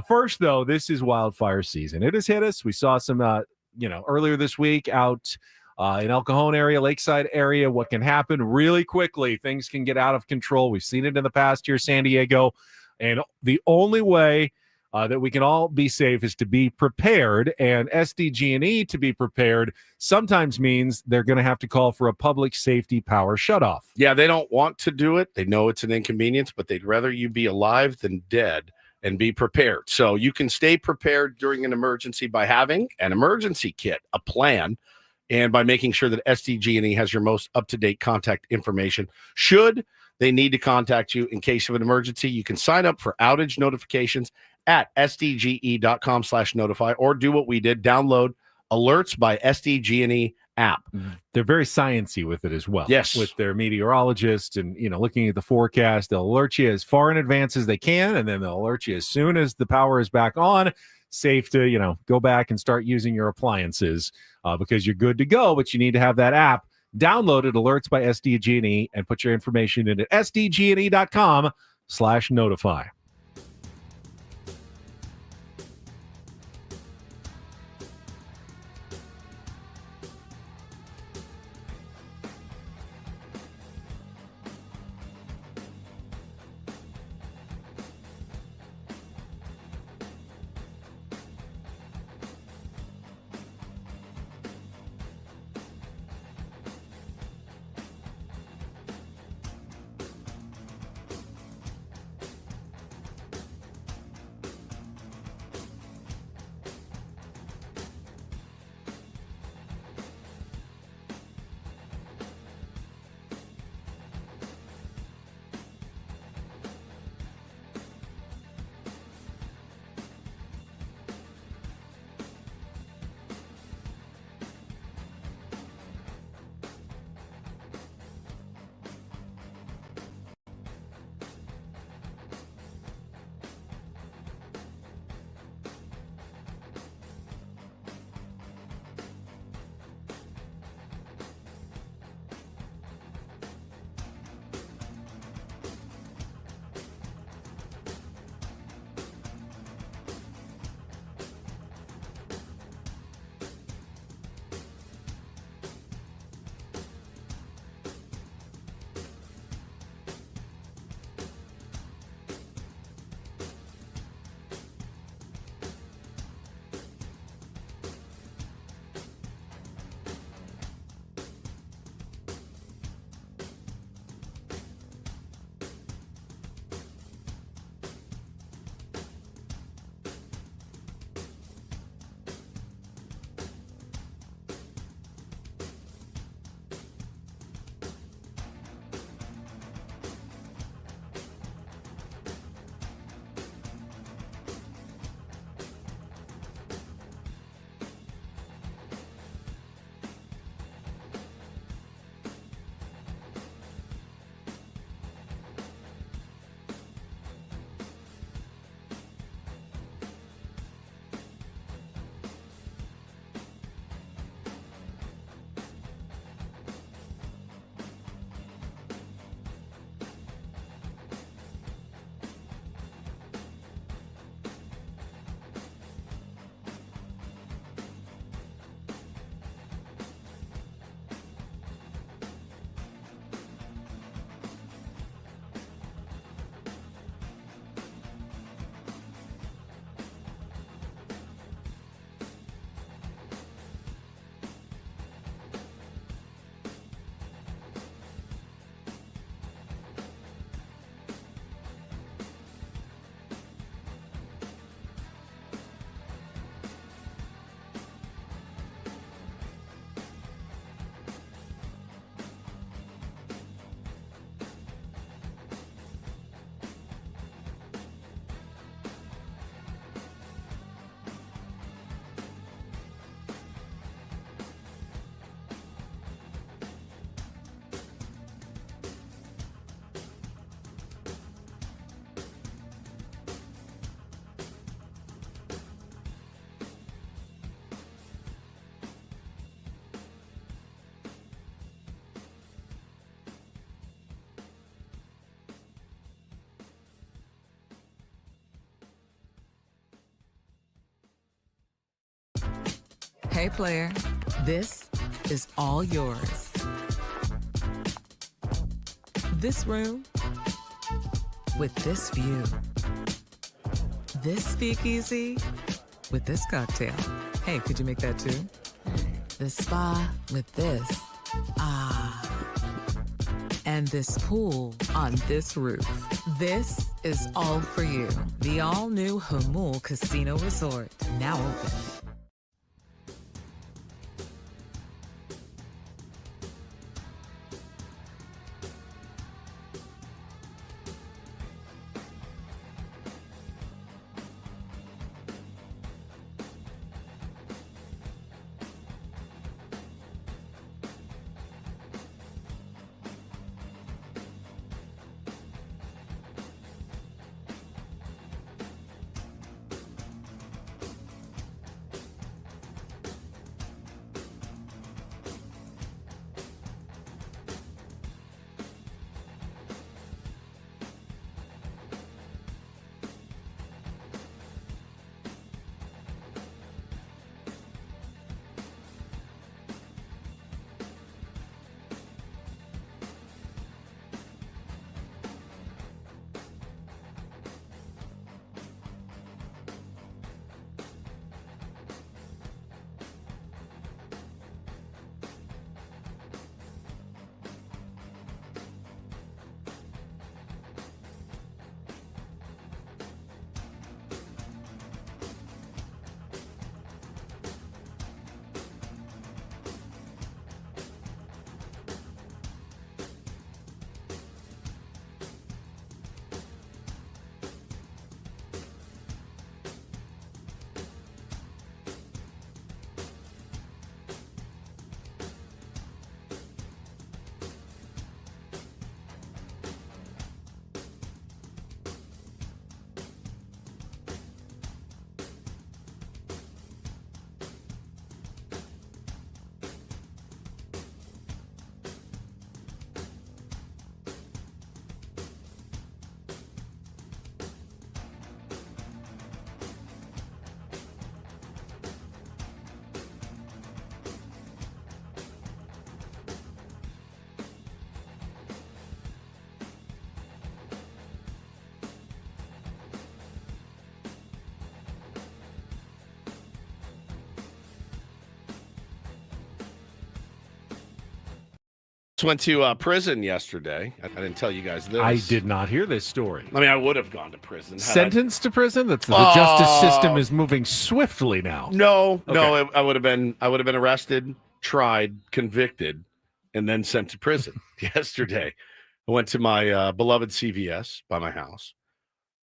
First, though, this is wildfire season. It has hit us. We saw some, earlier this week out in El Cajon area, Lakeside area. What can happen really quickly? Things can get out of control. We've seen it in the past here, San Diego, and the only way that we can all be safe is to be prepared, and SDG&E to be prepared sometimes means they're going to have to call for a public safety power shutoff. Yeah, they don't want to do it. They know it's an inconvenience, but they'd rather you be alive than dead and be prepared. So you can stay prepared during an emergency by having an emergency kit, a plan, and by making sure that SDG&E has your most up-to-date contact information. Should they need to contact you in case of an emergency, you can sign up for outage notifications at sdge.com/notify, or do what we did, download Alerts by SDG&E app. They're very sciencey with it as well. Yes. With their meteorologists and, looking at the forecast, they'll alert you as far in advance as they can, and then they'll alert you as soon as the power is back on. Safe to, go back and start using your appliances because you're good to go, but you need to have that app. Download it, Alerts by SDG&E, and put your information in at sdgne.com/notify. Hey, player, this is all yours. This room with this view. This speakeasy with this cocktail. Hey, could you make that too? The spa with this. Ah. And this pool on this roof. This is all for you. The all-new Hamul Casino Resort, now open. Went to prison yesterday. I didn't tell you guys this. I did not hear this story. I mean, I would have gone to prison. Sentenced to prison? That's the justice system is moving swiftly now. No, I would have been arrested, tried, convicted, and then sent to prison yesterday. I went to my beloved CVS by my house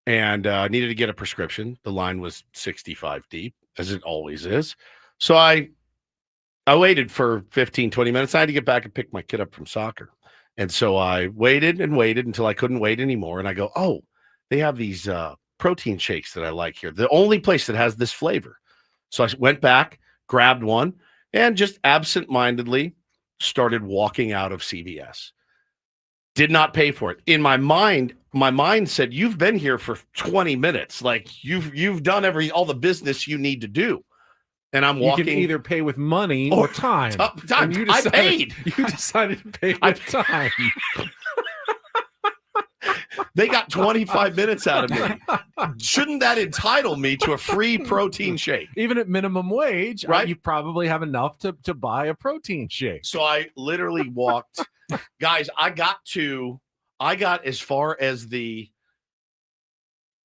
and needed to get a prescription. The line was 65 deep, as it always is. So I waited for 15, 20 minutes. I had to get back and pick my kid up from soccer. And so I waited and waited until I couldn't wait anymore. And I go, oh, they have these protein shakes that I like here. The only place that has this flavor. So I went back, grabbed one, and just absentmindedly started walking out of CVS. Did not pay for it. In my mind said, you've been here for 20 minutes. Like you've done all the business you need to do. And I'm walking. You can either pay with money or time. Time. I paid. You decided to pay with time. They got 25 minutes out of me. Shouldn't that entitle me to a free protein shake? Even at minimum wage, right? You probably have enough to buy a protein shake. So I literally walked. Guys, I got as far as the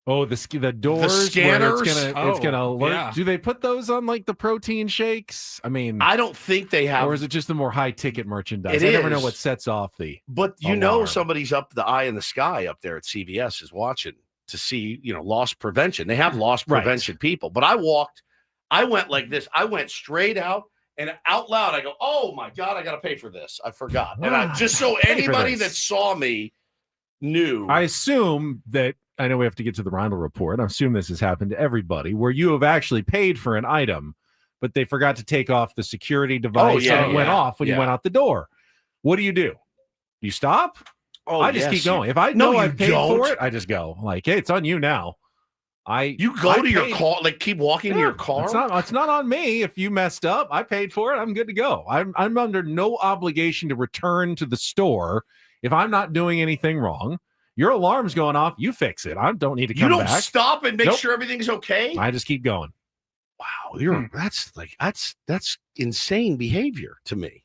the doors, the scanners. It's gonna alert. Yeah. Do they put those on like the protein shakes? I mean, I don't think they have. Or is it just the more high ticket merchandise? I never know what sets off the. But you know, somebody's up the eye in the sky up there at CVS is watching to see loss prevention. They have loss prevention people. But I went like this. I went straight out. And out loud, I go, oh, my God, I got to pay for this. I forgot. And I just so anybody that saw me knew. I assume that, I know we have to get to the Rindle report. I assume this has happened to everybody, where you have actually paid for an item, but they forgot to take off the security device and it went off when you went out the door. What do? You stop? I just keep going. If I know I've paid for it, I just go like, hey, it's on you now. You go to your car, like keep walking to your car. It's not on me. If you messed up, I paid for it. I'm good to go. I'm under no obligation to return to the store if I'm not doing anything wrong. Your alarm's going off. You fix it. I don't need to come back. You don't stop and make sure everything's okay. I just keep going. Wow, that's insane behavior to me.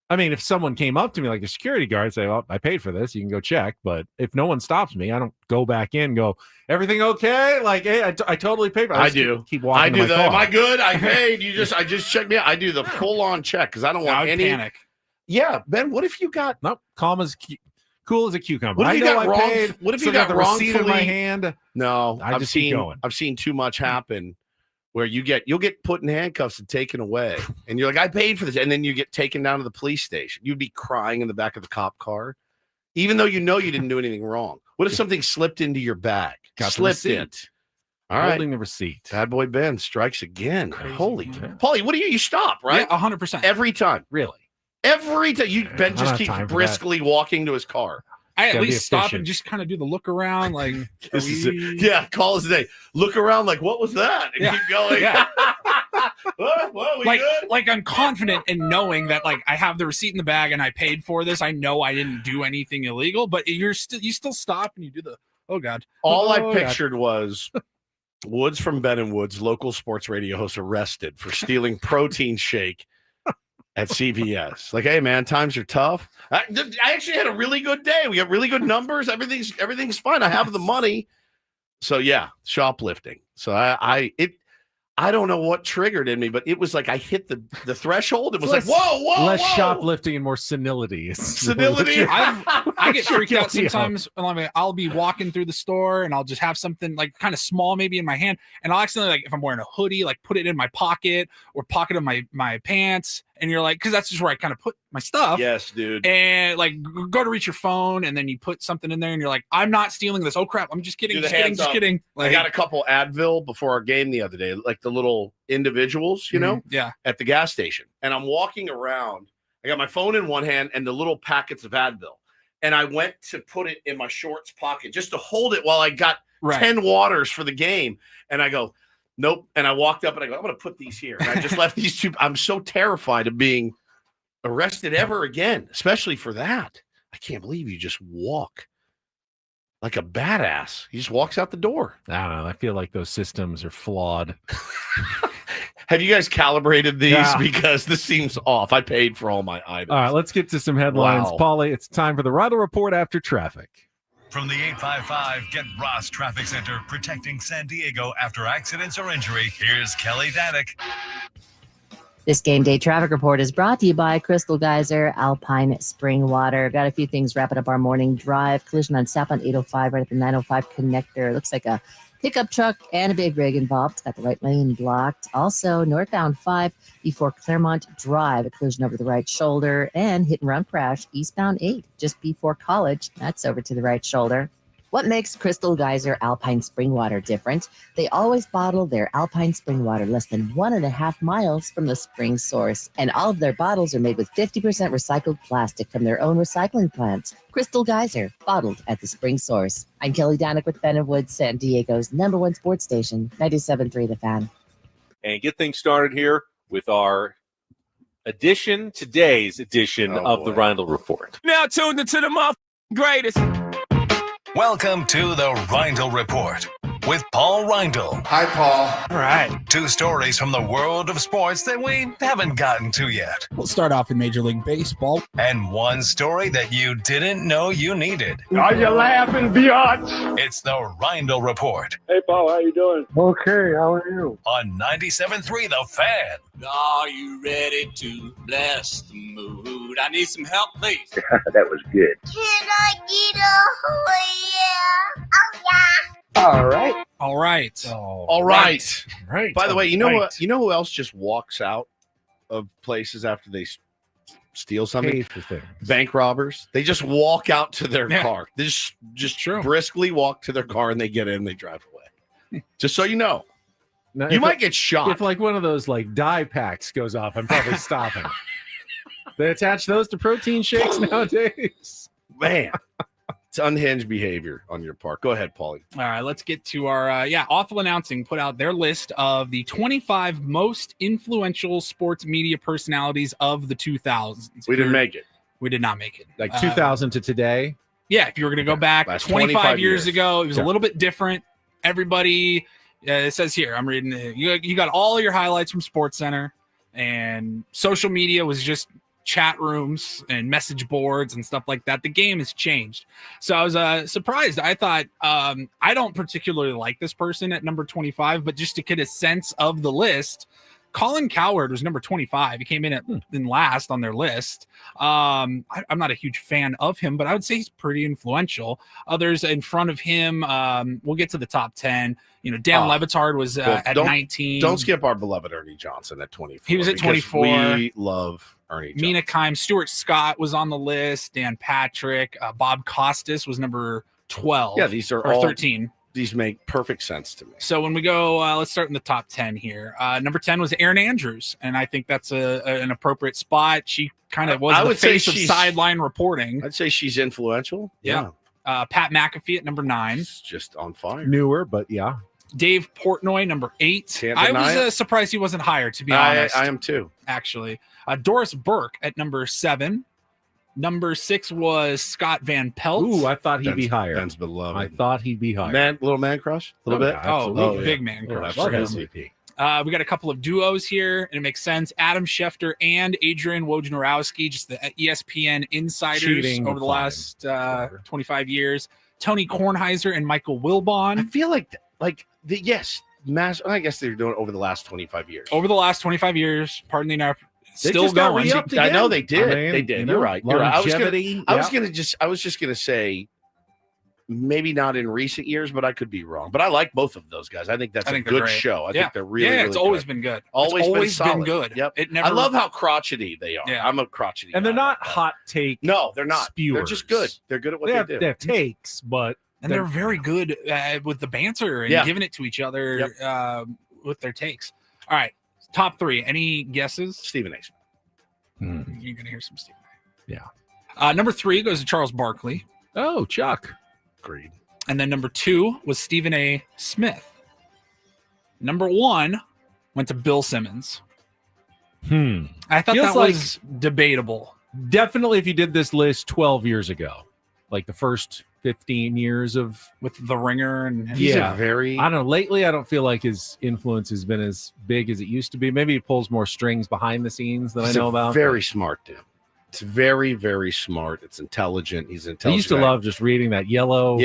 I mean, if someone came up to me like a security guard, say, "Well, I paid for this. You can go check." But if no one stops me, I don't go back in and go, "Everything okay?" Like, hey, I totally paid for it. I do. Keep walking. I do to my that. car. Am I good? I paid. I just checked me out. I do the full on check because I don't want any panic. Yeah, Ben. What if you got calm as cool as a cucumber? What if I you know got I wrong? paid. What if still you got the receipt in my wrongfully- hand? No, I just keep going. I've seen too much happen. Where you'll get put in handcuffs and taken away, and you're like, I paid for this, and then you get taken down to the police station. You'd be crying in the back of the cop car, even though you didn't do anything wrong. What if something slipped into your bag? Slipped it. All right, Holding the receipt. Bad boy Ben strikes again. Holy, Paulie, what do you stop? Right, Yeah, 100%. every time. Really, every time. Ben I don't just have keeps time for briskly walking to his car. I at Gotta be least stop efficient. and just kind of do the look around, like This is it. Yeah, call us today. Look around, like what was that? And keep going. Yeah. Well, we like, good? like I'm confident in knowing that like I have the receipt in the bag and I paid for this. I know I didn't do anything illegal, but you still stop and you do the oh god. All I God. pictured was Woods from Ben and Woods, local sports radio host, arrested for stealing protein shake at CVS. Like, hey man, times are tough. I actually had a really good day. We got really good numbers. Everything's fine. I have the money. So yeah, shoplifting. So I don't know what triggered in me, but it was like I hit the threshold. It was like, whoa. Less shoplifting and more senility. Senility. I get freaked out guilty of. sometimes. I'll be walking through the store and I'll just have something like kind of small maybe in my hand, and I'll accidentally, like if I'm wearing a hoodie, like put it in my pocket or pocket of my pants, and you're like, because that's just where I kind of put my stuff. Yes, dude. And like go to reach your phone, and then you put something in there, and you're like, I'm not stealing this. Oh crap! I'm just kidding. Do the Just kidding. hands Just up. kidding. I got a couple Advil before our game the other day, like the little individuals, yeah, at the gas station. And I'm walking around. I got my phone in one hand and the little packets of Advil. And I went to put it in my shorts pocket just to hold it while I got 10 waters for the game. And I go, nope. And I walked up and I go, I'm going to put these here. And I just left these two. I'm so terrified of being arrested ever again, especially for that. I can't believe you just walk like a badass. He just walks out the door. I don't know. I feel like those systems are flawed. Have you guys calibrated these? Yeah. Because this seems off. I paid for all my items. All right, let's get to some headlines. Wow. Paulie, it's time for the Rizzo Report after traffic. From the 855 Get Ross Traffic Center, protecting San Diego after accidents or injury, here's Kelly Danick. This game day traffic report is brought to you by Crystal Geyser, Alpine Spring Water. Got a few things wrapping up our morning drive. Collision on southbound 805 right at the 905 connector. Looks like a pickup truck and a big rig involved. Got the right lane blocked. Also, northbound 5 before Claremont Drive, a collision over the right shoulder, and hit and run crash eastbound 8 just before College. That's over to the right shoulder. What makes Crystal Geyser Alpine Spring Water different? They always bottle their Alpine Spring Water less than 1.5 miles from the spring source. And all of their bottles are made with 50% recycled plastic from their own recycling plants. Crystal Geyser, bottled at the spring source. I'm Kelly Danick with Ben and Woods, San Diego's #1 sports station, 97.3 The Fan. And get things started here with our today's edition of the Rindle Report. Now tuned into the greatest. Welcome to the Rindle Report with Paul Rindle. Hi, Paul. All right. 2 stories from the world of sports that we haven't gotten to yet. We'll start off in Major League Baseball. And 1 story that you didn't know you needed. Are you laughing, biatch? It's the Rindle Report Hey, Paul, how you doing? Okay, how are you? on 97.3 The Fan. Are you ready to bless the mood? I need some help, please. That was good. Can I get a yeah? Oh, yeah. All right. All right. Right. By the way, you know what? You know who else just walks out of places after they steal something? Pay for things. Bank robbers. They just walk out to their car. They just briskly walk to their car and they get in. They drive away. Just so you know, Now, you if might get shot. If like one of those like dye packs goes off, I'm probably stopping. They attach those to protein shakes nowadays. Man, It's unhinged behavior on your part. Go ahead, Paulie. All right, let's get to our Awful Announcing put out their list of the 25 most influential sports media personalities of the 2000s. We didn't make it. We did not make it. Like 2000 to today? Yeah, if you were going to go back 25 years ago, it was a little bit different. Everybody, it says here, I'm reading it. You got all your highlights from SportsCenter, and social media was just chat rooms and message boards and stuff like that. The game has changed. So I was surprised. I thought, I don't particularly like this person at number 25, but just to get a sense of the list, Colin Cowherd was number 25. He came in in last on their list. I'm not a huge fan of him, but I would say he's pretty influential. Others in front of him, we'll get to the top 10. You know, Dan Levitard was at 19. Don't skip our beloved Ernie Johnson at 24. He was at 24. We love Ernie Johnson. Mina Kimes, Stuart Scott was on the list. Dan Patrick, Bob Costas was number 12. Yeah, these are all 13. These make perfect sense to me. So when we go, let's start in the top 10 here. Number 10 was Erin Andrews, and I think that's an appropriate spot. She kind of was the face of sideline reporting. I'd say she's influential. Yeah. Pat McAfee at number 9. She's just on fire. Newer, but yeah. Dave Portnoy, number 8. I was surprised he wasn't higher, to be honest. I am too. Actually. Doris Burke at number 7. Number 6 was Scott Van Pelt. Ooh, I thought he'd be higher. Ben's beloved. I thought he'd be higher. Little man crush? A little bit? Yeah, big man crush. MVP. We got a couple of duos here, and it makes sense. Adam Schefter and Adrian Wojnarowski, just the ESPN insiders over the last 25 years. Tony Kornheiser and Michael Wilbon. I feel like yes, I guess they're doing it over the last 25 years. Over the last 25 years, pardon the interruption. Still going. going. I know they did. They did. You're right. You're right. I was just gonna say maybe not in recent years, but I could be wrong. But I like both of those guys. I think that's a good show. I think they're really, really it's always been good. Always been good. Yep. I love how crotchety they are. Yeah. I'm a crotchety. And they're not hot take. No, they're not. Spewers. They're just good. They're good at what they do. They have takes, but they're very good with the banter and giving it to each other with their takes. All right, top 3. Any guesses? Stephen A. You're gonna hear some Stephen A. Yeah. Number 3 goes to Charles Barkley. Oh, Chuck. Agreed. And then number 2 was Stephen A. Smith. Number 1 went to Bill Simmons. I thought that was debatable. Definitely if you did this list 12 years ago, like the first 15 years with The Ringer and I don't know. Lately, I don't feel like his influence has been as big as it used to be. Maybe he pulls more strings behind the scenes than I know about. Very smart, dude. It's very, very smart. It's intelligent. He's intelligent. I used to love just reading that yellow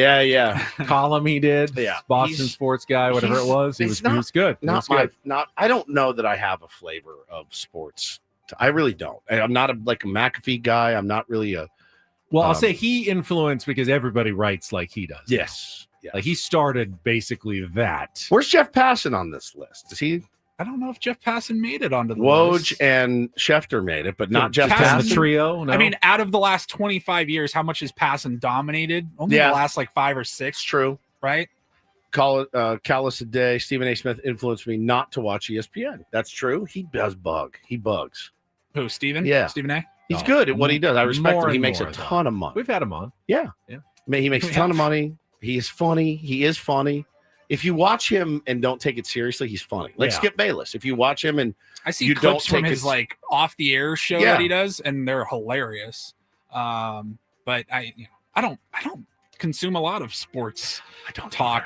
column he did. Yeah. Boston Sports Guy, whatever it was. He was good. I don't know that I have a flavor of sports. I really don't. I'm not a McAfee guy. I'm not really a. Well, I'll say he influenced because everybody writes like he does. Yes. Like he started basically that. Where's Jeff Passan on this list? Is he? I don't know if Jeff Passan made it onto the list. Woj and Schefter made it, but not Jeff Passan. The trio. No? I mean, out of the last 25 years, how much has Passan dominated? Only the last 5 or 6. True. Right? Callus a day. Stephen A. Smith influenced me not to watch ESPN. That's true. He does bug. He bugs. Who, Stephen? Yeah. Stephen A.? He's good at what he does. I respect him. He makes a ton of money. We've had him on. Yeah. I mean, he makes a ton of money. He is funny. He is funny. If you watch him and don't take it seriously, he's funny. Like Skip Bayless. If you watch him and I see clips from his off the air show that he does, and they're hilarious. But I don't consume a lot of sports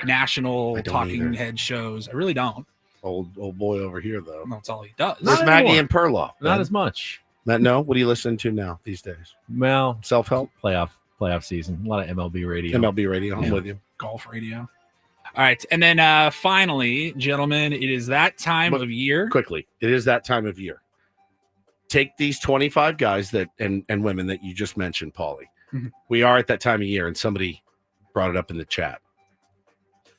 national talking head shows. I really don't. Old boy over here though. That's all he does. There's Maggie and Perloff. Not as much. Matt, no. What are you listening to now these days? Well, self-help, playoff season. A lot of MLB radio. I'm with you. Golf radio. All right, and then finally, gentlemen, it is that time of year. Quickly, it is that time of year. Take these 25 guys and women that you just mentioned, Paulie. Mm-hmm. We are at that time of year, and somebody brought it up in the chat.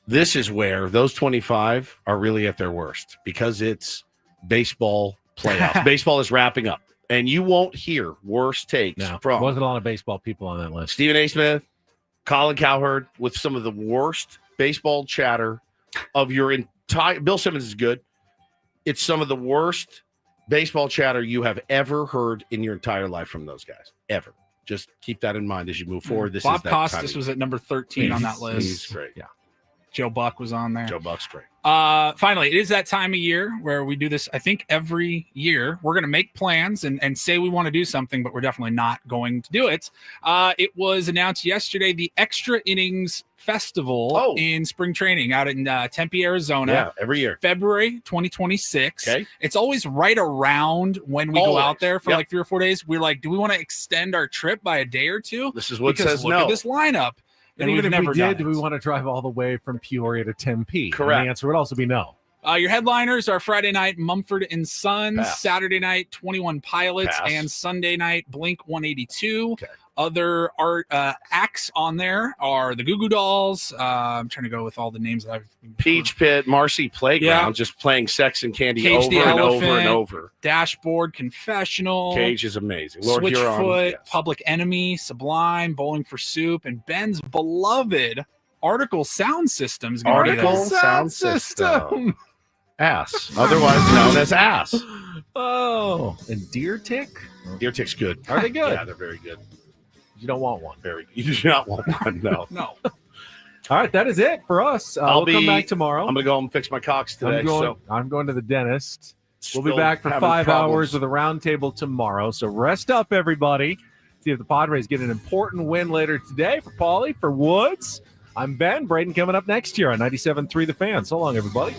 This is where those 25 are really at their worst because it's baseball playoffs. Baseball is wrapping up, and you won't hear worse takes from. Wasn't a lot of baseball people on that list. Stephen A. Smith, Colin Cowherd, with some of the worst baseball chatter of your entire. Bill Simmons is good. It's some of the worst baseball chatter you have ever heard in your entire life from those guys. Ever. Just keep that in mind as you move forward. This Bob is that Costas kind of- was at number 13 on that list. He's great. Yeah. Joe Buck was on there. Joe Buck's great. Finally, it is that time of year where we do this, I think, every year. We're going to make plans and say we want to do something, but we're definitely not going to do it. It was announced yesterday, the Extra Innings Festival in spring training out in Tempe, Arizona. Yeah, every year. February 2026. Okay. It's always right around when we go out there for Yep. like 3 or 4 days. We're like, do we want to extend our trip by a day or two? This is what Because says look no. at this lineup. And even if we did, do we want to drive all the way from Peoria to Tempe? Correct. And the answer would also be no. Your headliners are Friday night, Mumford and Sons, Pass. Saturday night, 21 Pilots, Pass. and Sunday night, Blink 182. Okay. Other art acts on there are the Goo Goo Dolls. I'm trying to go with all the names that I've. Peach Pit, Marcy Playground, Yeah. just playing Sex and Candy Cage over the and over Elephant, and over. Dashboard Confessional. Cage is amazing. Lord Huron, Switchfoot, yes. Public Enemy, Sublime, Bowling for Soup, and Ben's beloved Article Sound System is going to be Article there. Sound System. Ass, otherwise known as Ass. Oh, and Deer Tick? Deer Tick's good. Are they good? Yeah, they're very good. You don't want one. Very good. You do not want one, no. No. All right, that is it for us. We'll come back tomorrow. I'm going to go home and fix my cocks today. I'm going to the dentist. We'll be Still back for having 5 problems. hours with a roundtable tomorrow. So rest up, everybody. See if the Padres get an important win later today. For Paulie, for Woods, I'm Ben. Braden coming up next year on 97.3 The Fan. So long, everybody.